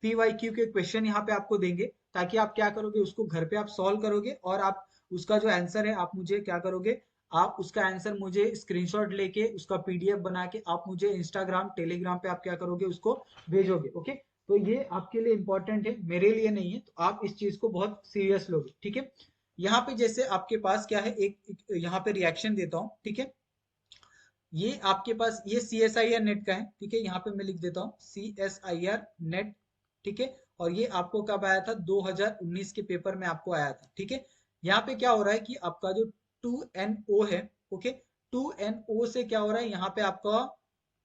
PYQ के क्वेश्चन यहाँ पे आपको देंगे, ताकि आप क्या करोगे, उसको घर पे आप सॉल्व करोगे, और आप उसका जो आंसर है आप मुझे क्या करोगे, आप उसका आंसर मुझे स्क्रीनशॉट लेके उसका PDF बना के आप मुझे इंस्टाग्राम टेलीग्राम पे आप क्या करोगे, उसको भेजोगे। ओके, तो ये आपके लिए इंपॉर्टेंट है, मेरे लिए नहीं है, तो आप इस चीज को बहुत सीरियस लोगे। ठीक है, यहाँ पे जैसे आपके पास क्या है, एक यहाँ पे रिएक्शन देता हूँ। ठीक है, ये आपके पास ये CSIR नेट का है। ठीक है, यहाँ पे मैं लिख देता हूँ CSIR नेट। ठीक है, और ये आपको कब आया था, 2019 के पेपर में आपको आया था। ठीक है, यहाँ पे क्या हो रहा है कि आपका जो 2NO है, ओके, 2NO से क्या हो रहा है, यहाँ पे आपका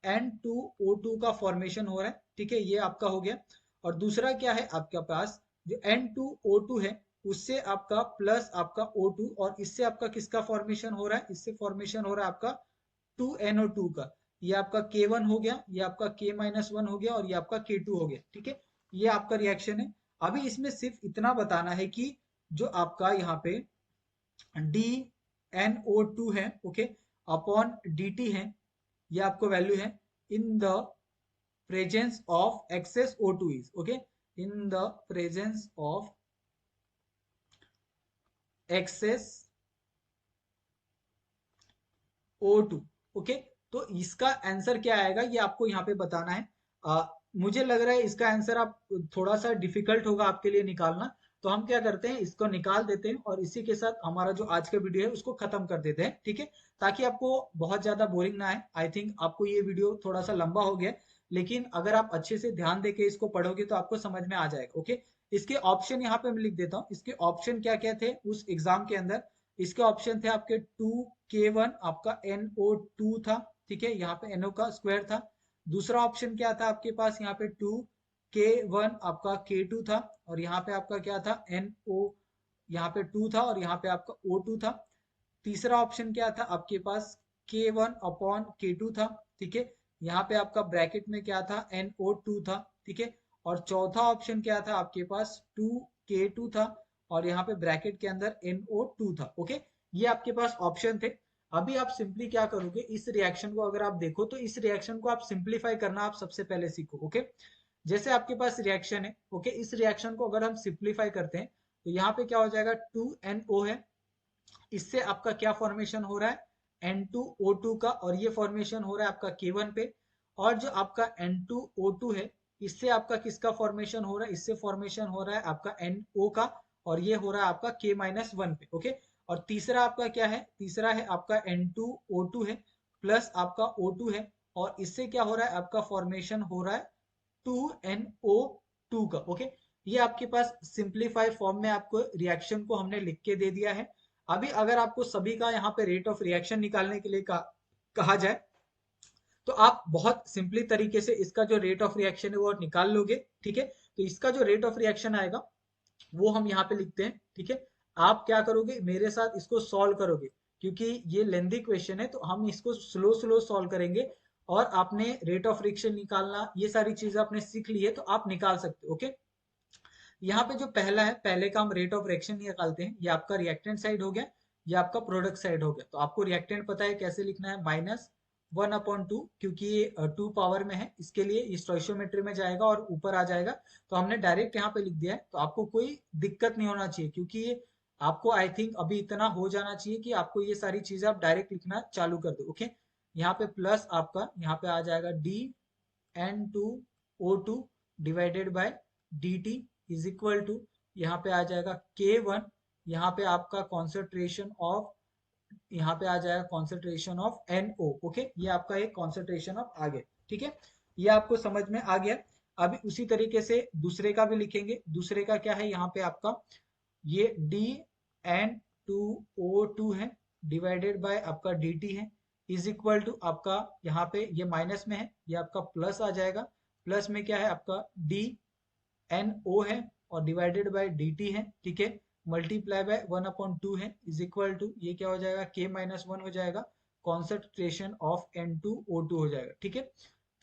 N2O2 का फॉर्मेशन हो रहा है। ठीक है, ये आपका हो गया। और दूसरा क्या है आपके पास, जो N2O2 है, उससे आपका प्लस आपका O2, और इससे आपका किसका फॉर्मेशन हो रहा है, इससे फॉर्मेशन हो रहा है आपका 2NO2 का। ये आपका K1 हो गया, ये आपका K-1 हो गया, और ये आपका K2 हो गया। ठीक है, ये आपका रिएक्शन है। अभी इसमें सिर्फ इतना बताना है कि जो आपका यहाँ पे DNO2 है, ओके, अपॉन DT है, ये आपको वैल्यू है in the presence of excess O2 is, okay, in the presence of excess O2। Okay, तो इसका आंसर क्या आएगा, ये आपको यहाँ पे बताना है। मुझे लग रहा है इसका आंसर आप थोड़ा सा डिफिकल्ट होगा आपके लिए निकालना, तो हम क्या करते हैं, इसको निकाल देते हैं, और इसी के साथ हमारा जो आज का वीडियो है उसको खत्म कर देते हैं। ठीक है, ताकि आपको बहुत ज्यादा बोरिंग ना आए। आई थिंक आपको ये वीडियो थोड़ा सा लंबा हो गया, लेकिन अगर आप अच्छे से ध्यान देके इसको पढ़ोगे तो आपको समझ में आ जाएगा। ओके, इसके ऑप्शन यहाँ पे मैं लिख देता हूँ, इसके ऑप्शन क्या क्या थे उस एग्जाम के अंदर। इसके ऑप्शन थे आपके 2K1 आपका NO2 था। ठीक है, यहाँ पे NO का स्क्वायर था। दूसरा ऑप्शन क्या था आपके पास, यहाँ पे 2K1 आपका K2 था, और यहाँ पे आपका क्या था, NO यहाँ पे 2 था, और यहाँ पे आपका O2 था। तीसरा ऑप्शन क्या था आपके पास, K1 अपॉन K2 था। ठीक है, यहाँ पे आपका ब्रैकेट में क्या था, NO2 था। ठीक है, और चौथा ऑप्शन क्या था आपके पास, 2K2 था, और यहाँ पे ब्रैकेट के अंदर NO2 था। ओके, ये आपके पास ऑप्शन थे। अभी आप सिंपली क्या करोगे, इस रिएक्शन को अगर आप देखो तो इस रिएक्शन को आप सिंप्लीफाई करना आप सबसे पहले सीखो। ओके, जैसे आपके पास रिएक्शन है, ओके, इस रिएक्शन को अगर हम सिंप्लीफाई करते हैं तो यहाँ पे क्या हो जाएगा, 2NO है, इससे आपका क्या फॉर्मेशन हो रहा है, N2O2 का, और ये फॉर्मेशन हो रहा है आपका K1 पे। और जो आपका N2O2 है, इससे आपका किसका फॉर्मेशन हो रहा है, इससे फॉर्मेशन हो रहा है आपका NO का, और ये हो रहा है आपका K-1 पे। ओके, और तीसरा आपका क्या है, तीसरा है आपका N2O2 है, प्लस आपका O2 है, और इससे क्या हो रहा है, आपका फॉर्मेशन हो रहा है 2NO2 का। ओके, ये आपके पास सिंप्लीफाई फॉर्म में आपको रिएक्शन को हमने लिख के दे दिया है। अभी अगर आपको सभी का यहाँ पे रेट ऑफ रिएक्शन निकालने के लिए कहा जाए, तो आप बहुत सिंपली तरीके से इसका जो रेट ऑफ रिएक्शन है वो निकाल लोगे। ठीक है, तो इसका जो रेट ऑफ रिएक्शन आएगा वो हम यहाँ पे लिखते हैं। ठीक है, आप क्या करोगे, मेरे साथ इसको सॉल्व करोगे, क्योंकि ये लेंदी क्वेश्चन है, तो हम इसको स्लो स्लो सॉल्व करेंगे, और आपने रेट ऑफ रिएक्शन निकालना, ये सारी चीजें आपने सीख ली है, तो आप निकाल सकते हो। ओके, यहाँ पे जो पहला है, पहले का हम रेट ऑफ रिएक्शन निकालते हैं, ये आपका रिएक्टेंट साइड हो गया, ये आपका प्रोडक्ट साइड हो गया। तो आपको रिएक्टेंट पता है कैसे लिखना है, 1/2, क्योंकि ये 2 पावर में है, इसके लिए ये स्टोइशियोमेट्री में जाएगा और ऊपर आ जाएगा। तो हमने डायरेक्ट यहाँ पे लिख दिया है, तो आपको कोई दिक्कत नहीं होना चाहिए, क्योंकि ये आपको आई थिंक अभी इतना हो जाना चाहिए कि आपको ये सारी चीजें आप डायरेक्ट लिखना चालू कर दो। ओके, यहाँ पे प्लस आपका यहाँ पे आ जाएगा dN2O2 divided by dt is equal to, यहाँ पे आ जाएगा K1, यहाँ पे आपका कॉन्सेंट्रेशन ऑफ, यहाँ पे आ जाएगा कॉन्सेंट्रेशन ऑफ NO। ओके, ये आपका एक कॉन्सेंट्रेशन ऑफ आ गया। ठीक है, ये आपको समझ में आ गया। अभी उसी तरीके से दूसरे का भी लिखेंगे। दूसरे का क्या है, यहाँ पे आपका ये DN2O2 है डिवाइडेड बाय आपका dt है इज इक्वल टू, आपका यहाँ पे ये माइनस में है, ये आपका प्लस आ जाएगा। प्लस में क्या है आपका NO है और डिवाइडेड बाय dt है। ठीक है, मल्टीप्लाई बाय 1/2 है इज इक्वल टू, ये क्या हो जाएगा K-1 हो जाएगा, कॉन्सेंट्रेशन ऑफ N2O2 हो जाएगा। ठीक है,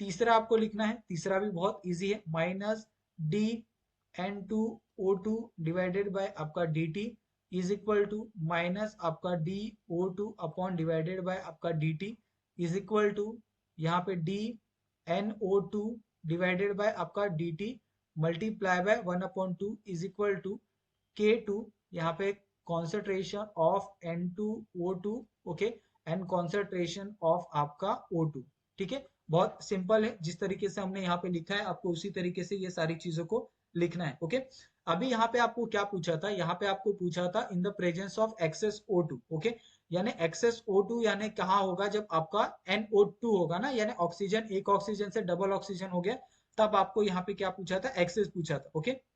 तीसरा आपको लिखना है, तीसरा भी बहुत इजी है, माइनस DN2O2 डिवाइडेड बाय आपका dt is equal to minus आपका DO2 अपॉन डिवाइडेड बाय आपका dt इज इक्वल टू, यहाँ पे DNO2 डिवाइडेड बाय आपका dt multiply by 1/2 is equal to K2, यहाँ पे concentration of N2O2, okay, and concentration of आपका O2। ठीक है, बहुत सिंपल है, जिस तरीके से हमने यहाँ पे लिखा है आपको उसी तरीके से ये सारी चीजों को लिखना है। ओके, अभी यहाँ पे आपको क्या पूछा था, यहाँ पे आपको पूछा था in the presence of excess O2। Okay, यानी एक्सेस O2 यानी कहाँ होगा, जब आपका NO2 होगा ना, यानी ऑक्सीजन, एक ऑक्सीजन से डबल ऑक्सीजन हो गया, तब आपको यहाँ पे क्या पूछा था, एक्सेस पूछा था। ओके,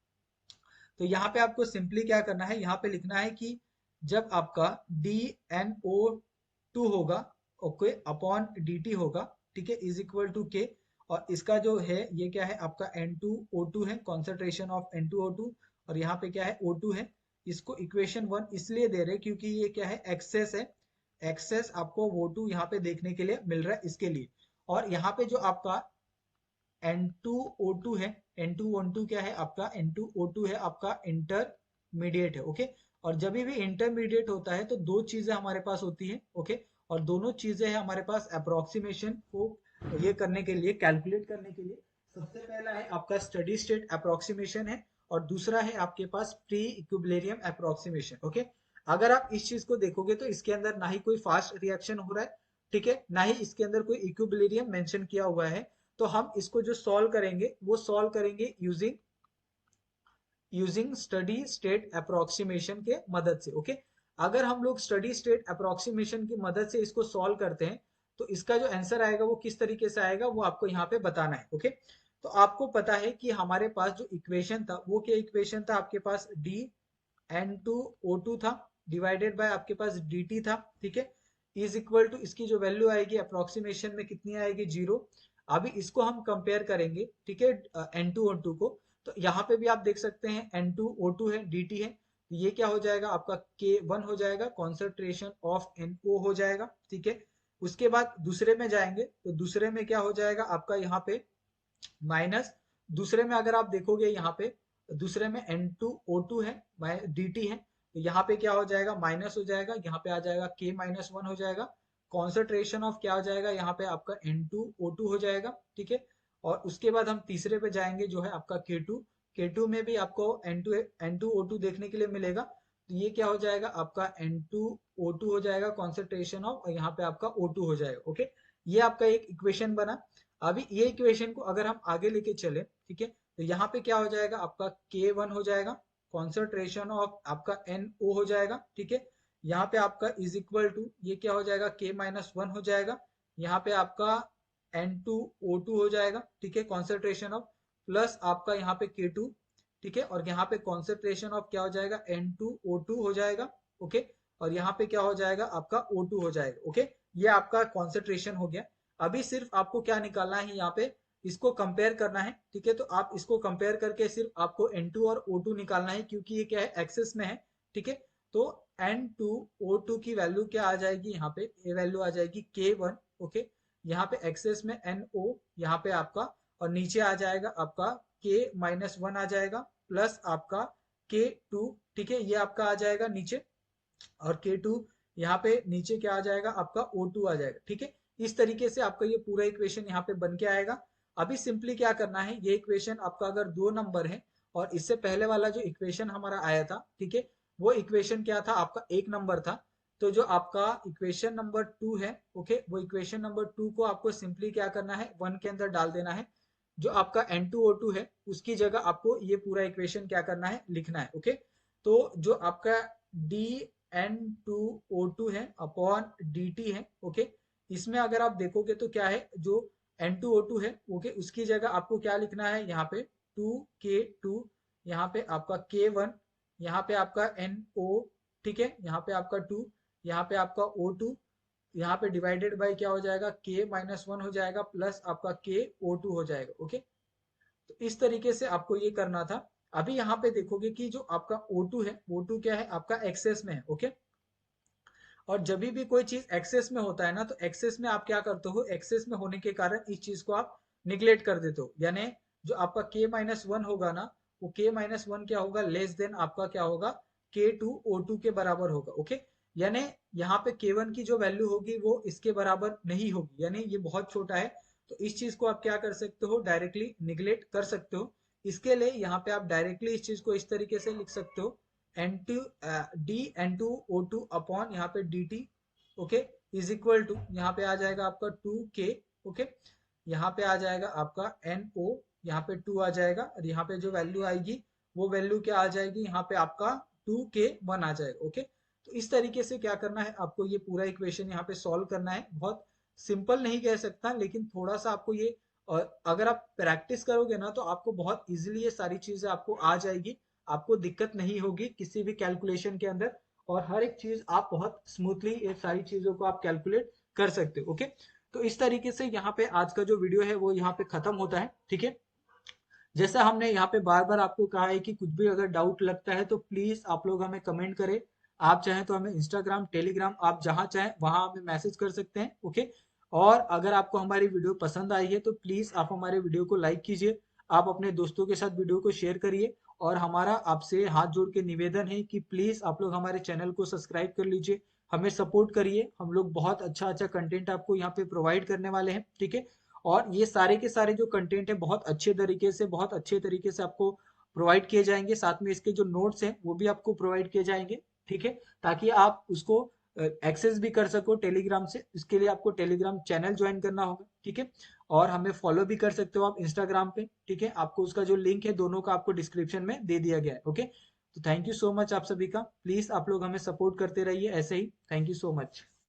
तो यहाँ पे आपको सिंपली क्या करना है, यहाँ पे लिखना है कि जब आपका DNO2 होगा, ओके, अपॉन dt होगा, ठीक है, इज इक्वल टू K, और इसका जो है ये क्या है आपका N2O2 है, कॉन्सेंट्रेशन ऑफ N2O2, और यहाँ पे क्या है O2 है। इसको इक्वेशन 1 इसलिए दे रहे क्योंकि ये क्या है, एक्सेस है, एक्सेस आपको O2 यहाँ पे देखने के लिए मिल रहा है, इसके लिए। और यहाँ पे जो आपका N2O2 है, N2O2 क्या है आपका, N2O2 है आपका इंटरमीडिएट है। ओके, और जब भी इंटरमीडिएट होता है तो दो चीजें हमारे पास होती है। ओके, और दोनों चीजें हैं हमारे पास अप्रोक्सीमेशन को ये करने के लिए, कैलकुलेट करने के लिए। सबसे पहला है आपका स्टडी स्टेट अप्रोक्सीमेशन है, और दूसरा है आपके पास प्री इक्विलिब्रियम अप्रोक्सीमेशन। ओके, अगर आप इस चीज को देखोगे तो इसके अंदर ना ही कोई फास्ट रिएक्शन हो रहा है, ठीक है, ना ही इसके अंदर कोई इक्विलिब्रियम मेंशन किया हुआ है। तो हम इसको जो सॉल्व करेंगे वो सॉल्व करेंगे यूजिंग स्टडी स्टेट अप्रोक्सीमेशन के मदद से। ओके, अगर हम लोग स्टडी स्टेट अप्रोक्सीमेशन की मदद से इसको सॉल्व करते हैं तो इसका जो आंसर आएगा वो किस तरीके से आएगा वो आपको यहाँ पे बताना है। ओके, तो आपको पता है कि हमारे पास जो इक्वेशन था वो क्या इक्वेशन था, आपके पास DN2O2 था डिवाइडेड बाय आपके पास dt था। ठीक है, इज इक्वल टू, इसकी जो वैल्यू आएगी अप्रोक्सीमेशन में कितनी आएगी, 0। अभी इसको हम कंपेयर करेंगे, ठीक है, N2O2 को, तो यहाँ पे भी आप देख सकते हैं N2O2 है, dt है, तो ये क्या हो जाएगा आपका K1 हो जाएगा, कॉन्सेंट्रेशन ऑफ NO हो जाएगा। ठीक है, उसके बाद दूसरे में जाएंगे तो दूसरे में क्या हो जाएगा आपका यहाँ पे माइनस, दूसरे में अगर आप देखोगे यहाँ पे दूसरे में N2O2 है, dt है, तो यहाँ पे क्या हो जाएगा, माइनस हो जाएगा, यहाँ पे आ जाएगा K-1 हो जाएगा, कॉन्सेंट्रेशन ऑफ क्या हो जाएगा यहाँ पे आपका N2O2 हो जाएगा। ठीक है, और उसके बाद हम तीसरे पे जाएंगे जो है आपका K2, K2 में भी आपको N2O2 देखने के लिए मिलेगा, तो ये क्या हो जाएगा आपका N2O2 हो जाएगा, कॉन्सेंट्रेशन ऑफ, और यहाँ पे आपका O2 हो जाएगा। ओके, ये आपका एक इक्वेशन बना। अभी ये इक्वेशन को अगर हम आगे लेके चले, ठीक है, तो यहाँ पे क्या हो जाएगा आपका K1 हो जाएगा, कॉन्सेंट्रेशन ऑफ आपका NO हो जाएगा। ठीक है, यहाँ पे आपका इज इक्वल टू, ये क्या हो जाएगा K-1 हो जाएगा, यहाँ पे आपका N2O2 हो जाएगा। ठीक है, कॉन्सेंट्रेशन ऑफ, प्लस आपका यहाँ पे K2, ठीक है, और यहाँ पे कॉन्सेंट्रेशन ऑफ क्या हो जाएगा N2O2 हो जाएगा। ओके, और यहाँ पे क्या हो जाएगा आपका O2 हो जाएगा। ओके, ये आपका कॉन्सेंट्रेशन हो गया। अभी सिर्फ आपको क्या निकालना है यहाँ पे, इसको कंपेयर करना है। ठीक है, तो आप इसको कंपेयर करके सिर्फ आपको N2 और O2 निकालना है, क्योंकि ये क्या है एक्सेस में है। ठीक है, तो N2O2 की वैल्यू क्या आ जाएगी, यहाँ पे ये वैल्यू आ जाएगी K1। ओके, यहाँ पे एक्सेस में NO, यहाँ पे आपका, और नीचे आ जाएगा आपका K-1 आ जाएगा, प्लस आपका K2। ठीक है, ये आपका आ जाएगा नीचे, और K2 यहाँ पे नीचे क्या आ जाएगा आपका O2 आ जाएगा। ठीक है, इस तरीके से आपका ये पूरा इक्वेशन यहाँ पे बन के आएगा। अभी सिंपली क्या करना है, ये इक्वेशन आपका अगर 2 नंबर है और इससे पहले वाला जो इक्वेशन हमारा आया था, ठीक है, वो इक्वेशन क्या था, आपका 1 नंबर था। तो जो आपका इक्वेशन नंबर 2 है, ओके, वो इक्वेशन नंबर 2 को आपको सिंपली क्या करना है, 1 के अंदर डाल देना है। जो आपका N2O2 है उसकी जगह आपको ये पूरा इक्वेशन क्या करना है, लिखना है, ओके। तो जो आपका dN2O2 है अपॉन dt है, ओके, इसमें अगर आप देखोगे तो क्या है, जो N2O2 है, ओके, उसकी जगह आपको क्या लिखना है, यहाँ पे 2K2, यहाँ पे आपका K1, यहाँ पे आपका NO, ठीक है, यहाँ पे आपका 2, यहाँ पे आपका O2, यहाँ पे डिवाइडेड बाय क्या हो जाएगा, K-1 हो जाएगा, प्लस आपका KO2 हो जाएगा, ओके। तो इस तरीके से आपको ये करना था। अभी यहाँ पे देखोगे कि जो आपका O2 है, O2 क्या है, आपका एक्सेस में है, ओके। और जब भी कोई चीज एक्सेस में होता है ना, तो एक्सेस में आप क्या करते हो, एक्सेस में होने के कारण इस चीज को आप निग्लेक्ट कर देते हो, यानी जो आपका K-1 होगा ना, वो K-1 क्या होगा, लेस देन आपका क्या होगा, K2O2 के बराबर होगा, ओके। यानी यहाँ पे K1 की जो वैल्यू होगी वो इसके बराबर नहीं होगी, यानी ये बहुत छोटा है। तो इस चीज को आप क्या कर सकते हो, डायरेक्टली निग्लेक्ट कर सकते हो। इसके लिए यहाँ पे आप डायरेक्टली इस चीज को इस तरीके से लिख सकते हो, N2 dN2O2 अपॉन यहाँ पे dt, okay, is equal to, यहाँ पे आ जाएगा आपका 2K, ओके, यहाँ पे आ जाएगा आपका NO, यहाँ पे 2 आ जाएगा, और यहाँ पे जो वैल्यू आएगी वो वैल्यू क्या आ जाएगी, यहाँ पे आपका 2K1 आ जाएगा, ओके। तो इस तरीके से क्या करना है, आपको ये पूरा इक्वेशन यहाँ पे सॉल्व करना है। बहुत सिंपल नहीं कह सकता, लेकिन थोड़ा सा आपको ये, अगर आप प्रैक्टिस करोगे ना तो आपको बहुत इजीली ये सारी चीजें आपको आ जाएगी। आपको दिक्कत नहीं होगी किसी भी कैलकुलेशन के अंदर, और हर एक चीज आप बहुत स्मूथली ये सारी चीजों को आप कैलकुलेट कर सकते हो, ओके। तो इस तरीके से यहाँ पे आज का जो वीडियो है वो यहाँ पे खत्म होता है, ठीक है। जैसा हमने यहाँ पे बार बार आपको कहा है कि कुछ भी अगर डाउट लगता है तो प्लीज आप लोग हमें कमेंट करें। आप चाहें तो हमें इंस्टाग्राम, टेलीग्राम, आप जहां चाहें वहां हमें मैसेज कर सकते हैं, ओके। और अगर आपको हमारी वीडियो पसंद आई है तो प्लीज आप हमारे वीडियो को लाइक कीजिए, आप अपने दोस्तों के साथ वीडियो को शेयर करिए। और हमारा आपसे हाथ जोड़ के निवेदन है कि प्लीज आप लोग हमारे चैनल को सब्सक्राइब कर लीजिए, हमें सपोर्ट करिए। हम लोग बहुत अच्छा अच्छा कंटेंट आपको यहाँ पे प्रोवाइड करने वाले हैं, ठीक है। और ये सारे के सारे जो कंटेंट है बहुत अच्छे तरीके से, बहुत अच्छे तरीके से आपको प्रोवाइड किए जाएंगे। साथ में इसके जो नोट्स हैं वो भी आपको प्रोवाइड किए जाएंगे, ठीक है, ताकि आप उसको एक्सेस भी कर सको टेलीग्राम से। इसके लिए आपको टेलीग्राम चैनल ज्वाइन करना होगा, ठीक है। और हमें फॉलो भी कर सकते हो आप इंस्टाग्राम पे, ठीक है। आपको उसका जो लिंक है दोनों का आपको डिस्क्रिप्शन में दे दिया गया है, ओके। तो थैंक यू सो मच आप सभी का, प्लीज आप लोग हमें सपोर्ट करते रहिए ऐसे ही। Thank you so much.